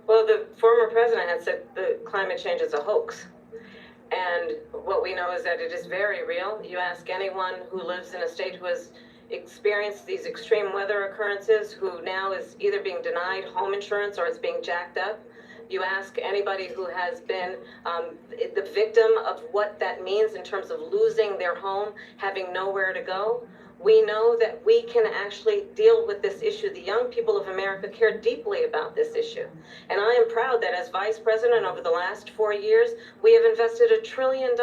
Well, the former president had said that climate change is a hoax. And what we know is that it is very real. You ask anyone who lives in a state who has experienced these extreme weather occurrences, who now is either being denied home insurance or it's being jacked up. You ask anybody who has been the victim of what that means in terms of losing their home, having nowhere to go. We know that we can actually deal with this issue. The young people of America care deeply about this issue. And I am proud that as Vice President over the last 4 years, we have invested $1 trillion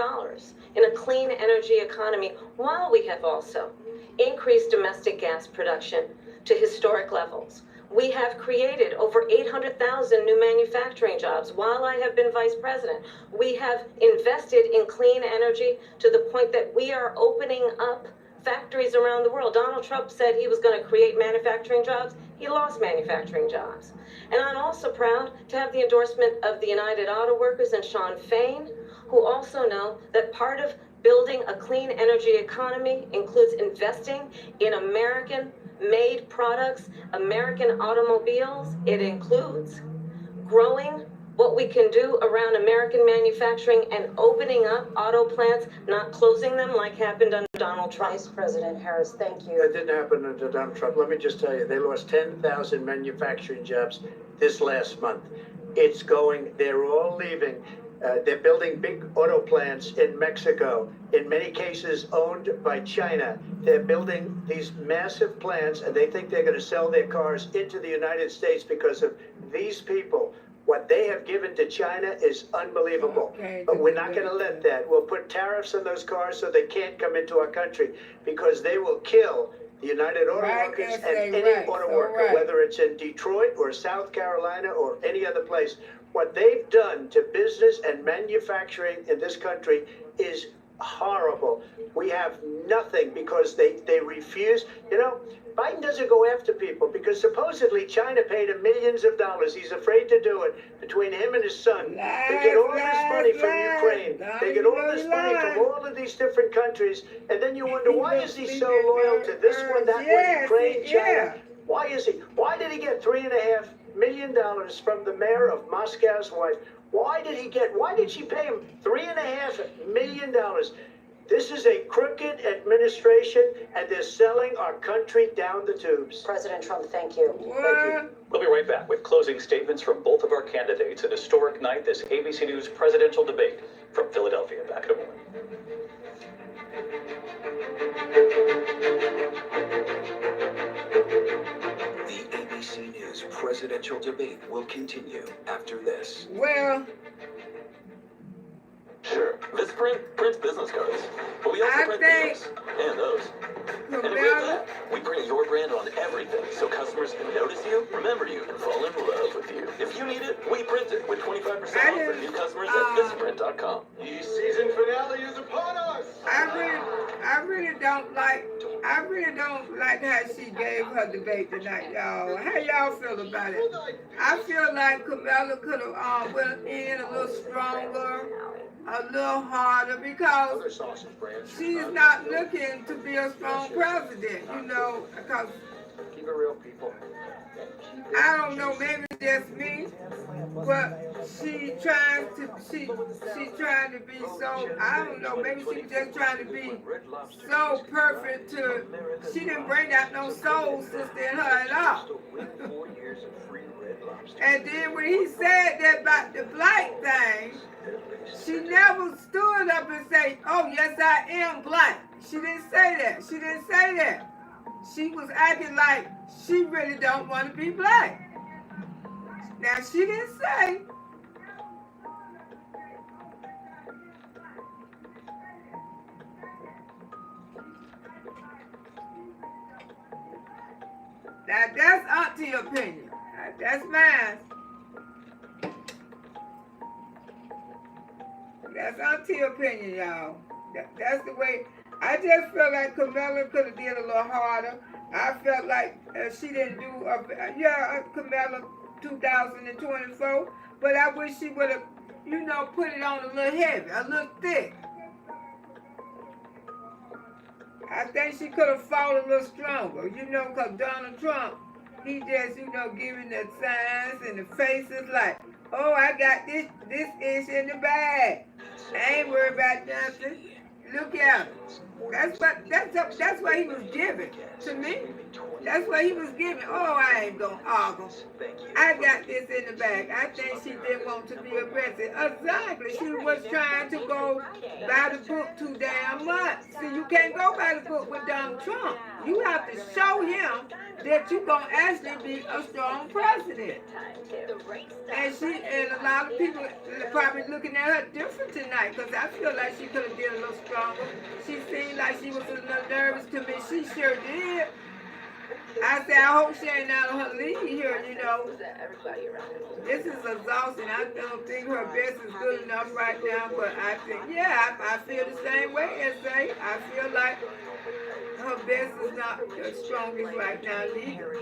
in a clean energy economy, while we have also increased domestic gas production to historic levels. We have created over 800,000 new manufacturing jobs while I have been Vice President. We have invested in clean energy to the point that we are opening up factories around the world. Donald Trump said he was going to create manufacturing jobs. He lost manufacturing jobs. And I'm also proud to have the endorsement of the United Auto Workers and Sean Fain, who also know that part of building a clean energy economy includes investing in American-made products, American automobiles. It includes growing what we can do around American manufacturing and opening up auto plants, not closing them like happened under Donald Trump. Vice President Harris, thank you. That didn't happen under Donald Trump. Let me just tell you, they lost 10,000 manufacturing jobs this last month. It's going, they're all leaving. They're building big auto plants in Mexico, in many cases owned by China. They're building these massive plants, and they think they're going to sell their cars into the United States because of these people. What they have given to China is unbelievable. Okay, but we're not going to let that. We'll put tariffs on those cars so they can't come into our country, because they will kill the United Auto Workers and any auto worker, whether it's in Detroit or South Carolina or any other place. What they've done to business and manufacturing in this country is horrible. We have nothing because they refuse. You know, Biden doesn't go after people because supposedly China paid him millions of dollars. He's afraid to do it. Between him and his son, they get all this money from Ukraine. They get all this money from all of these different countries. And then you wonder, why is he so loyal to this one, that one, Ukraine, China? Why is he? Why did he get $3.5 million from the mayor of Moscow's wife? Why did she pay him $3.5 million? This is a crooked administration, and they're selling our country down the tubes. President Trump, thank you. Thank you. We'll be right back with closing statements from both of our candidates. An historic night, this ABC News presidential debate from Philadelphia. Back in a moment. The ABC News presidential debate will continue after this. Well, Sure. This prints business cards. But we also print these. And those. And with that, we print your brand on everything so customers can notice you, remember you, and fall in love with you. If you need it, we print it with 25% off for new customers at thisprint.com. The season finale is upon us! I really don't like how she gave her debate tonight, y'all. How y'all feel about it? I feel like Kamala could have went in a little stronger, a little harder, because she's not looking to be a strong president, you know, because Keep it real, people. I don't know, maybe just me, but she trying to be so, I don't know, maybe she's just trying to be so perfect she didn't bring out no soul sister in her at all. And then when he said that about the black thing, she never stood up and said, oh, yes, I am black. She didn't say that. She didn't say that. She was acting like she really don't want to be black. Now, she didn't say. Now, that's Auntie's opinion. That's mine. That's Auntie's opinion, y'all. That's the way. I just feel like Kamala could have did a little harder. I felt like she didn't do, Kamala 2024, but I wish she would have, you know, put it on a little heavy, a little thick. I think she could have fought a little stronger, you know, because Donald Trump, he just, you know, giving the signs and the faces like, oh, I got this itch in the bag. I ain't worried about nothing. Look at him. That's what he was giving to me. That's what he was giving. Oh, I ain't gonna argue. I got this in the bag. I think she didn't want to be arrested. Exactly. She was trying to go by the book too damn much. See, you can't go by the book with Donald Trump. You have to show him that you're gonna actually be a strong president. And a lot of people are probably looking at her different tonight, because I feel like she could have been a little stronger. She seemed like she was a little nervous to me. She sure did. I said, I hope she ain't out of her league here, you know. This is exhausting. I don't think her best is good enough right now, but I think, yeah, I feel the same way as say. I feel like her best is not the strongest right now either.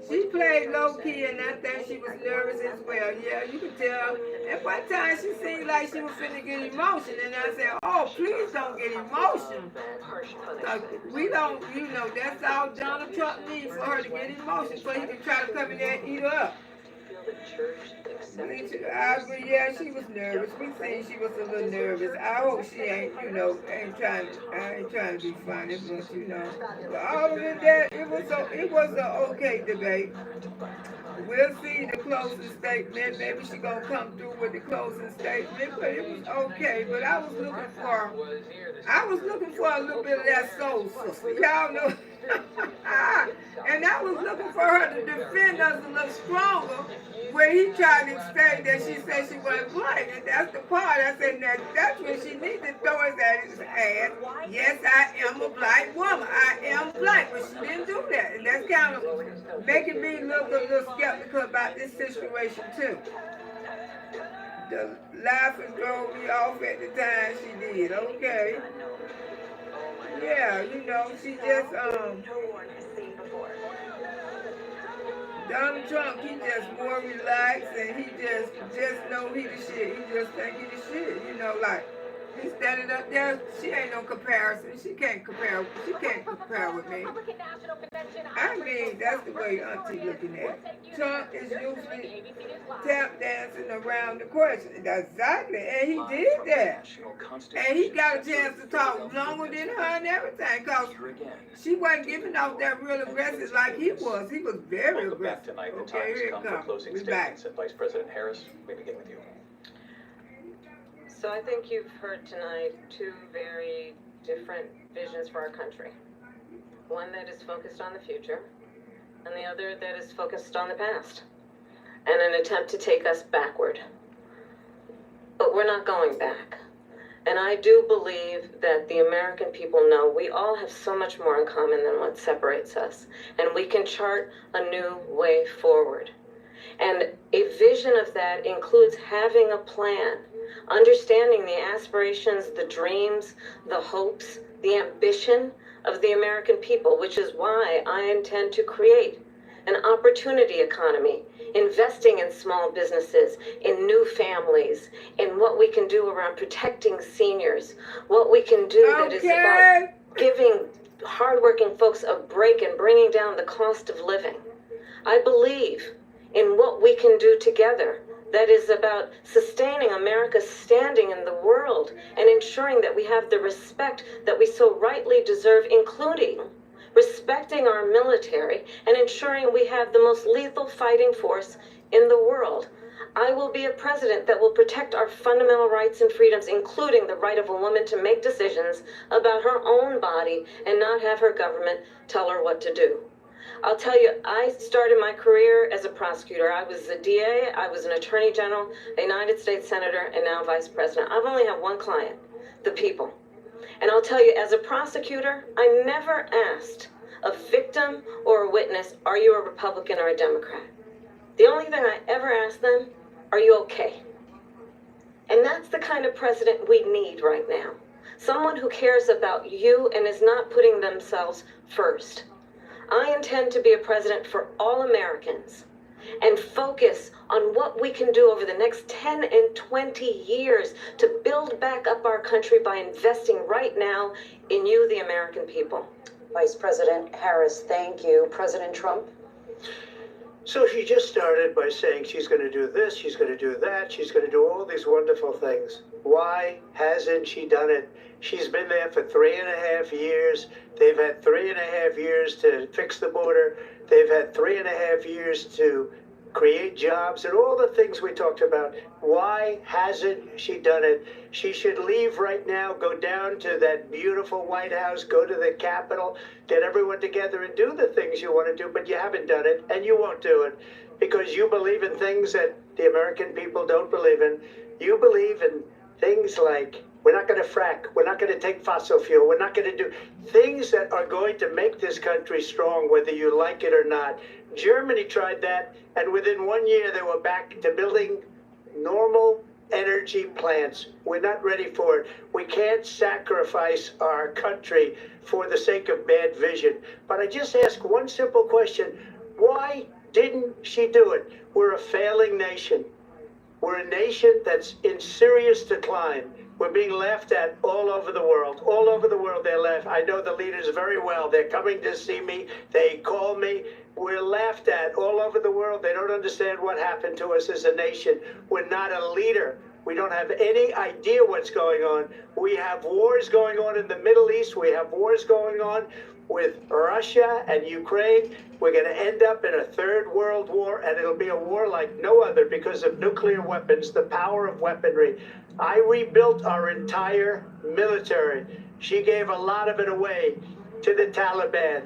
She played low-key, and I think she was nervous as well. Yeah, you could tell. At one time, she seemed like she was finna get emotion, and I said, oh, please don't get emotion. We don't, you know, that's all Donald Trump needs, for her to get emotion, so he can try to come in there and eat her up. I agree, yeah, she was nervous. We seen she was a little nervous. I hope she ain't, you know, I ain't trying to be funny, but you know. But other than that, it was an okay debate. We'll see the closing statement. Maybe she gonna come through with the closing statement, but it was okay. But I was looking for a little bit of that soul sister. Y'all know. And I was looking for her to defend us a little stronger, where he tried to explain that she said she wasn't black. And that's the part I said, now that's when she needs to throw us at his ass. Yes, I am a black woman. I am black, but she didn't do that. And that's kind of making me look a little skeptical about this situation too. The laughing drove me off at the time she did. Okay. Yeah, you know, she just, Donald Trump, he just more relaxed, and he just know he the shit. He just think he the shit, you know, like, he's standing up there, she ain't no comparison. She can't compare with me. I mean, that's the way Auntie looking at it. Trump is usually tap dancing around the question. Exactly, and he did that. And he got a chance to talk longer than her and everything, because she wasn't giving off that real aggressive like he was. He was very aggressive. Back tonight, the time has come for closing statements, and Vice President Harris, we begin with you. So I think you've heard tonight two very different visions for our country. One that is focused on the future, and the other that is focused on the past, and an attempt to take us backward. But we're not going back. And I do believe that the American people know we all have so much more in common than what separates us, and we can chart a new way forward. And a vision of that includes having a plan, understanding the aspirations, the dreams, the hopes, the ambition of the American people, which is why I intend to create an opportunity economy, investing in small businesses, in new families, in what we can do around protecting seniors, what we can do that is about giving hardworking folks a break and bringing down the cost of living. I believe in what we can do together that is about sustaining America's standing in the world and ensuring that we have the respect that we so rightly deserve, including respecting our military and ensuring we have the most lethal fighting force in the world. I will be a president that will protect our fundamental rights and freedoms, including the right of a woman to make decisions about her own body and not have her government tell her what to do. I'll tell you, I started my career as a prosecutor. I was a DA, I was an attorney general, a United States senator, and now vice president. I've only had one client, the people. And I'll tell you, as a prosecutor, I never asked a victim or a witness, are you a Republican or a Democrat? The only thing I ever asked them, are you okay? And that's the kind of president we need right now. Someone who cares about you and is not putting themselves first. I intend to be a president for all Americans and focus on what we can do over the next 10 and 20 years to build back up our country by investing right now in you, the American people. Vice President Harris, thank you. President Trump? So she just started by saying she's going to do this, she's going to do that, she's going to do all these wonderful things. Why hasn't she done it? She's been there for 3.5 years. They've had 3.5 years to fix the border. They've had 3.5 years to create jobs and all the things we talked about. Why hasn't she done it? She should leave right now, go down to that beautiful White House, go to the Capitol, get everyone together and do the things you want to do, but you haven't done it and you won't do it because you believe in things that the American people don't believe in. You believe in things like we're not going to frack, we're not going to take fossil fuel, we're not going to do things that are going to make this country strong, whether you like it or not. Germany tried that, and within 1 year they were back to building normal energy plants. We're not ready for it. We can't sacrifice our country for the sake of bad vision. But I just ask one simple question. Why didn't she do it? We're a failing nation. We're a nation that's in serious decline. We're being laughed at all over the world. All over the world they're laughed. I know the leaders very well. They're coming to see me. They call me. We're laughed at all over the world. They don't understand what happened to us as a nation. We're not a leader. We don't have any idea what's going on. We have wars going on in the Middle East. We have wars going on with Russia and Ukraine. We're going to end up in a third world war, and it'll be a war like no other because of nuclear weapons, the power of weaponry. I rebuilt our entire military. She gave a lot of it away to the Taliban.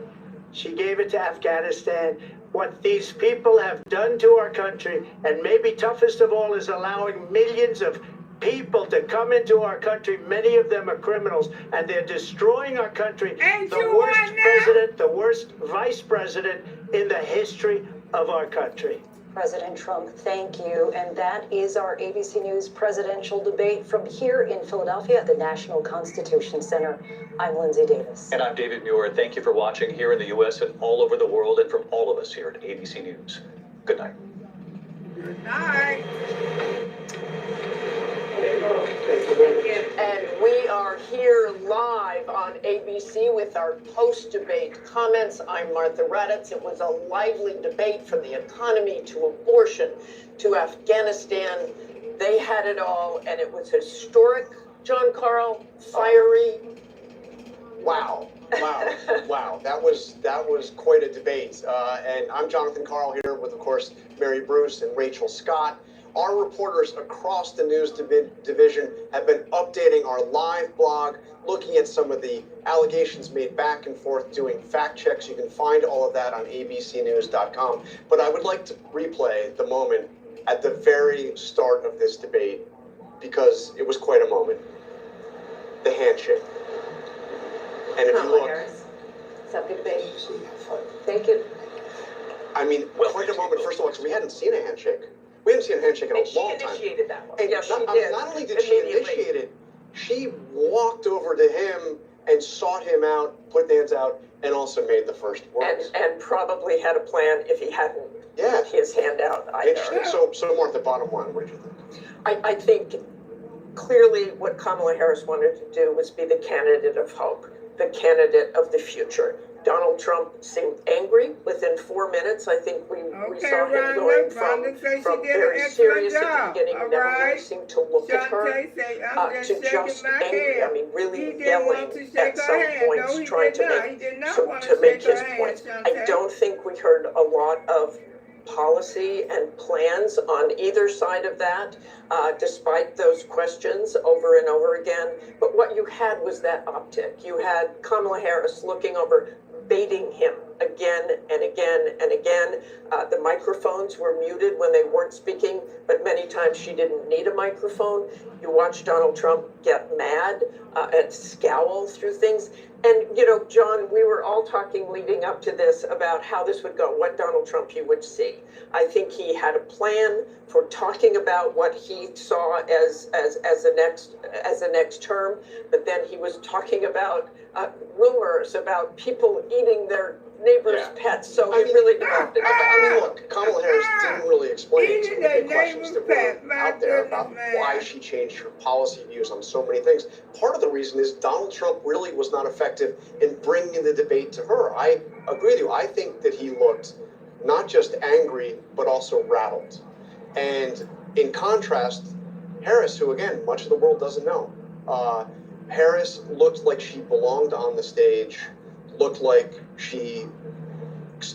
She gave it to Afghanistan. What these people have done to our country, and maybe toughest of all, is allowing millions of people to come into our country. Many of them are criminals, and they're destroying our country. The worst president, the worst vice president in the history of our country. President Trump, thank you. And that is our ABC News presidential debate from here in Philadelphia at the National Constitution Center. I'm Lindsay Davis. And I'm David Muir. Thank you for watching here in the U.S. and all over the world, and from all of us here at ABC News. Good night. Good night. And we are here live on ABC with our post-debate comments. I'm Martha Raddatz. It was a lively debate from the economy to abortion to Afghanistan. They had it all, and it was historic, John Carl, fiery. Wow. Wow. That was quite a debate. And I'm Jonathan Carl here with, of course, Mary Bruce and Rachel Scott. Our reporters across the news division have been updating our live blog, looking at some of the allegations made back and forth, doing fact checks. You can find all of that on abcnews.com. But I would like to replay the moment at the very start of this debate, because it was quite a moment. The handshake. And if you look... Happy debate. Thank you. I mean, quite a moment, first of all, because we hadn't seen a handshake. We haven't seen a handshake in a long time. She initiated that one. And Yeah, she did. not only did she initiate it, she walked over to him and sought him out, put the hands out, and also made the first words. And probably had a plan if he hadn't put his hand out either. Interesting. So more at the bottom line, what did you think? I think clearly what Kamala Harris wanted to do was be the candidate of hope, the candidate of the future. Donald Trump seemed angry within 4 minutes. I think we saw him going from very serious at the beginning, never really seemed to look at her, to just angry. I mean, really yelling at some points, trying to make his point. I don't think we heard a lot of policy and plans on either side of that, despite those questions over and over again. But what you had was that optic. You had Kamala Harris looking over, baiting him again and again and again. The microphones were muted when they weren't speaking, but many times she didn't need a microphone. You watch Donald Trump get mad and scowl through things. And, you know, John, we were all talking leading up to this about how this would go, what Donald Trump you would see. I think he had a plan for talking about what he saw as the next term, but then he was talking about rumors about people eating their neighbors' pets, so he really developed it. I mean, look, Kamala Harris didn't really explain some of the big questions that were out there about why she changed her policy views on so many things. Part of the reason is Donald Trump really was not effective in bringing the debate to her. I agree with you. I think that he looked not just angry, but also rattled. And in contrast, Harris, who again, much of the world doesn't know, Harris looked like she belonged on the stage, looked like she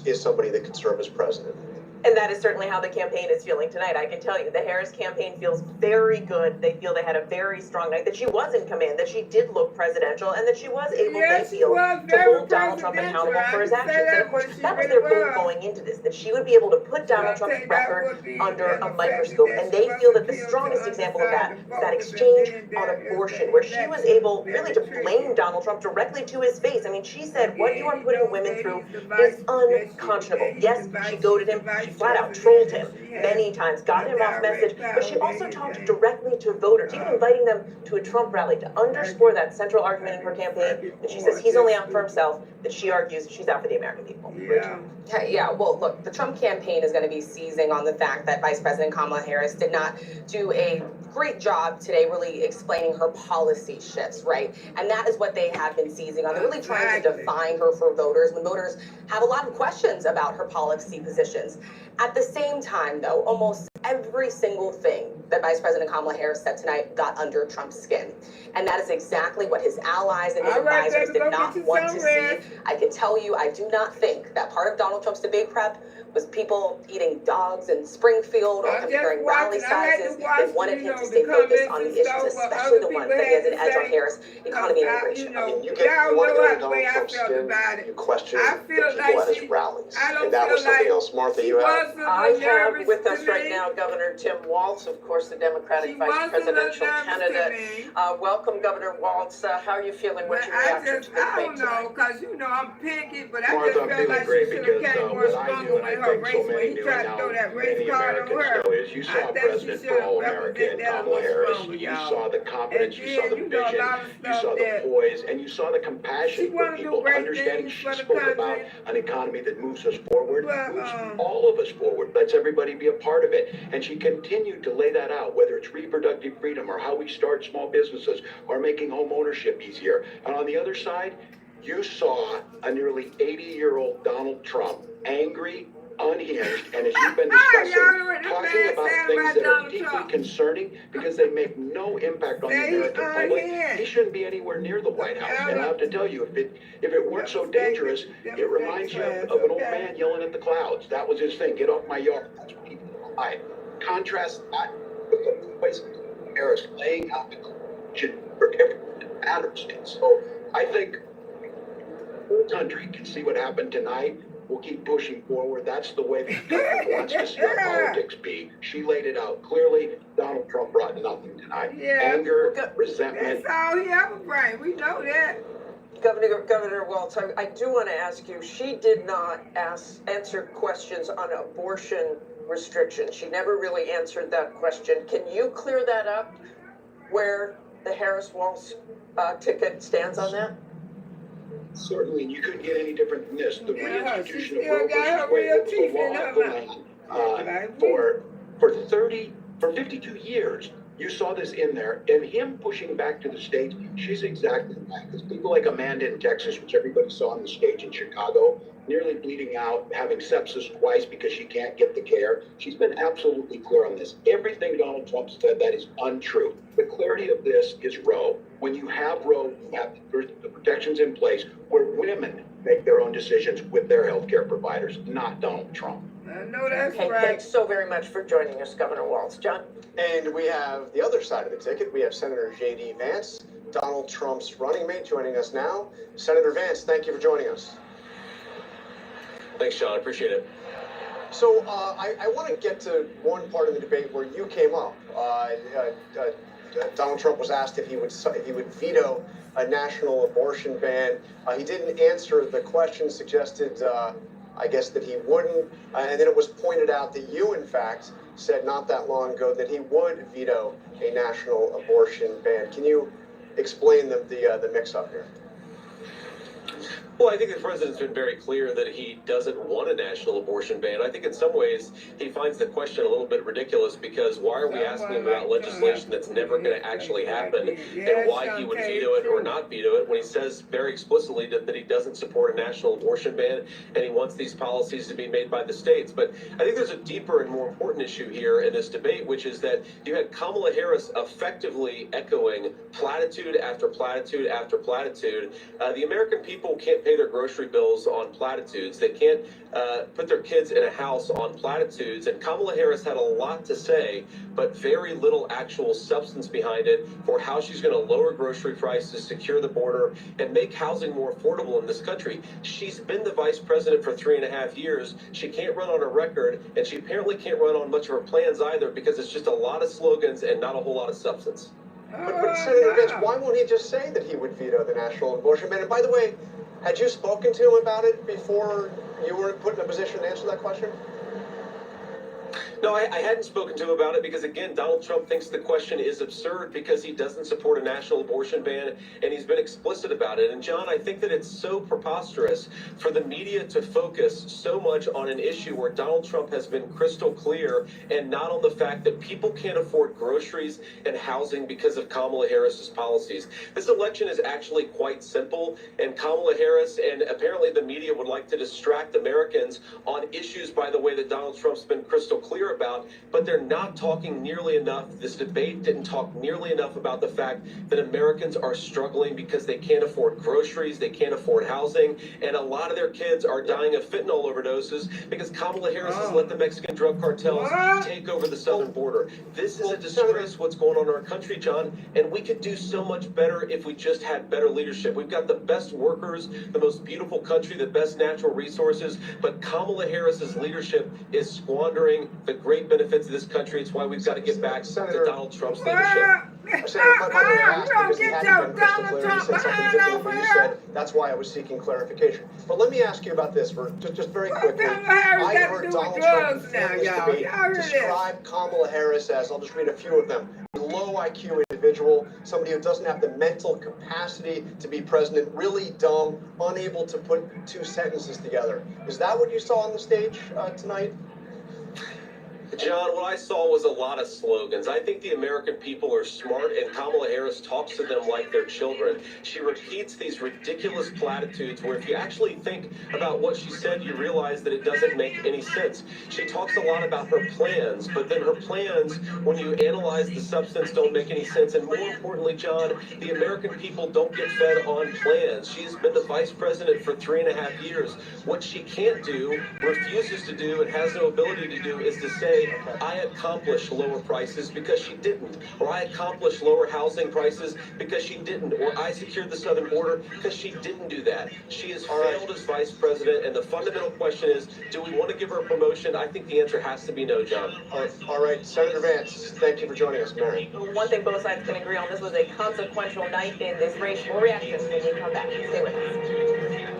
is somebody that could serve as president. And that is certainly how the campaign is feeling tonight. I can tell you, the Harris campaign feels very good. They feel they had a very strong night, that she was in command, that she did look presidential, and that she was able, they feel, to hold Donald Trump accountable for his actions. And of course, that was their goal going into this, that she would be able to put Donald Trump's record under a microscope. And they feel that the strongest example of that is that exchange on abortion, where she was able really to blame Donald Trump directly to his face. I mean, she said, what you are putting women through is unconscionable. Yes, she goaded him. She flat out trolled him many times, got him off message, but she also talked directly to voters, even inviting them to a Trump rally to underscore that central argument in her campaign, that she says he's only out for himself, that she argues she's out for the American people. Yeah, well, look, the Trump campaign is going to be seizing on the fact that Vice President Kamala Harris did not do a great job today really explaining her policy shifts, right? And that is what they have been seizing on. They're really trying to define her for voters when voters have a lot of questions about her policy positions. At the same time, though, almost every single thing that Vice President Kamala Harris said tonight got under Trump's skin. And that is exactly what his allies and his advisors did not want to see. I can tell you, I do not think that part of Donald Trump's debate prep was people eating dogs in Springfield or comparing rally sizes. They wanted him to stay focused on the issues, especially the ones that he has an edge on Harris, economy and immigration. I mean, you want to go to Donald Trump's skin, you question the people at his rallies. And that was something else. Martha, you have? I have with us right now Governor Tim Walz, of course, the Democratic Vice Presidential candidate. Welcome, Governor Walz. How are you feeling? What's your reaction to the debate I don't know, because, you know, I'm picky, but I Martha, just felt like she should have came more stronger with her race when he tried to throw that race card on her. Is you saw President for all America and Kamala Harris. You saw the confidence, you saw the vision, you saw the poise, and you saw the compassion for people, understanding she spoke about an economy that moves us forward, moves all of us forward, lets everybody be a part of it. And she continued to lay that out, whether it's reproductive freedom or how we start small businesses or making home ownership easier. And on the other side, you saw a nearly 80-year-old Donald Trump, angry, unhinged, and as you've been discussing, talking about things that are deeply concerning because they make no impact on the American public. He shouldn't be anywhere near the White House. And I have to tell you, if it weren't so dangerous, it reminds you of an old man yelling at the clouds. That was his thing. Get off my yard. That's what people I contrast that with the place Harris laying out the question for everyone that matters. And so I think the whole country can see what happened tonight. We'll keep pushing forward. That's the way the government wants to see our politics be. She laid it out clearly. Donald Trump brought nothing tonight. Anger, resentment. That's all he ever brings. We know that. Governor Walz, I do want to ask you, she did not answer questions on abortion restrictions. She never really answered that question. Can you clear that up, where the Harris-Walz ticket stands on that? Certainly, you couldn't get any different than this. The reinstitution of Roe versus Wade was the law of the land for 52 years. You saw this in there, and him pushing back to the states, she's exactly right. Because people like Amanda in Texas, which everybody saw on the stage in Chicago, nearly bleeding out, having sepsis twice because she can't get the care. She's been absolutely clear on this. Everything Donald Trump said, that is untrue. The clarity of this is Roe. When you have Roe, you have the protections in place where women make their own decisions with their healthcare providers, not Donald Trump. No, that's okay, right. Thanks so very much for joining us, Governor Walz. John? And we have the other side of the ticket. We have Senator J.D. Vance, Donald Trump's running mate, joining us now. Senator Vance, thank you for joining us. Thanks, John. I appreciate it. So I want to get to one part of the debate where you came up. Donald Trump was asked if he would veto a national abortion ban. He didn't answer the question, suggested, I guess, that he wouldn't. And then it was pointed out that you, in fact, said not that long ago that he would veto a national abortion ban. Can you explain the mix-up here? Well, I think the president's been very clear that he doesn't want a national abortion ban. I think in some ways he finds the question a little bit ridiculous because why are we asking him about legislation that's never going to actually happen and why he would veto it or not veto it when he says very explicitly that he doesn't support a national abortion ban and he wants these policies to be made by the states. But I think there's a deeper and more important issue here in this debate, which is that you had Kamala Harris effectively echoing platitude after platitude after platitude. The American people can't pay their grocery bills on platitudes. They can't put their kids in a house on platitudes. And Kamala Harris had a lot to say, but very little actual substance behind it for how she's going to lower grocery prices, secure the border, and make housing more affordable in this country. She's been the vice president for 3.5 years. She can't run on her record, and she apparently can't run on much of her plans either because it's just a lot of slogans and not a whole lot of substance. But Senator Vance, why won't he just say that he would veto the national abortion ban? And by the way, had you spoken to him about it before you were put in a position to answer that question? No, I hadn't spoken to him about it because, again, Donald Trump thinks the question is absurd because he doesn't support a national abortion ban, and he's been explicit about it. And, John, I think that it's so preposterous for the media to focus so much on an issue where Donald Trump has been crystal clear and not on the fact that people can't afford groceries and housing because of Kamala Harris's policies. This election is actually quite simple, and Kamala Harris and apparently the media would like to distract Americans on issues, by the way, that Donald Trump's been crystal clear about, but they're not talking nearly enough. This debate didn't talk nearly enough about the fact that Americans are struggling because they can't afford groceries, they can't afford housing, and a lot of their kids are dying of fentanyl overdoses because Kamala Harris has let the Mexican drug cartels take over the southern border. This is a disgrace what's going on in our country, John, and we could do so much better if we just had better leadership. We've got the best workers, the most beautiful country, the best natural resources, but Kamala Harris's leadership is squandering the great benefits of this country. It's why we've got to get back to Donald Trump's leadership. That's why I was seeking clarification. But let me ask you about this for just very quickly. I heard Donald Trump in this debate describe Kamala Harris as, I'll just read a few of them, a low IQ individual, somebody who doesn't have the mental capacity to be president, really dumb, unable to put two sentences together. Is that what you saw on the stage tonight? John, what I saw was a lot of slogans. I think the American people are smart, and Kamala Harris talks to them like they're children. She repeats these ridiculous platitudes where if you actually think about what she said, you realize that it doesn't make any sense. She talks a lot about her plans, but then her plans, when you analyze the substance, don't make any sense. And more importantly, John, the American people don't get fed on plans. She's been the vice president for 3.5 years. What she can't do, refuses to do, and has no ability to do is to say, I accomplished lower prices because she didn't, or I accomplished lower housing prices because she didn't, or I secured the southern border because she didn't do that. She has failed as vice president, and the fundamental question is, do we want to give her a promotion? I think the answer has to be no, John. All right, Senator Vance, thank you for joining us, Mary. One thing both sides can agree on, this was a consequential night in this race. More reactions when we come back. Stay with us.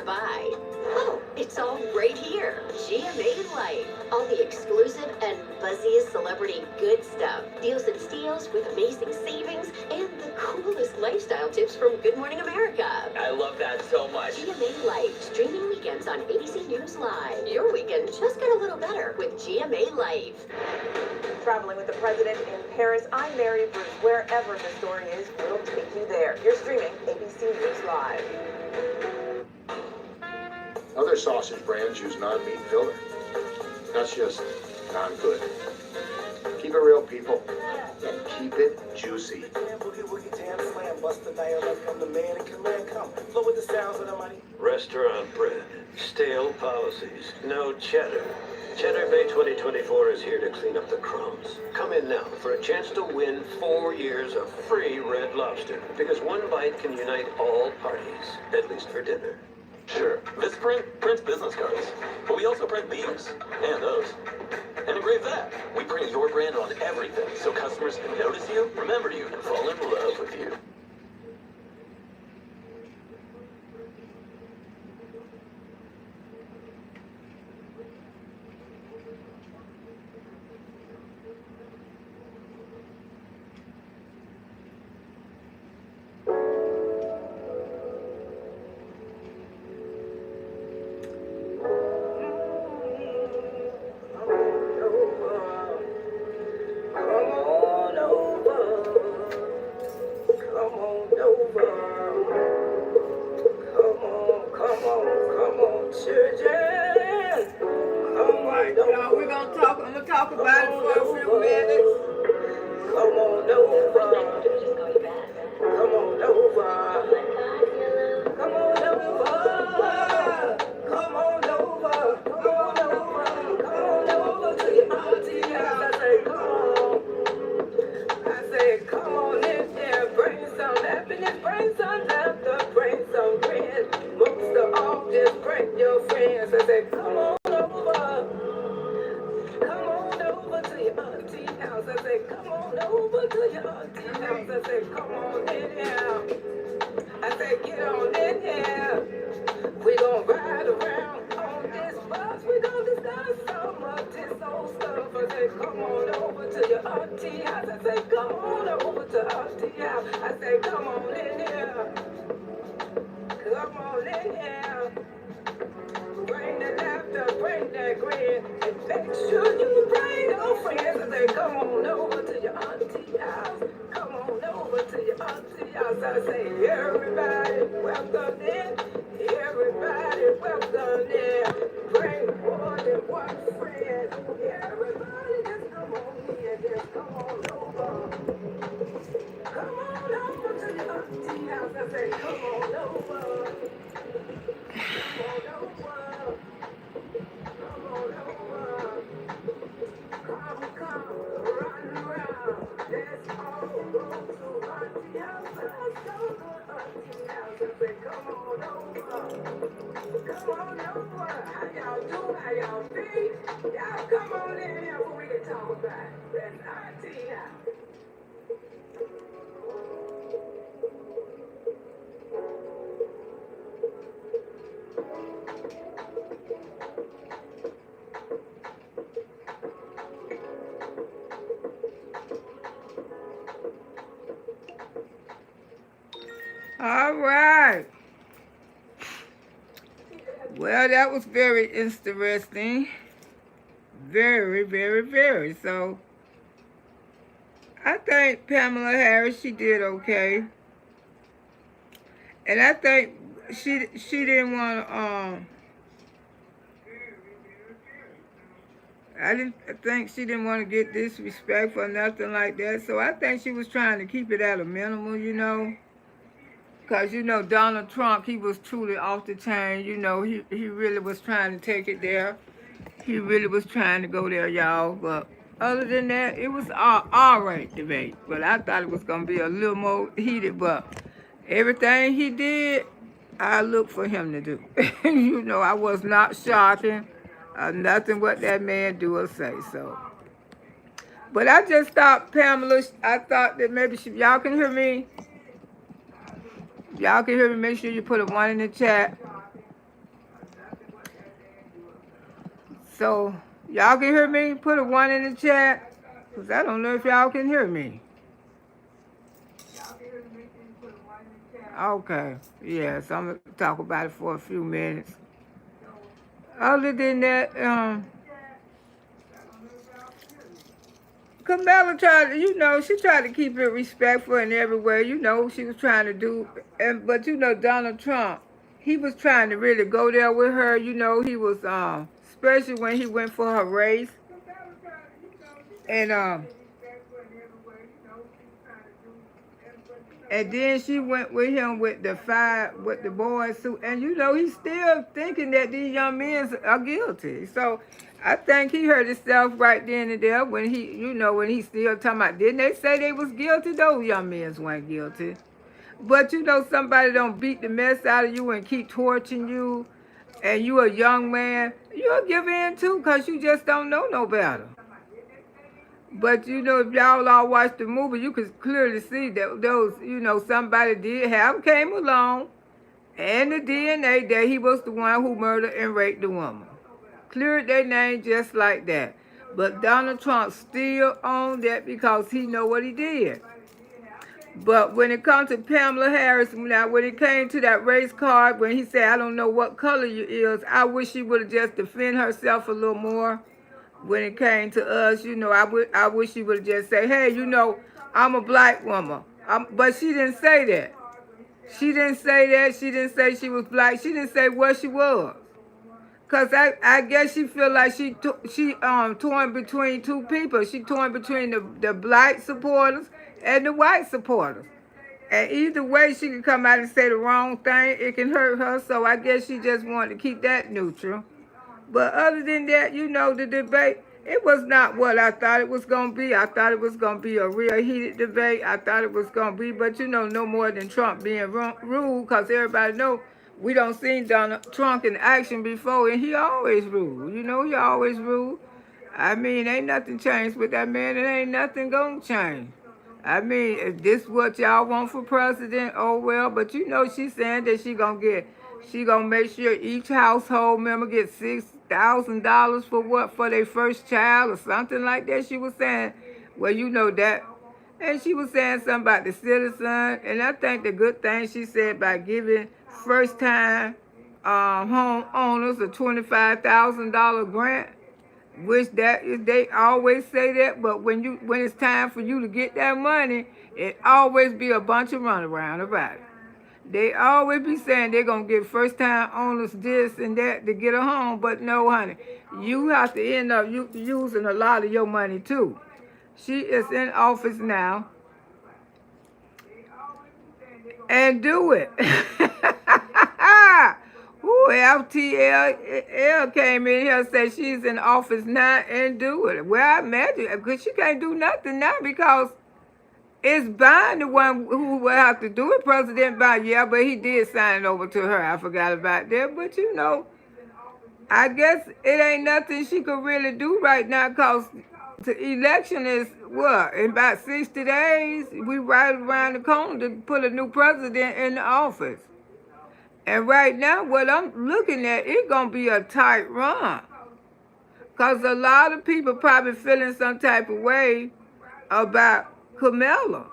to buy. Oh, it's all right here. GMA Life. All the exclusive and buzziest celebrity good stuff. Deals and steals with amazing savings and the coolest lifestyle tips from Good Morning America. I love that so much. GMA Life. Streaming weekends on ABC News Live. Your weekend just got a little better with GMA Life. Traveling with the president in Paris, I'm Mary Bruce. Wherever the story is, we'll take you there. You're streaming ABC News Live. Other sausage brands use non-meat filler. That's just non-good. Keep it real, people, and keep it juicy. Restaurant bread, stale policies, no cheddar. Cheddar Bay 2024 is here to clean up the crumbs. Come in now for a chance to win 4 years of free Red Lobster, because one bite can unite all parties, at least for dinner. Sure, this print prints business cards, but we also print these and those. And engrave that. We print your brand on everything, so customers can notice you, remember you, and fall in love with you. All right. Well, that was very interesting. Very, very, very. So, I think Pamela Harris, she did okay. And I think she didn't want to, I didn't think she didn't want to get disrespectful or nothing like that. So, I think she was trying to keep it at a minimum, you know. Because, you know, Donald Trump, he was truly off the chain. You know, he really was trying to take it there. He really was trying to go there, y'all. But other than that, it was all right debate. But I thought it was going to be a little more heated. But everything he did, I looked for him to do. You know, I was not shocking. Nothing what that man do or say. So, but I just thought, Pamela, I thought that maybe y'all can hear me. Y'all can hear me. Make sure you put a 1 in the chat. So, y'all can hear me? Put a 1 in the chat. Because I don't know if y'all can hear me. Okay. Yeah, so I'm going to talk about it for a few minutes. Other than that, Kamala tried, she tried to keep it respectful in every way. She was trying to do, but Donald Trump, he was trying to really go there with her. He was, especially when he went for her race. And then she went with him with the boys, and he's still thinking that these young men are guilty. So I think he heard himself right then and there when he still talking about, didn't they say they was guilty? Those young men weren't guilty. But somebody don't beat the mess out of you and keep torturing you, and you a young man, you'll give in too, because you just don't know no better. But, if y'all all watched the movie, you could clearly see that those, somebody came along, and the DNA that he was the one who murdered and raped the woman. Cleared their name just like that. But Donald Trump still owned that because he know what he did. But when it comes to Pamela Harris, now when it came to that race card, when he said, I don't know what color you is, I wish she would have just defended herself a little more. When it came to us, I wish she would have just said, hey, I'm a black woman. But she didn't say that. She didn't say that. She didn't say she was black. She didn't say what she was. Because I guess she feel like she torn between two people. She torn between the black supporters and the white supporters. And either way, she can come out and say the wrong thing. It can hurt her. So I guess she just wanted to keep that neutral. But other than that, the debate, it was not what I thought it was going to be. I thought it was going to be a real heated debate. I thought it was going to be, but no more than Trump being rude, because everybody know we don't seen Donald Trump in action before, and he always rude. He always rude. I mean, ain't nothing changed with that man, and ain't nothing going to change. I mean, if this what y'all want for president, oh well, but she's saying that she gonna make sure each household member gets $6,000 for what? For their first child or something like that. She was saying, well, that. And she was saying something about the citizen. And I think the good thing she said by giving first-time homeowners a $25,000 grant, which they always say that, but when it's time for you to get that money, it always be a bunch of runaround about it. They always be saying they're going to give first-time owners this and that to get a home, but no, honey. You have to end up using a lot of your money, too. She is in office now. And do it. Ooh, FTL came in here and said she's in office now and do it. Well, I imagine, because she can't do nothing now because it's Biden the one who will have to do it, President Biden. Yeah, but he did sign it over to her. I forgot about that. But I guess it ain't nothing she could really do right now because the election is, what, in about 60 days? We right around the corner to put a new president in the office. And right now, what I'm looking at, it's going to be a tight run. Because a lot of people probably feeling some type of way about Kamala.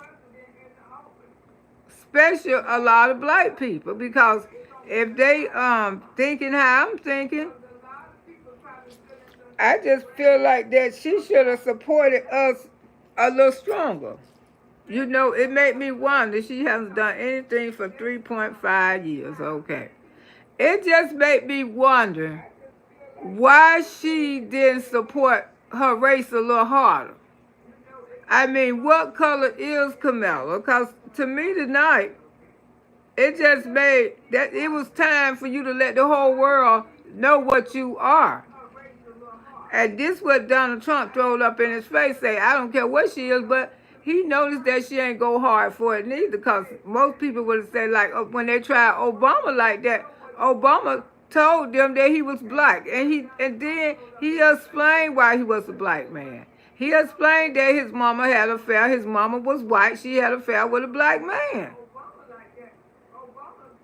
Especially a lot of black people. Because if they thinking how I'm thinking, I just feel like that she should have supported us a little stronger. It made me wonder. She hasn't done anything for 3.5 years. Okay. It just made me wonder why she didn't support her race a little harder. I mean, what color is Kamala? Because to me tonight, it just made that it was time for you to let the whole world know what you are. And this what Donald Trump throwed up in his face, say, I don't care what she is, but he noticed that she ain't go hard for it neither, because most people would have said, like, when they tried Obama like that, Obama told them that he was black, and then he explained why he was a black man. He explained that his mama had an affair. His mama was white. She had an affair with a black man.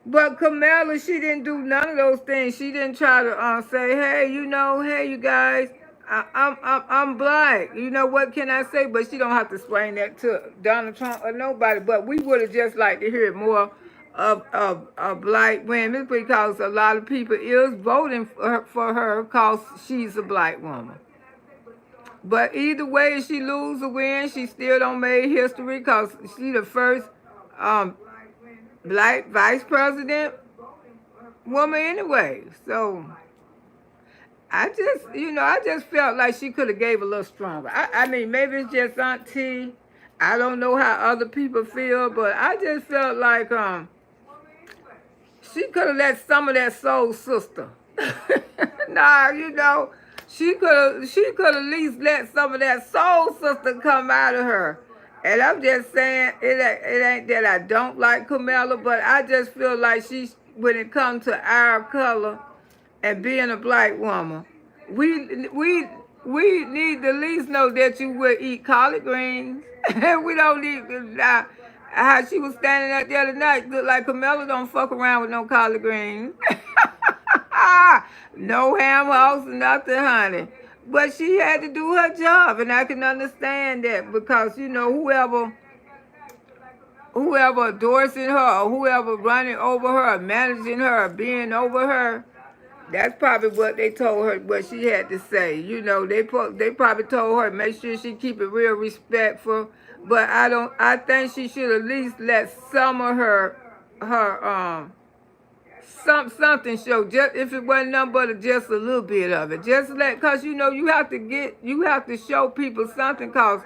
But Kamala, she didn't do none of those things. She didn't try to say, hey, hey, you guys, I'm black. You know, what can I say? But she don't have to explain that to Donald Trump or nobody. But we would have just liked to hear more of black women, because a lot of people is voting for her because she's a black woman. But either way, she lose or win, she still don't make history, because she the first black vice president woman anyway. So I just felt like she could have gave a little stronger. I mean, maybe it's just Auntie. I don't know how other people feel, but I just felt like she could have let some of that soul sister. Nah, she could at least let some of that soul sister come out of her. And I'm just saying, it ain't that I don't like Kamala, but I just feel like when it comes to our color and being a black woman, we need to at least know that you will eat collard greens. We don't need how she was standing there the other night. Looked like Kamala don't fuck around with no collard greens. No ham house, nothing, honey. But she had to do her job, and I can understand that, because whoever endorsing her, or whoever running over her, or managing her, or being over her, that's probably what they told her, what she had to say. They probably told her make sure she keep it real respectful. But I think she should at least let some of her something show, just if it wasn't nothing but just a little bit of it. Just because you have to show people something, because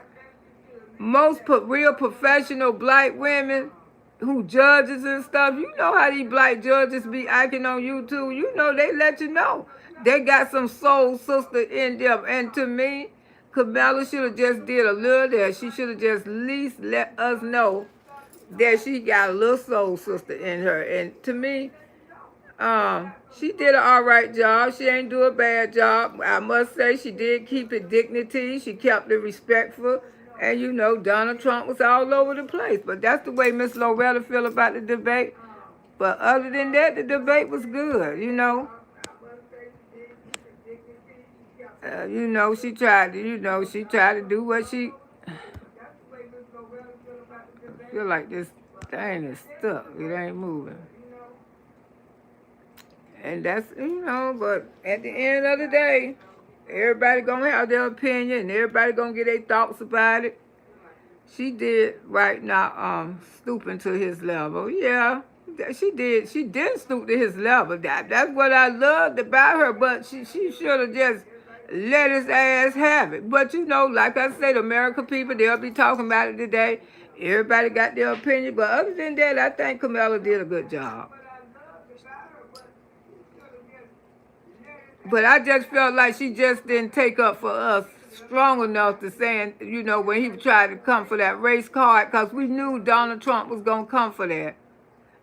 most real professional black women who judges and stuff, how these black judges be acting on YouTube. They let you know they got some soul sister in them. And to me, Kamala should have just did a little there. She should have just at least let us know that she got a little soul sister in her. And to me, she did an all right job. She ain't do a bad job. I must say she did keep it dignity. She kept it respectful. And Donald Trump was all over the place. But that's the way Miss Loretta feel about the debate. But other than that, the debate was good, she tried to do what she... I feel like this thing is stuck. It ain't moving. And that's, but at the end of the day, everybody gonna have their opinion, and everybody gonna get their thoughts about it. She did right now, stooping to his level. Yeah, she did. She did stoop to his level. That's what I loved about her. But she should have just let his ass have it. But like I said, American people, they'll be talking about it today. Everybody got their opinion. But other than that, I think Kamala did a good job. But I just felt like she just didn't take up for us strong enough to saying, when he tried to come for that race card, because we knew Donald Trump was going to come for that.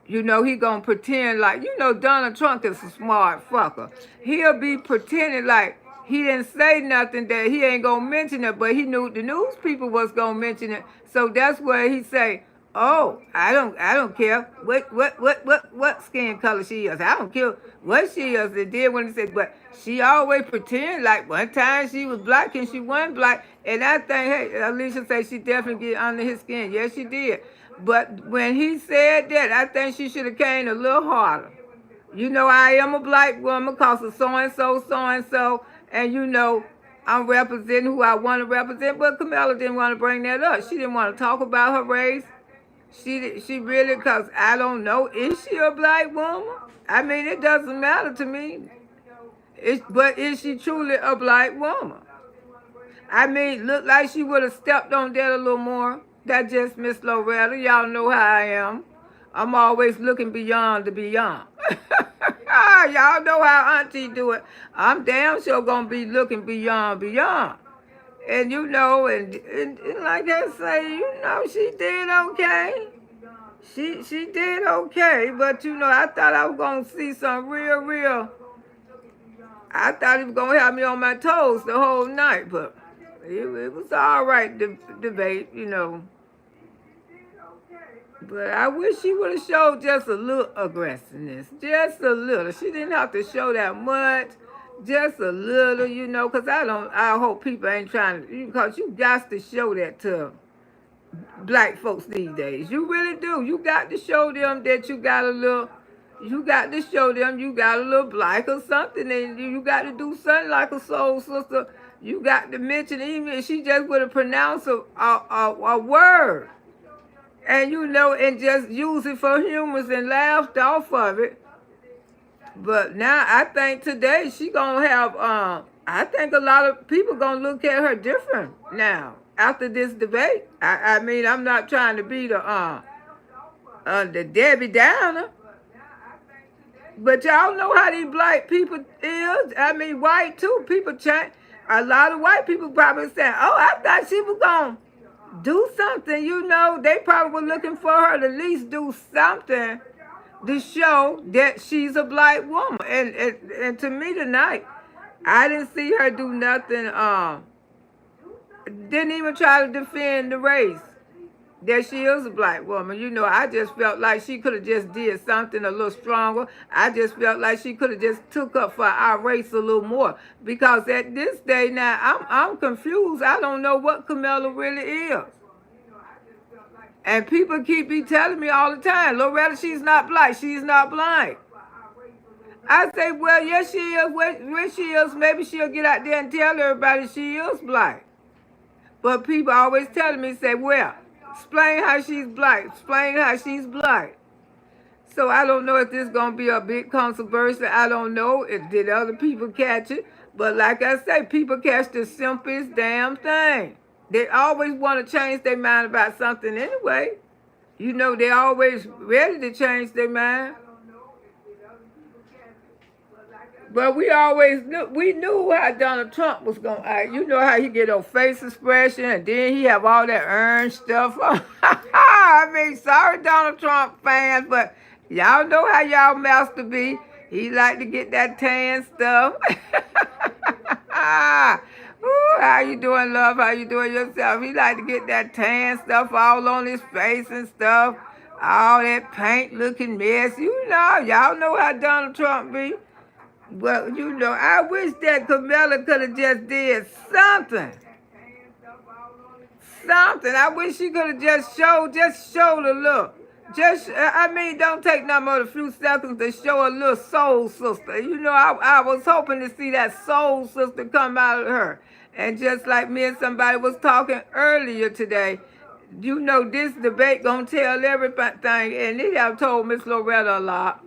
He going to pretend like, Donald Trump is a smart fucker. He'll be pretending like he didn't say nothing, that he ain't going to mention it, but he knew the news people was going to mention it. So that's where he say, oh, I don't care what skin color she is. I don't care what she is. It did when he said, but she always pretend like one time she was black and she wasn't black. And I think, hey, Alicia said she definitely get under his skin. Yes, she did. But when he said that, I think she should have came a little harder. I am a black woman because of so-and-so, so-and-so. And I'm representing who I want to represent. But Kamala didn't want to bring that up. She didn't want to talk about her race. She really, because I don't know, is she a black woman? I mean, it doesn't matter to me. But is she truly a black woman? I mean, look like she would have stepped on that a little more. That's just Miss Loretta. Y'all know how I am. I'm always looking beyond the beyond. Y'all know how Auntie do it. I'm damn sure going to be looking beyond. And and like I say, she did okay. She did okay, but I thought I was gonna see some real. I thought he was gonna have me on my toes the whole night, but it was all right. The debate, But I wish she would have showed just a little aggressiveness. Just a little. She didn't have to show that much. Just a little, you know, because I hope people ain't trying to, because you got to show that to black folks these days. You really do. You got to show them that you got a little, you got to show them you got a little black or something, and you got to do something like a soul sister. You got to mention, even if she just would have pronounced a word, and you know, and just use it for humors and laughed off of it. But now I think today she gonna have, I think a lot of people gonna look at her different now after this debate. I mean, I'm not trying to be the Debbie Downer, but y'all know how these black people is. I mean, white too. People change. A lot of white people probably saying, "Oh, I thought she was gonna do something." You know, they probably were looking for her to at least do something to show that she's a black woman. And to me tonight, I didn't see her do nothing. Didn't even try to defend the race that she is a black woman. You know, I just felt like she could have just did something a little stronger. I just felt like she could have just took up for our race a little more. Because at this day now, I'm confused. I don't know what Kamala really is. And people be telling me all the time, Loretta, she's not black. She's not blind. I say, well, yes, she is. Where she is, maybe she'll get out there and tell everybody she is black. But people always telling me, say, well, explain how she's black. Explain how she's black. So I don't know if this is going to be a big controversy. I don't know. Did other people catch it? But like I say, people catch the simplest damn thing. They always want to change their mind about something anyway. You know, they always ready to change their mind. But we always knew how Donald Trump was going to act. You know how he get a face expression and then he have all that earned stuff. I mean, sorry, Donald Trump fans, but y'all know how y'all master be. He like to get that tan stuff. Ooh, how you doing, love? How you doing yourself? He like to get that tan stuff all on his face and stuff. All that paint looking mess. You know, y'all know how Donald Trump be. Well, you know, I wish that Kamala could have just did something. Something. I wish she could have just showed a look. I mean, don't take no more than a few seconds to show a little soul sister. You know, I was hoping to see that soul sister come out of her. And just like me and somebody was talking earlier today, you know, this debate gonna tell everything. And they have told Miss Loretta a lot.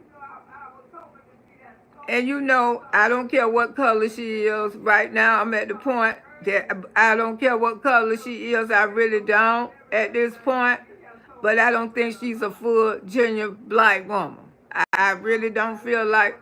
And you know, I don't care what color she is. Right now, I'm at the point that I don't care what color she is. I really don't at this point. But I don't think she's a full, genuine black woman. I really don't feel like,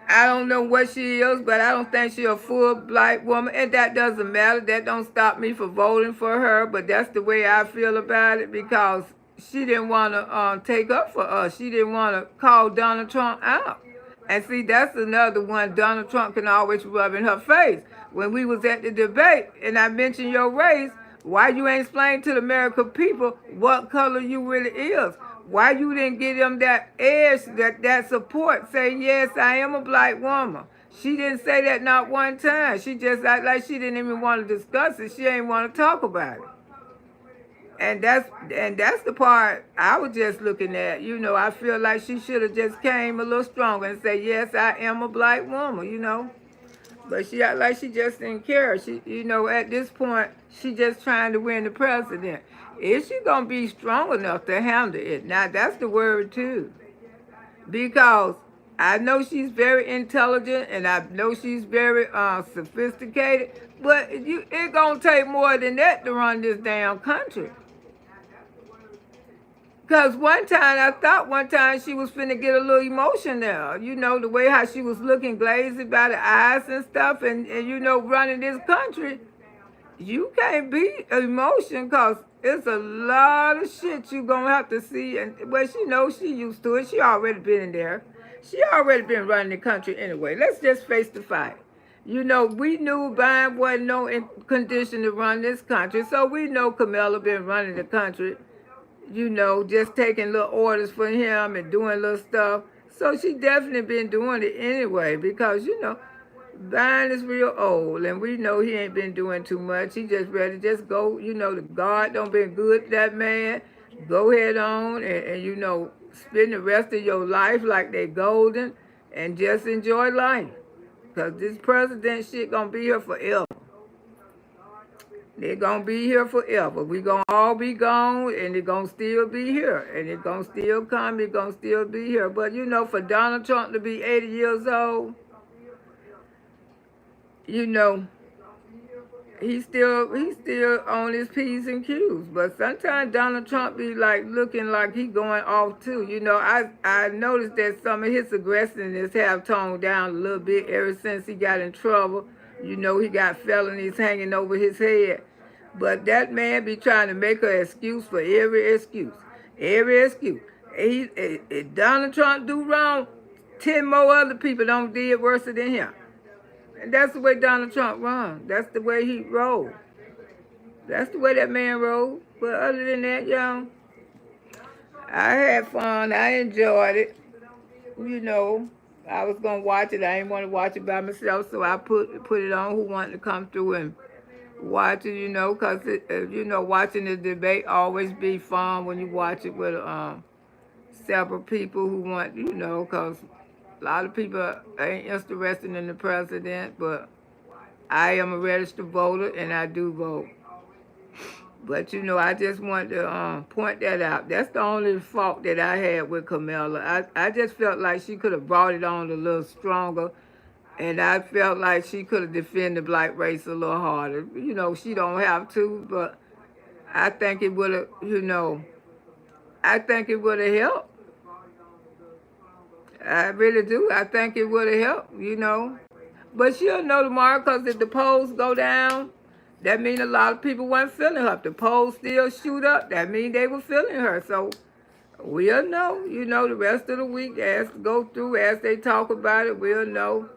I don't know what she is, but I don't think she's a full black woman. And that doesn't matter. That don't stop me from voting for her. But that's the way I feel about it, because she didn't want to take up for us. She didn't want to call Donald Trump out. And see, that's another one Donald Trump can always rub in her face. When we was at the debate and I mentioned your race, why you ain't explain to the American people what color you really is? Why you didn't give them that edge, that support? Say, yes, I am a black woman. She didn't say that not one time. She just acted like she didn't even want to discuss it. She ain't want to talk about it. And that's the part I was just looking at. You know, I feel like she should have just came a little stronger and said, yes, I am a black woman, you know. But she act like she just didn't care. She, you know, at this point, she just trying to win the president. Is she going to be strong enough to handle it? Now, that's the word, too. Because I know she's very intelligent and I know she's very sophisticated. But it's going to take more than that to run this damn country. Because I thought she was finna get a little emotion there. You know, the way how she was looking glazy by the eyes and stuff. And you know, running this country, you can't beat emotion, because it's a lot of shit you going to have to see. And well, she knows she used to it. She already been in there. She already been running the country anyway. Let's just face the fact. You know, we knew Biden wasn't in condition to run this country. So we know Kamala been running the country. you know, just taking little orders for him and doing little stuff. So she definitely been doing it anyway because, you know, Vine is real old and we know he ain't been doing too much. He just ready to just go, you know, the God don't been good to that man. Go ahead on and you know, spend the rest of your life like they golden and just enjoy life. Because this president shit gonna be here forever. They're gonna be here forever. We gonna all be gone and they're gonna still be here. And it's gonna still come, it's gonna still be here. But you know, for Donald Trump to be 80 years old, you know, he's still on his P's and Q's. But sometimes Donald Trump be like looking like he going off too. You know, I noticed that some of his aggressiveness have toned down a little bit ever since he got in trouble. You know, he got felonies hanging over his head. But that man be trying to make an excuse for every excuse. Every excuse. If Donald Trump do wrong, 10 more other people don't do it worse than him. And that's the way Donald Trump runs. That's the way he rolls. That's the way that man rolls. But other than that, y'all, I had fun. I enjoyed it. You know, I was going to watch it. I didn't want to watch it by myself, so I put it on. Who wanted to come through and watch it, you know, because, you know, watching the debate always be fun when you watch it with several people who want, you know, because a lot of people ain't interested in the president, but I am a registered voter and I do vote. But, you know, I just want to point that out. That's the only fault that I had with Kamala. I just felt like she could have brought it on a little stronger. And I felt like she could have defended the black race a little harder. You know, she don't have to, but I think it would have, you know, I think it would have helped. I really do. I think it would have helped, you know. But she'll know tomorrow because if the polls go down, that means a lot of people weren't feeling her. If the polls still shoot up, that means they were feeling her. So we'll know, you know, the rest of the week as go through, as they talk about it, we'll know.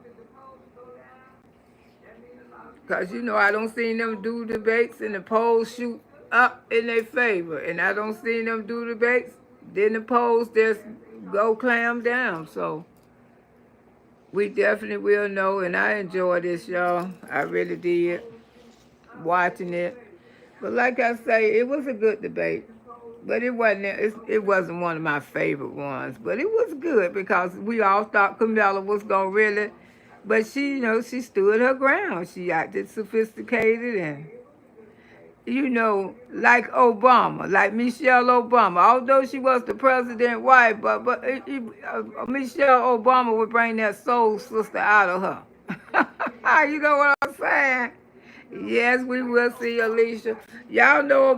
Because, you know, I don't see them do debates and the polls shoot up in their favor. And I don't see them do debates, then the polls just go clam down. So we definitely will know. And I enjoyed this, y'all. I really did. Watching it. But like I say, it was a good debate. But it wasn't one of my favorite ones. But it was good because we all thought Kamala was going to really... But she, you know, she stood her ground. She acted sophisticated and, you know, like Obama, like Michelle Obama. Although she was the president's wife, but Michelle Obama would bring that soul sister out of her. You know what I'm saying? Yes, we will see, Alicia. Y'all know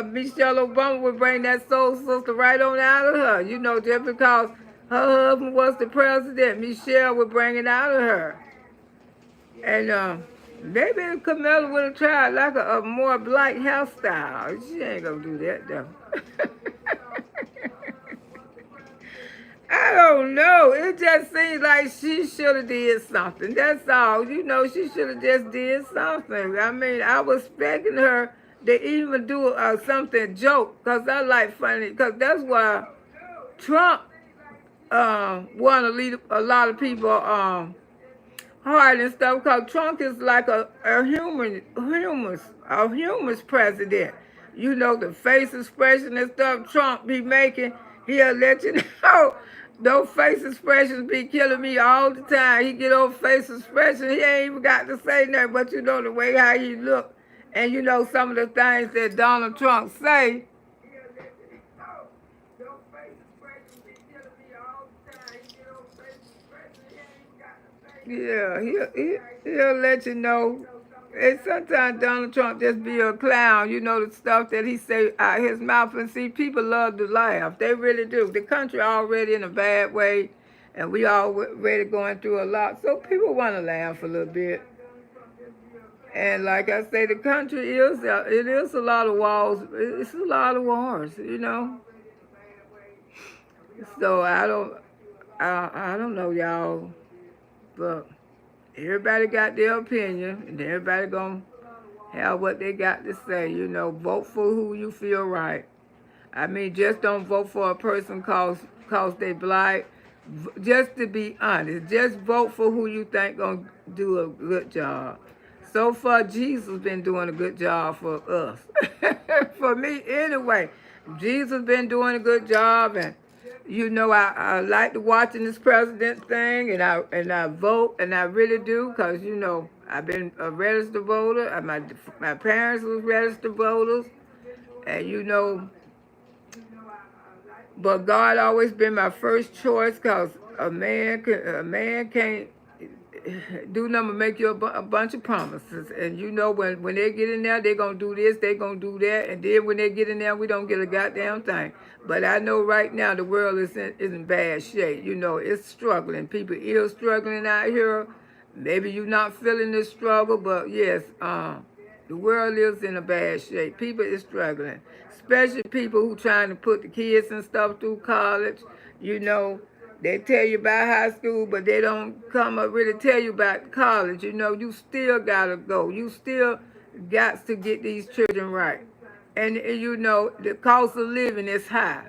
Michelle Obama would bring that soul sister right on out of her. You know, just because her husband was the president, Michelle would bring it out of her. And maybe Kamala would have tried like a more black hairstyle. She ain't gonna do that though. I don't know. It just seems like she should have did something. That's all. You know, she should have just did something. I mean, I was expecting her to even do something joke because I like funny. Because that's why Trump want to lead a lot of people hard and stuff because Trump is like a humorous president. You know, the face expression and stuff Trump be making, he'll let you know. Those face expressions be killing me all the time. He get over face expression, he ain't even got to say nothing, but you know the way how he look. And you know some of the things that Donald Trump say. Yeah, he'll let you know. And sometimes Donald Trump just be a clown. You know the stuff that he say out his mouth. And see, people love to laugh. They really do. The country already in a bad way. And we already going through a lot. So people want to laugh a little bit. And like I say, the country is a lot of wars. It's a lot of wars, you know. So I don't know, y'all. But everybody got their opinion, and everybody gonna have what they got to say. You know, vote for who you feel right. I mean, just don't vote for a person cause they black. Just to be honest, just vote for who you think gonna do a good job. So far, Jesus been doing a good job for us. For me, anyway. Jesus been doing a good job, and you know, I like to watching this president thing, and I vote, and I really do, cause you know I've been a registered voter. My parents was registered voters, and you know. But God always been my first choice, cause a man can't do nothing but make you a bunch of promises, and you know when they get in there, they gonna do this, they gonna do that, and then when they get in there, we don't get a goddamn thing. But I know right now the world is in bad shape. You know, it's struggling. People is struggling out here. Maybe you're not feeling this struggle, but yes, the world is in a bad shape. People is struggling, especially people who trying to put the kids and stuff through college. You know, they tell you about high school, but they don't come up really tell you about college. You know, you still gotta go. You still got to get these children right. And you know, the cost of living is high.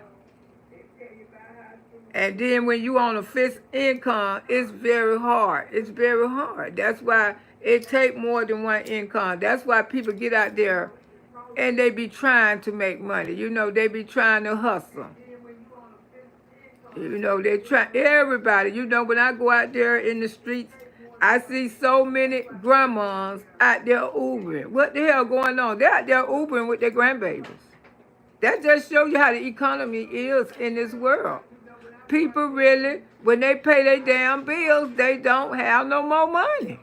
And then when you on a fixed income, it's very hard. It's very hard. That's why it take more than one income. That's why people get out there and they be trying to make money. You know, they be trying to hustle. You know, they try, everybody, you know, when I go out there in the streets, I see so many grandmas out there Ubering. What the hell going on? They're out there Ubering with their grandbabies. That just shows you how the economy is in this world. People really, when they pay their damn bills, they don't have no more money.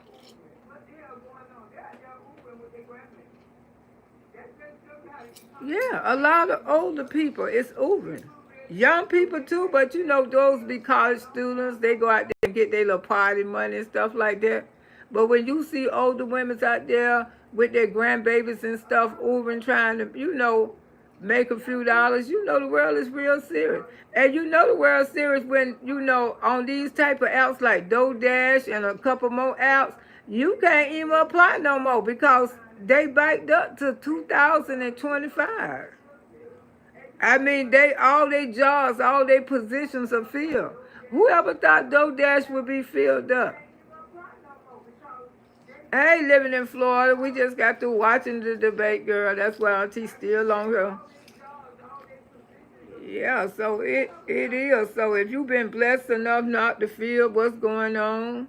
Yeah, a lot of older people, it's Ubering. Young people too, but you know, those be college students, they go out there and get their little party money and stuff like that. But when you see older women out there with their grandbabies and stuff, Ubering, trying to, you know, make a few dollars, you know the world is real serious. And you know the world is serious when, you know, on these type of apps like DoorDash and a couple more apps, you can't even apply no more because they backed up to 2025. I mean, all their jobs, all their positions are filled. Whoever thought DoorDash would be filled up? I ain't living in Florida. We just got through watching the debate, girl. That's why Auntie's still on here. Yeah, so it is. So if you've been blessed enough not to feel what's going on,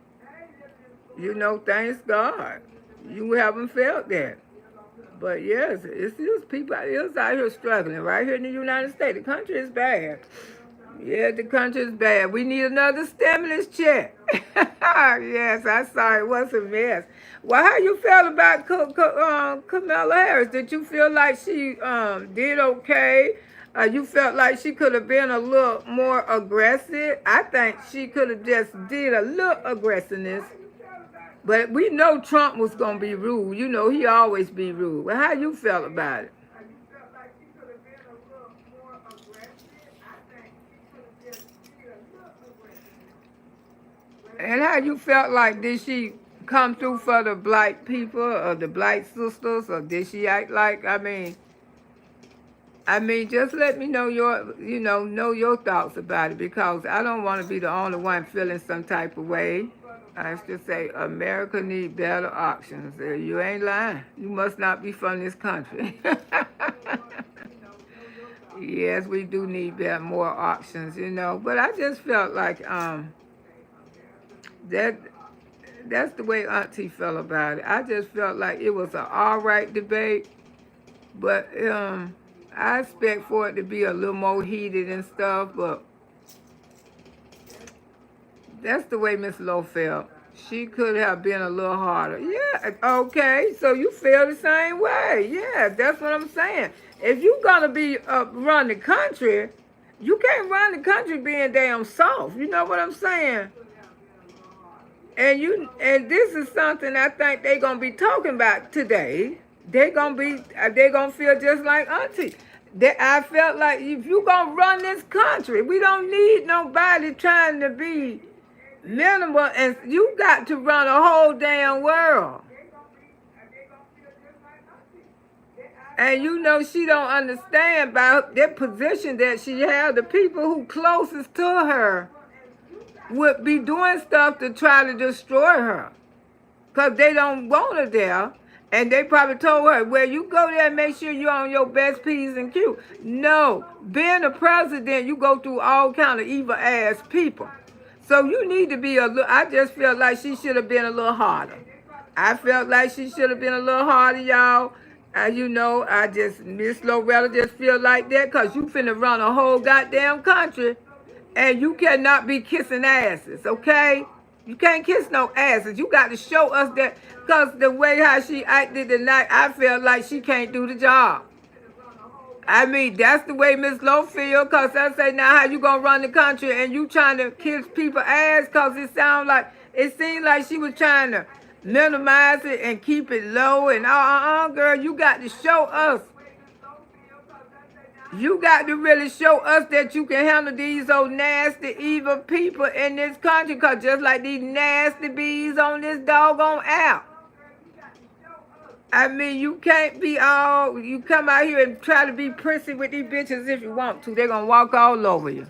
you know, thanks God. You haven't felt that. But yes, it's people out here struggling right here in the United States. The country is bad. Yeah, the country is bad. We need another stimulus check. Yes, I saw it was a mess. Well, how you feel about Kamala Harris? Did you feel like she did okay? You felt like she could have been a little more aggressive? I think she could have just did a little aggressiveness. But we know Trump was going to be rude. You know, he always be rude. Well, how you felt about it? And how you felt like, did she come through for the black people or the black sisters, or did she act like, I mean, just let me know your thoughts about it, because I don't want to be the only one feeling some type of way. I used to say, America needs better options. You ain't lying. You must not be from this country. Yes, we do need more options, you know. But I just felt like that's the way Auntie felt about it. I just felt like it was an all right debate, but I expect for it to be a little more heated and stuff, but that's the way Miss Lowe felt. She could have been a little harder. Yeah, okay, so you feel the same way. Yeah, that's what I'm saying. If you're going to be run the country, you can't run the country being damn soft. You know what I'm saying? And this is something I think they're going to be talking about today. They're going to feel just like Auntie. I felt like if you're going to run this country, we don't need nobody trying to be minimal, and you got to run a whole damn world. And you know she don't understand about that position that she had. The people who closest to her would be doing stuff to try to destroy her. Because they don't want her there. And they probably told her, well, you go there and make sure you're on your best P's and Q's. No, being a president, you go through all kind of evil ass people. So you need to be a little, I just feel like she should have been a little harder. I felt like she should have been a little harder, y'all. You know, Miss Loretta just feel like that because you finna run a whole goddamn country and you cannot be kissing asses, okay? You can't kiss no asses. You got to show us that, because the way how she acted tonight, I felt like she can't do the job. I mean, that's the way Miss Lowe feel, because I say, now how you going to run the country and you trying to kiss people ass, because it seemed like she was trying to minimize it and keep it low and girl, you got to show us. You got to really show us that you can handle these old nasty, evil people in this country, because just like these nasty bees on this doggone app. I mean, you can't be you come out here and try to be prissy with these bitches if you want to. They're going to walk all over you.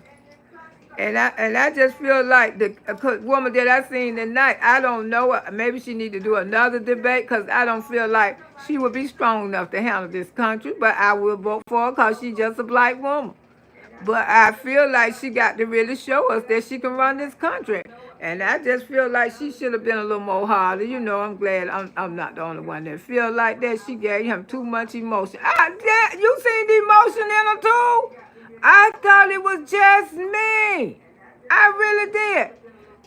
And I just feel like the woman that I seen tonight, I don't know, maybe she need to do another debate, because I don't feel like she would be strong enough to handle this country, but I will vote for her because she's just a black woman. But I feel like she got to really show us that she can run this country. And I just feel like she should have been a little more harder. You know, I'm glad I'm not the only one that feel like that. She gave him too much emotion. You seen the emotion in her too? I thought it was just me. I really did.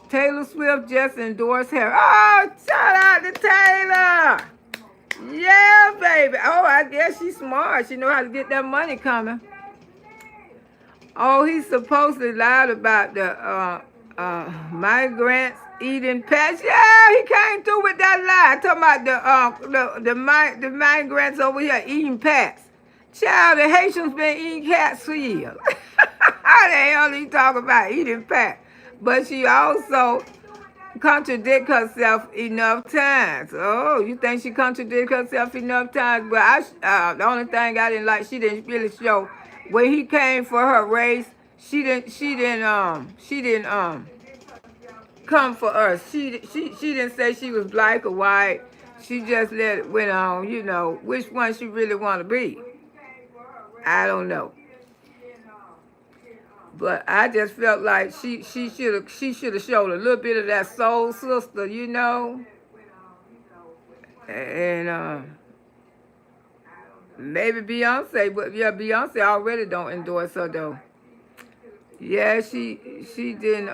Taylor Swift just endorsed her. Oh, shout out to Taylor. Yeah, baby. Oh, I guess she's smart. She know how to get that money coming. Oh, he supposedly lied about the migrants eating pets. Yeah, he came through with that lie. Talking about the migrants over here eating pets. Child, the Haitians been eating cats for years. How the hell he talk about eating pets? But she also contradict herself enough times. Oh, you think she contradict herself enough times? But the only thing I didn't like, she didn't really show when he came for her race. She didn't come for us. She didn't say she was black or white. She just let it went on. You know which one she really want to be. I don't know. But I just felt like she should have showed a little bit of that soul sister, you know. And maybe Beyonce, but yeah, Beyonce already don't endorse her though. Yeah, she didn't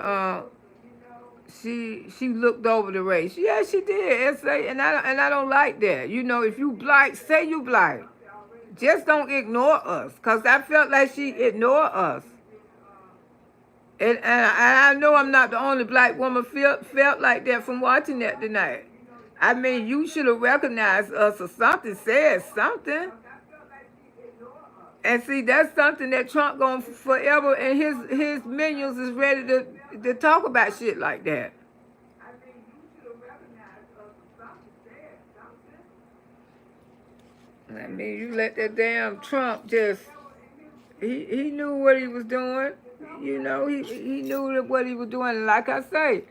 she looked over the race. Yeah, she did. And I don't like that. You know, if you black, say you black. Just don't ignore us, because I felt like she ignored us. And I know I'm not the only black woman felt like that from watching that tonight. I mean, you should have recognized us or something, said something. And see, that's something that Trump going forever, and his minions is ready to talk about shit like that. I mean, you let that damn Trump just, he knew what he was doing. You know, he knew what he was doing. And like I say,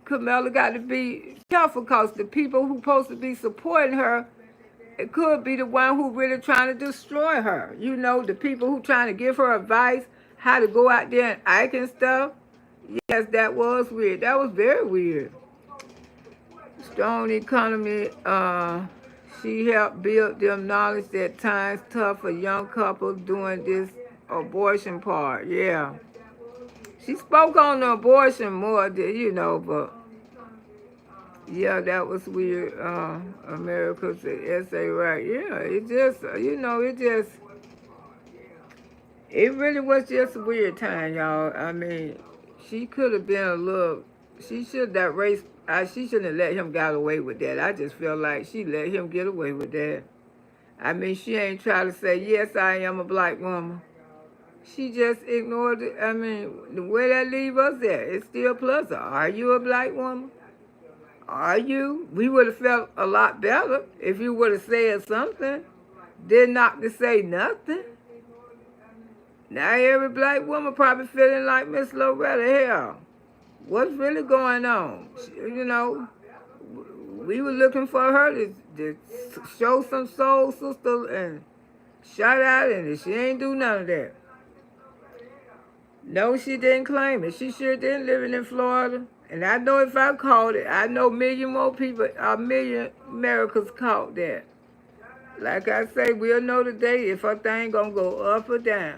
Kamala got to be careful, because the people who supposed to be supporting her, it could be the one who really trying to destroy her. You know, the people who trying to give her advice, how to go out there and act and stuff. Yes, that was weird. That was very weird. Strong economy, she helped build them knowledge that times tough for young couples doing this abortion part. Yeah. She spoke on the abortion more, you know, but yeah, that was weird. America's essay, right? Yeah, it just, you know, it really was just a weird time, y'all. I mean, she could have been a little, she shouldn't have let him get away with that. I just feel like she let him get away with that. I mean, she ain't trying to say, yes, I am a black woman. She just ignored it. I mean, the way that leave us at, it's still plus. Are you a black woman? Are you? We would have felt a lot better if you would have said something. did not to say nothing. Now every black woman probably feeling like Miss Loretta. Hell, what's really going on? You know, we were looking for her to show some soul, sister, and shout out, and she ain't do none of that. No, she didn't claim it. She sure didn't living in Florida. And I know if I caught it, I know million more people, a million Americans caught that. Like I say, we'll know today if her thing gonna go up or down.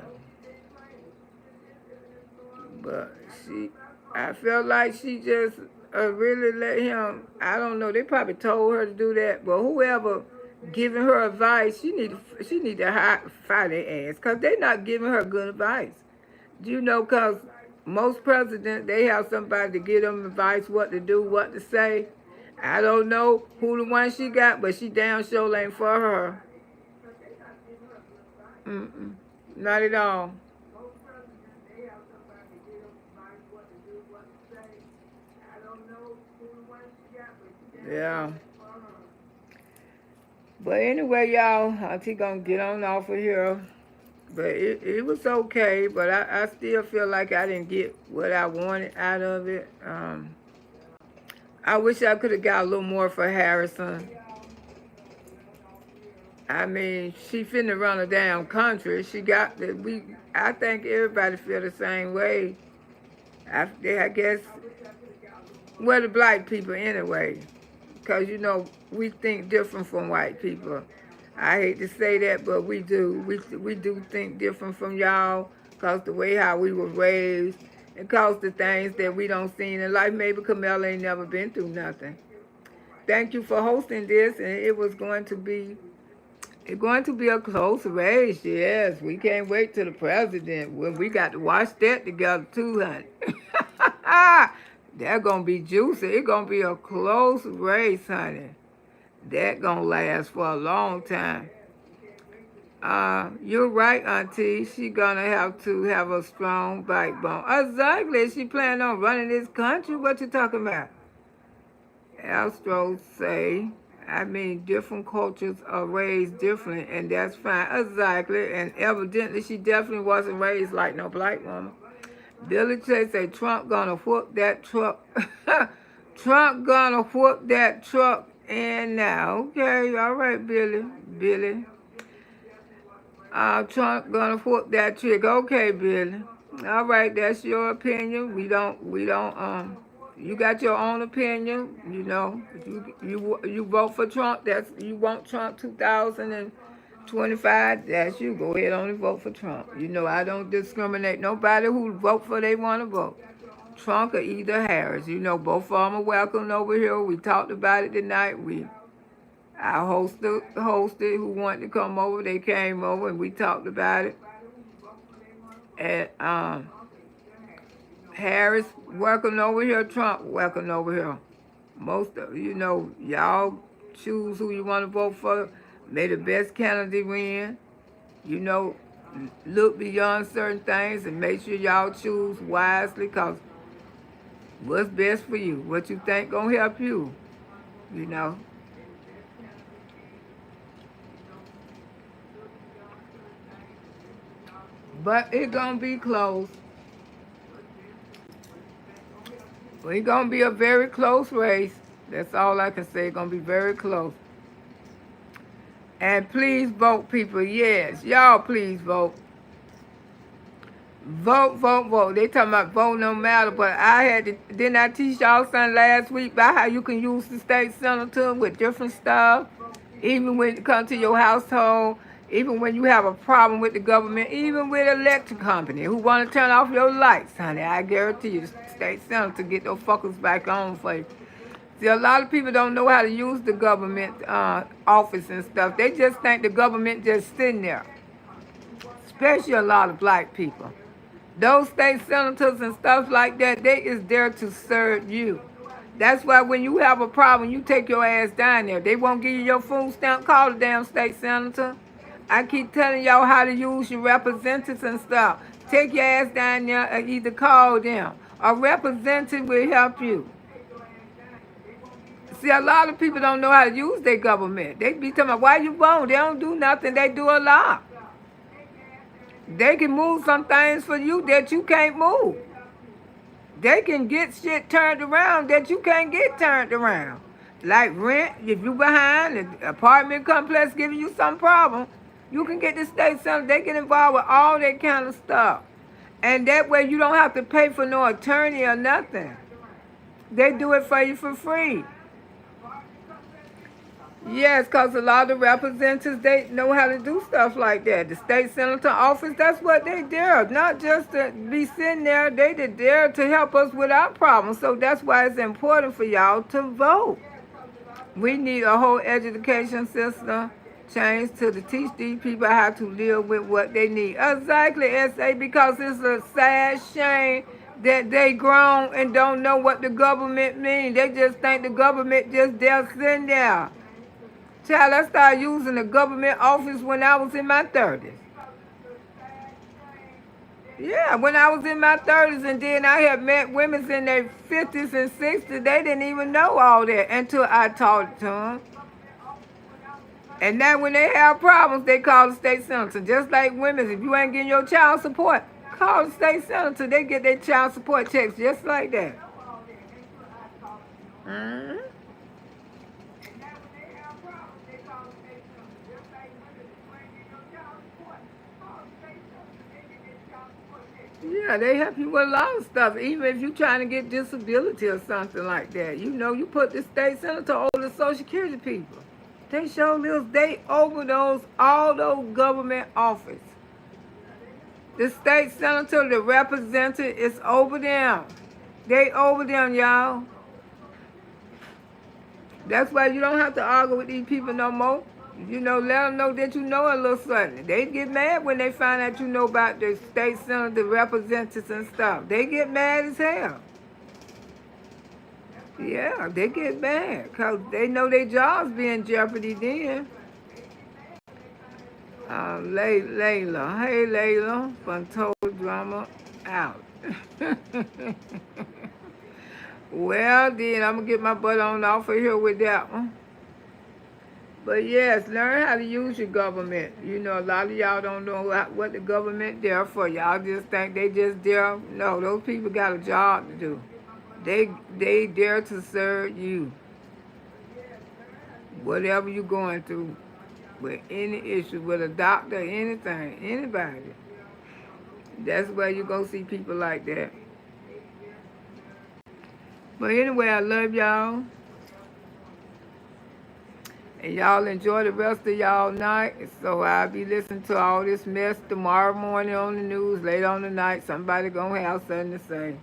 But I felt like she just really let him, I don't know, they probably told her to do that, but whoever giving her advice, she need to fire their ass, because they're not giving her good advice. You know, because most presidents, they have somebody to give them advice, what to do, what to say. I don't know who the one she got, but she damn sure ain't for her. Not at all. Yeah. But anyway, y'all, Auntie gonna get on off of here. But it was okay, but I still feel like I didn't get what I wanted out of it. I wish I could have got a little more for Harrison. I mean, she finna run a damn country. She got the, I think everybody feel the same way. I guess, well, the black people anyway. Because, you know, we think different from white people. I hate to say that, but we do. We do think different from y'all because the way how we were raised and because the things that we don't see in life. Maybe Camilla ain't never been through nothing. Thank you for hosting this, and it was going to be a close race. Yes, we can't wait till the president. Well, we got to watch that together too, honey. That's gonna be juicy. It's gonna be a close race, honey. That gonna last for a long time. You're right, Auntie. She gonna have to have a strong backbone. Exactly. She planning on running this country. What you talking about? Astros say, I mean, different cultures are raised different, and that's fine. Exactly. And evidently, she definitely wasn't raised like no black woman. Billy Chase say Trump gonna whoop that truck. Trump gonna whoop that truck. And now, okay, all right, Billy. Trump gonna whoop that trick. Okay, Billy. All right, that's your opinion. We don't. You got your own opinion. You know, you vote for Trump. You want Trump 2025. That's you. Go ahead on and vote for Trump. You know, I don't discriminate nobody who vote for they want to vote. Trump or either Harris. You know, both of them are welcome over here. We talked about it tonight. I hosted who wanted to come over. They came over and we talked about it. And Harris, welcome over here. Trump, welcome over here. Most of, you know, y'all choose who you want to vote for. May the best candidate win. You know, look beyond certain things and make sure y'all choose wisely, because what's best for you, what you think gonna help you, you know. But it's gonna be close. It's gonna be a very close race. That's all I can say. It's gonna be very close. And please vote, people. Yes, y'all please vote. Vote. They talking about vote no matter, but didn't I teach y'all something last week about how you can use the state senator with different stuff, even when it comes to your household, even when you have a problem with the government, even with an electric company who want to turn off your lights, honey. I guarantee you, the state senator get those fuckers back on for you. See, a lot of people don't know how to use the government office and stuff. They just think the government just sitting there, especially a lot of black people. Those state senators and stuff like that, they is there to serve you. That's why when you have a problem, you take your ass down there. They won't give you your food stamp. Call the damn state senator. I keep telling y'all how to use your representatives and stuff. Take your ass down there and either call them. A representative will help you. See, a lot of people don't know how to use their government. They be talking about, why you vote? They don't do nothing. They do a lot. They can move some things for you that you can't move. They can get shit turned around that you can't get turned around. Like rent, if you behind, the apartment complex giving you some problem, you can get the state senator. They get involved with all that kind of stuff. And that way you don't have to pay for no attorney or nothing. They do it for you for free. Yes, because a lot of representatives, they know how to do stuff like that. The state senator office, that's what they dare. Not just to be sitting there, they dare to help us with our problems. So that's why it's important for y'all to vote. We need a whole education system change to teach these people how to live with what they need. Exactly, S.A., because it's a sad shame that they grown and don't know what the government means. They just think the government just there sitting there. Child, I started using the government office when I was in my 30s. Yeah, when I was in my 30s, and then I had met women in their 50s and 60s. They didn't even know all that until I taught it to them. And now when they have problems, they call the state senator. Just like women, if you ain't getting your child support, call the state senator. They get their child support checks just like that. Mm-hmm. Yeah, they help you with a lot of stuff. Even if you're trying to get disability or something like that. You know, you put the state senator over the Social Security people. They show this, they over all those government offices. The state senator, the representative is over them. They over them, y'all. That's why you don't have to argue with these people no more. You know, let them know that you know a little something. They get mad when they find out you know about the state senator, the representatives and stuff. They get mad as hell. Yeah, they get mad because they know their jobs be in jeopardy then. Layla. Hey, Layla. From Total Drama out. Well, then I'm going to get my butt on off of here with that one. But yes, learn how to use your government. You know, a lot of y'all don't know what the government there for. Y'all just think they just there. No, those people got a job to do. They there to serve you. Whatever you're going through, with any issue, with a doctor, anything, anybody. That's where you're going to see people like that. But anyway, I love y'all. And y'all enjoy the rest of y'all night. So I'll be listening to all this mess tomorrow morning on the news, late on the night. Somebody gonna have something to say.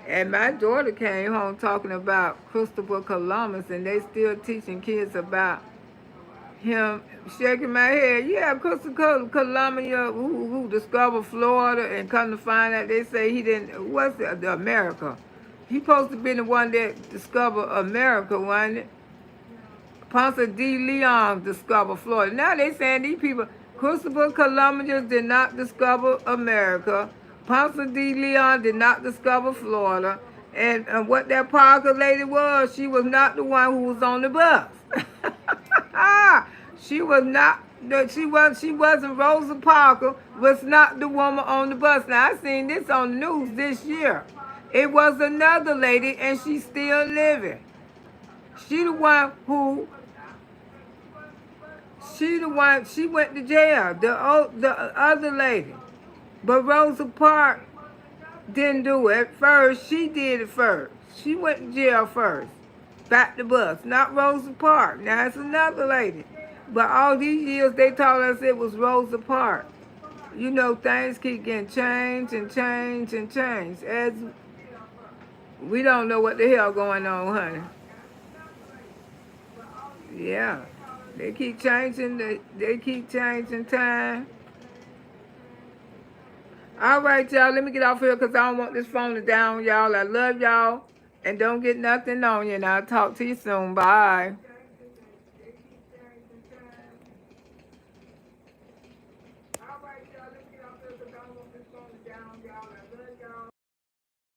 And my daughter came home talking about Christopher Columbus, and they still teaching kids about him. Shaking my head. Yeah, Christopher Columbus, who discovered Florida, and come to find out they say he didn't. What's it? The America? He supposed to be the one that discovered America, wasn't it? Ponce de Leon discovered Florida. Now they saying these people, Christopher Columbus did not discover America. Ponce de Leon did not discover Florida. And what that Parker lady was, she was not the one who was on the bus. She was not. She wasn't Rosa Parker. Was not the woman on the bus. Now I seen this on the news this year. It was another lady, and she's still living. She the one, she went to jail, the other lady. But Rosa Parks didn't do it first. She did it first. She went to jail first. Back the bus, not Rosa Parks. Now it's another lady. But all these years they told us it was Rosa Parks. You know, things keep getting changed and changed and changed. As we don't know what the hell going on, honey. Yeah, they keep changing. They keep changing time. All right, y'all. Let me get off here because I don't want this phone to down, y'all. I love y'all, and don't get nothing on you. And I'll talk to you soon. Bye. All right, y'all. Let me get off here because I don't want this